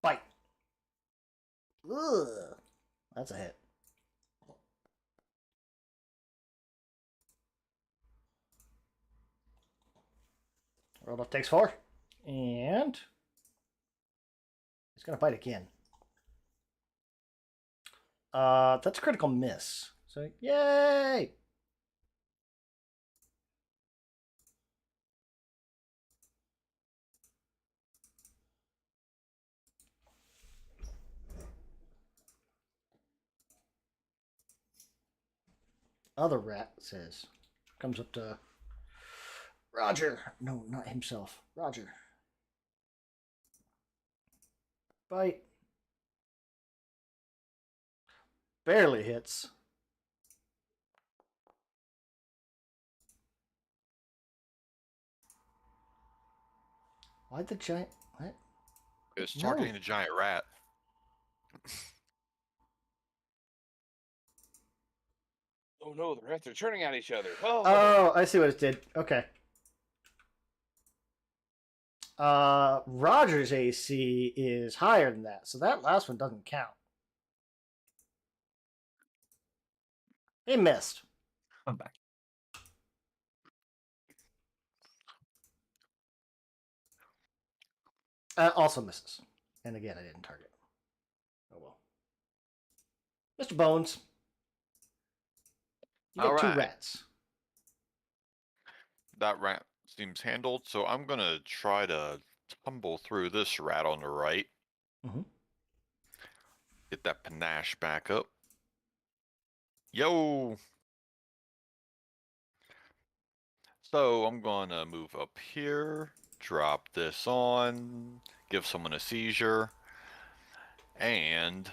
Speaker 1: Bite. Ugh. That's a hit. Rodolph takes 4. And he's going to bite again. That's a critical miss. So, yay! Other rat says, comes up to Roger. No, not himself. Roger. Bite. Barely hits. Why'd the giant... What?
Speaker 8: It's targeting the giant rat.
Speaker 6: Oh no, the rats are turning at each other. Oh,
Speaker 1: Oh, I see what it did. Okay. Roger's AC is higher than that, so that last one doesn't count. He missed.
Speaker 3: I'm back.
Speaker 1: Also misses. And again, I didn't target. Oh well. Mr. Bones. You got two
Speaker 8: Alright.
Speaker 1: rats.
Speaker 8: That rat seems handled, so I'm gonna try to tumble through this rat on the right.
Speaker 1: Mm-hmm.
Speaker 8: Get that panache back up. Yo! So I'm gonna move up here, drop this on, give someone a seizure, and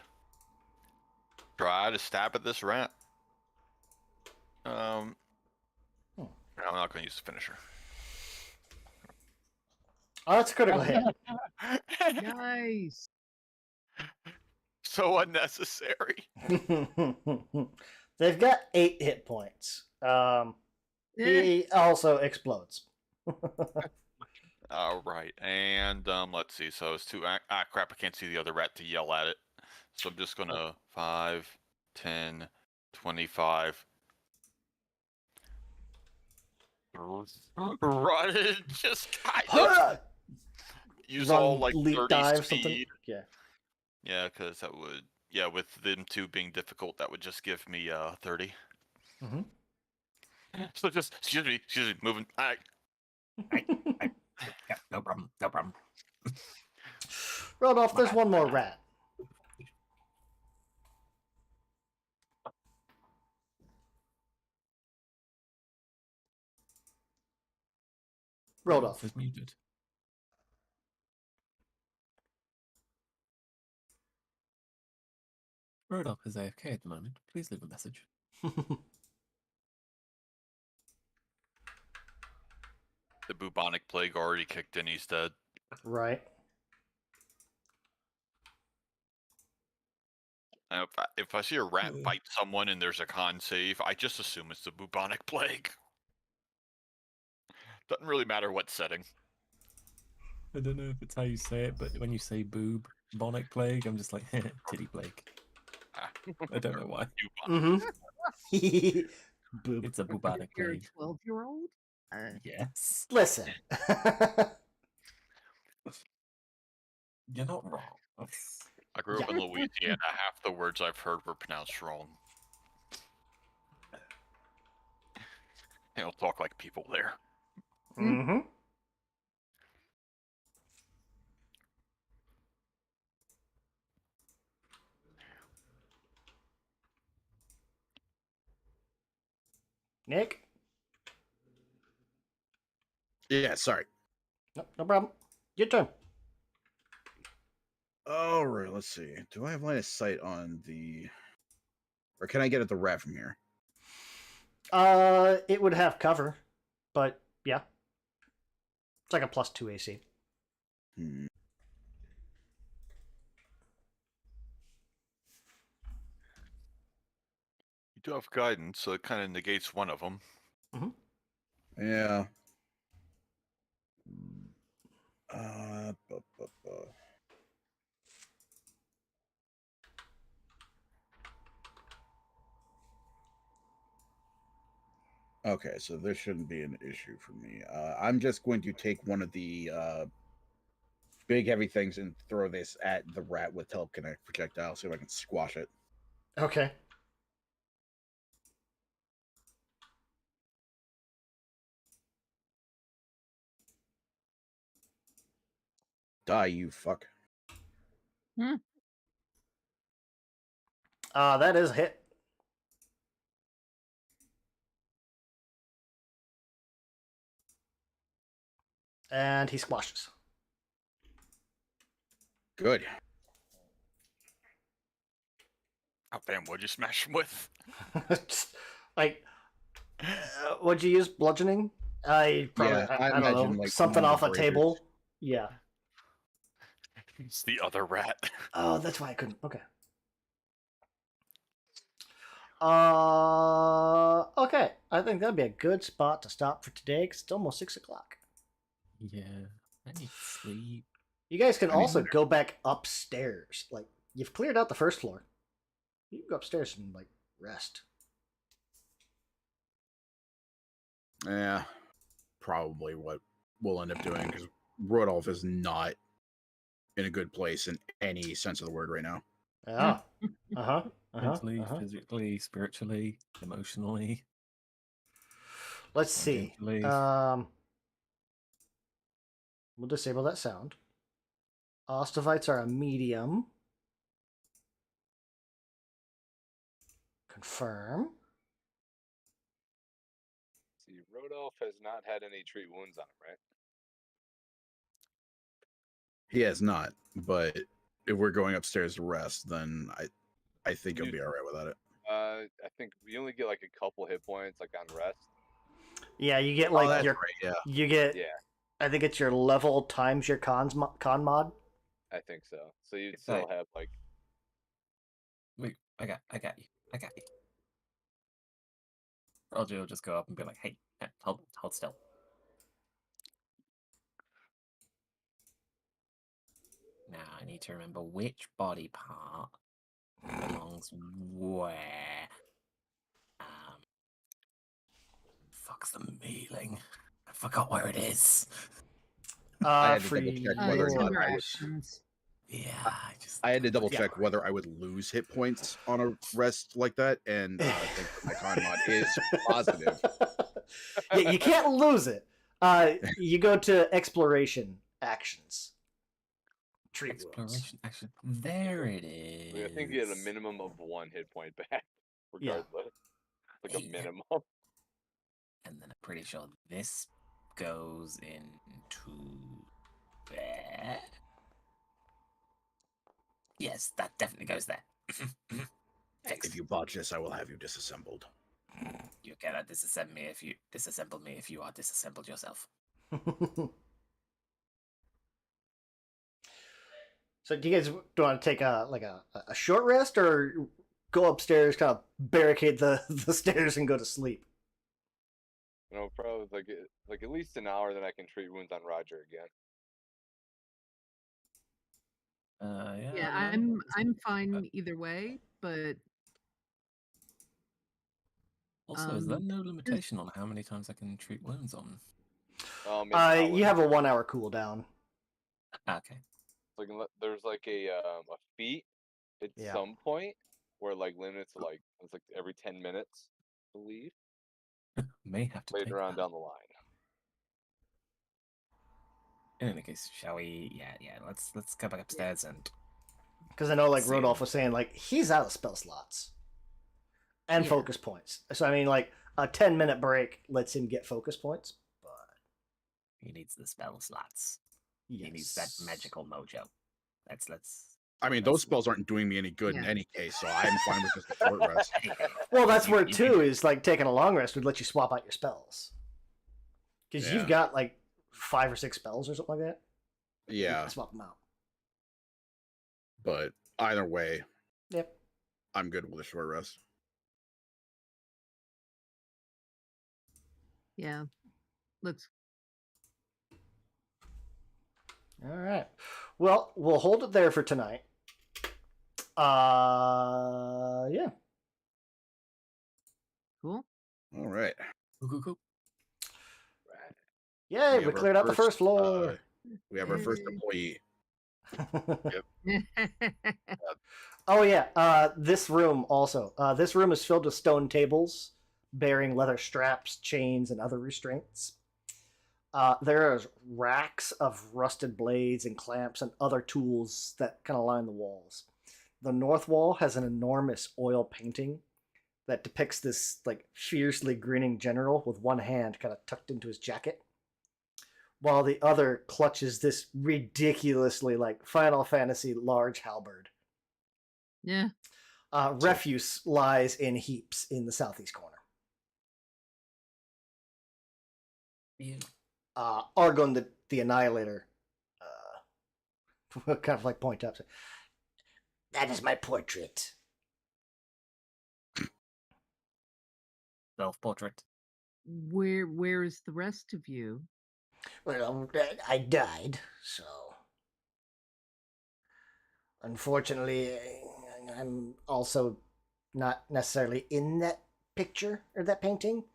Speaker 8: try to stab at this rat. I'm not gonna use the finisher.
Speaker 1: Oh, that's a critical hit.
Speaker 5: Nice.
Speaker 8: So unnecessary.
Speaker 1: They've got 8 hit points. He also explodes.
Speaker 8: All right, and let's see. So it's 2. Crap! I can't see the other rat to yell at it. So I'm just gonna 5, 10, 25. Run and just kind of use
Speaker 1: Run,
Speaker 8: all like
Speaker 1: leap,
Speaker 8: 30
Speaker 1: dive,
Speaker 8: speed.
Speaker 1: something. Yeah.
Speaker 8: Yeah, because that would, with them 2 being difficult, that would just give me 30.
Speaker 1: Mm-hmm.
Speaker 8: So just excuse me, moving.
Speaker 3: Yeah, no problem. No problem.
Speaker 1: Rodolph, there's one more rat. Rodolph
Speaker 3: is muted. Rodolph is AFK at the moment. Please leave a message.
Speaker 8: The bubonic plague already kicked in. He's dead.
Speaker 1: Right.
Speaker 8: If I see a rat bite someone and there's a con save, I just assume it's the bubonic plague. Doesn't really matter what setting.
Speaker 3: I don't know if it's how you say it, but when you say bubonic plague, I'm just like, titty plague. I don't know why.
Speaker 1: Mm-hmm.
Speaker 3: It's a bubonic
Speaker 5: You're a
Speaker 3: plague.
Speaker 5: 12-year-old?
Speaker 3: Yes.
Speaker 1: Listen.
Speaker 3: You're not wrong.
Speaker 8: I grew up in Louisiana. Half the words I've heard were pronounced wrong. They don't talk like people there.
Speaker 1: Mm-hmm. Nick?
Speaker 4: Yeah, sorry.
Speaker 1: No problem. Your turn.
Speaker 4: All right, let's see. Do I have line of sight on the... Or can I get at the rat from here?
Speaker 1: It would have cover, but yeah. It's like a +2 AC.
Speaker 4: Hmm.
Speaker 8: You do have guidance, so it kind of negates one of them.
Speaker 1: Mm-hmm.
Speaker 4: Yeah. Okay, so this shouldn't be an issue for me. I'm just going to take one of the big heavy things and throw this at the rat with telekinetic projectile, see if I can squash it.
Speaker 1: Okay.
Speaker 4: Die, you fuck.
Speaker 1: That is a hit. And he squashes.
Speaker 4: Good.
Speaker 8: Oh damn! What'd you smash him with?
Speaker 1: Like, would you use bludgeoning? I probably,
Speaker 4: Yeah, I
Speaker 1: I don't
Speaker 4: imagine
Speaker 1: know,
Speaker 4: like
Speaker 1: something
Speaker 4: one of
Speaker 1: off
Speaker 4: the
Speaker 1: a
Speaker 4: braziers.
Speaker 1: table. Yeah.
Speaker 8: It's the other rat.
Speaker 1: Oh, that's why I couldn't. Okay. Okay. I think that'd be a good spot to stop for today because it's almost 6 o'clock.
Speaker 3: Yeah, I need to sleep.
Speaker 1: You guys can
Speaker 4: I mean,
Speaker 1: also go back upstairs. Like, you've cleared out the first floor. You can go upstairs and, like, rest.
Speaker 4: Yeah, probably what we'll end up doing because Rodolph is not in a good place in any sense of the word right now.
Speaker 1: Yeah. Uh-huh.
Speaker 3: Mentally, physically, spiritually, emotionally.
Speaker 1: Let's see.
Speaker 3: Tangentially.
Speaker 1: We'll disable that sound. Ostavites are a medium. Confirm.
Speaker 6: See, Rodolph has not had any treat wounds on him, right?
Speaker 4: He has not, but if we're going upstairs to rest, then I think he'll be all right without it.
Speaker 6: I think we only get like a couple hit points, like on rest.
Speaker 1: Yeah, you get
Speaker 4: Oh,
Speaker 1: like
Speaker 4: that's
Speaker 1: your.
Speaker 4: right, yeah.
Speaker 1: You get.
Speaker 6: Yeah,
Speaker 1: I think it's your level times your con mod.
Speaker 6: I think so. So you'd
Speaker 3: It's
Speaker 6: still
Speaker 3: like-
Speaker 6: have like.
Speaker 3: Wait, I got you. Roger will just go up and be like, "Hey, hold still." Now I need to remember which body part belongs where. Fuck's the mailing. I forgot where it is.
Speaker 4: I had to
Speaker 1: For
Speaker 4: double check
Speaker 1: you.
Speaker 4: whether or not
Speaker 5: Under
Speaker 4: I was.
Speaker 5: actions.
Speaker 3: Yeah,
Speaker 4: I had to double
Speaker 1: Yeah.
Speaker 4: check whether I would lose hit points on a rest like that, and I think that my con mod is positive.
Speaker 1: Yeah, you can't lose it. You go to exploration actions. Treat wounds.
Speaker 3: Exploration action. There it is.
Speaker 6: I think you get a minimum of 1 hit point back, regardless. Like a
Speaker 3: Yeah.
Speaker 6: minimum.
Speaker 3: And then I'm pretty sure this goes into there. Yes, that definitely goes there.
Speaker 4: If you botch this, I will have you disassembled.
Speaker 3: You cannot disassemble me if you are disassembled yourself.
Speaker 1: So, do you guys want to take a short rest, or go upstairs, kind of barricade the stairs, and go to sleep?
Speaker 6: You know, probably like at least an hour, then I can treat wounds on Roger again.
Speaker 3: Yeah,
Speaker 5: I'm fine either way, but
Speaker 3: also, is there no limitation on how many times I can treat wounds on?
Speaker 1: You have a 1 hour cooldown.
Speaker 3: Okay.
Speaker 6: Like there's like a feat at some point where like limits like it's like every 10 minutes, I believe.
Speaker 3: May have to
Speaker 6: later
Speaker 3: take
Speaker 6: on
Speaker 3: that.
Speaker 6: down the line.
Speaker 3: In any case, shall we? Yeah. Let's go back upstairs and.
Speaker 1: Because I know, like
Speaker 3: See.
Speaker 1: Rodolph was saying, like he's out of spell slots and
Speaker 5: Yeah.
Speaker 1: focus points. So I mean, like a 10-minute break lets him get focus points, but
Speaker 3: He needs the spell slots.
Speaker 1: yes.
Speaker 3: He needs that magical mojo. Let's.
Speaker 4: I mean, those spells aren't doing me any good in
Speaker 5: Yeah.
Speaker 4: any case, so I'm fine with just a short rest.
Speaker 1: Well, that's where
Speaker 3: You-
Speaker 1: too is like taking a long rest would let you swap out your spells because
Speaker 4: Yeah.
Speaker 1: you've got like 5 or 6 spells or something like that. You
Speaker 4: Yeah,
Speaker 1: can swap them out.
Speaker 4: but either way,
Speaker 1: Yep.
Speaker 4: I'm good with a short rest.
Speaker 5: yeah, looks
Speaker 1: All right. Well, we'll hold it there for tonight. Yeah.
Speaker 5: cool.
Speaker 4: All right.
Speaker 3: Cool.
Speaker 1: Yay, we
Speaker 4: have our
Speaker 1: cleared out the first floor.
Speaker 4: We have our first
Speaker 5: Yay.
Speaker 4: employee.
Speaker 1: Oh yeah, this room also. This room is filled with stone tables bearing leather straps, chains, and other restraints. There are racks of rusted blades and clamps and other tools that kind of line the walls. The north wall has an enormous oil painting that depicts this like fiercely grinning general with one hand kind of tucked into his jacket, while the other clutches this ridiculously like Final Fantasy large halberd.
Speaker 5: Yeah.
Speaker 1: Refuse lies in heaps in the southeast corner.
Speaker 3: You.
Speaker 1: Argon, the Annihilator, kind of like point up. That is my portrait.
Speaker 3: Self-portrait.
Speaker 5: Where is the rest of you?
Speaker 1: Well, I died, so unfortunately, I'm also not necessarily in that picture or that painting.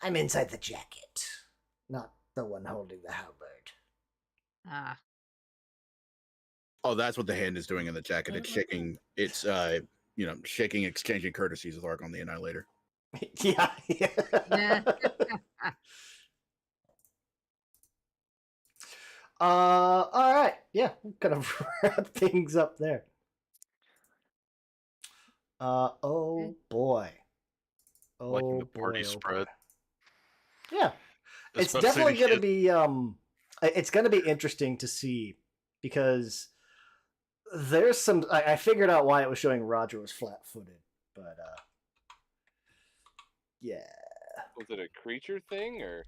Speaker 1: I'm inside the jacket, not the one holding the halberd.
Speaker 5: Ah.
Speaker 4: Oh, that's what the hand is doing in the jacket. It's shaking. It's shaking, exchanging courtesies with Argon the Annihilator.
Speaker 1: Yeah. All right. Yeah, we'll kind of wrap things up there. Oh boy.
Speaker 2: Liking the
Speaker 1: Oh
Speaker 2: party
Speaker 1: boy.
Speaker 2: spread.
Speaker 1: Yeah. It's definitely going to be it's going to be interesting to see because there's some I figured out why it was showing Roger was flat-footed, but yeah.
Speaker 6: Was it a creature thing or?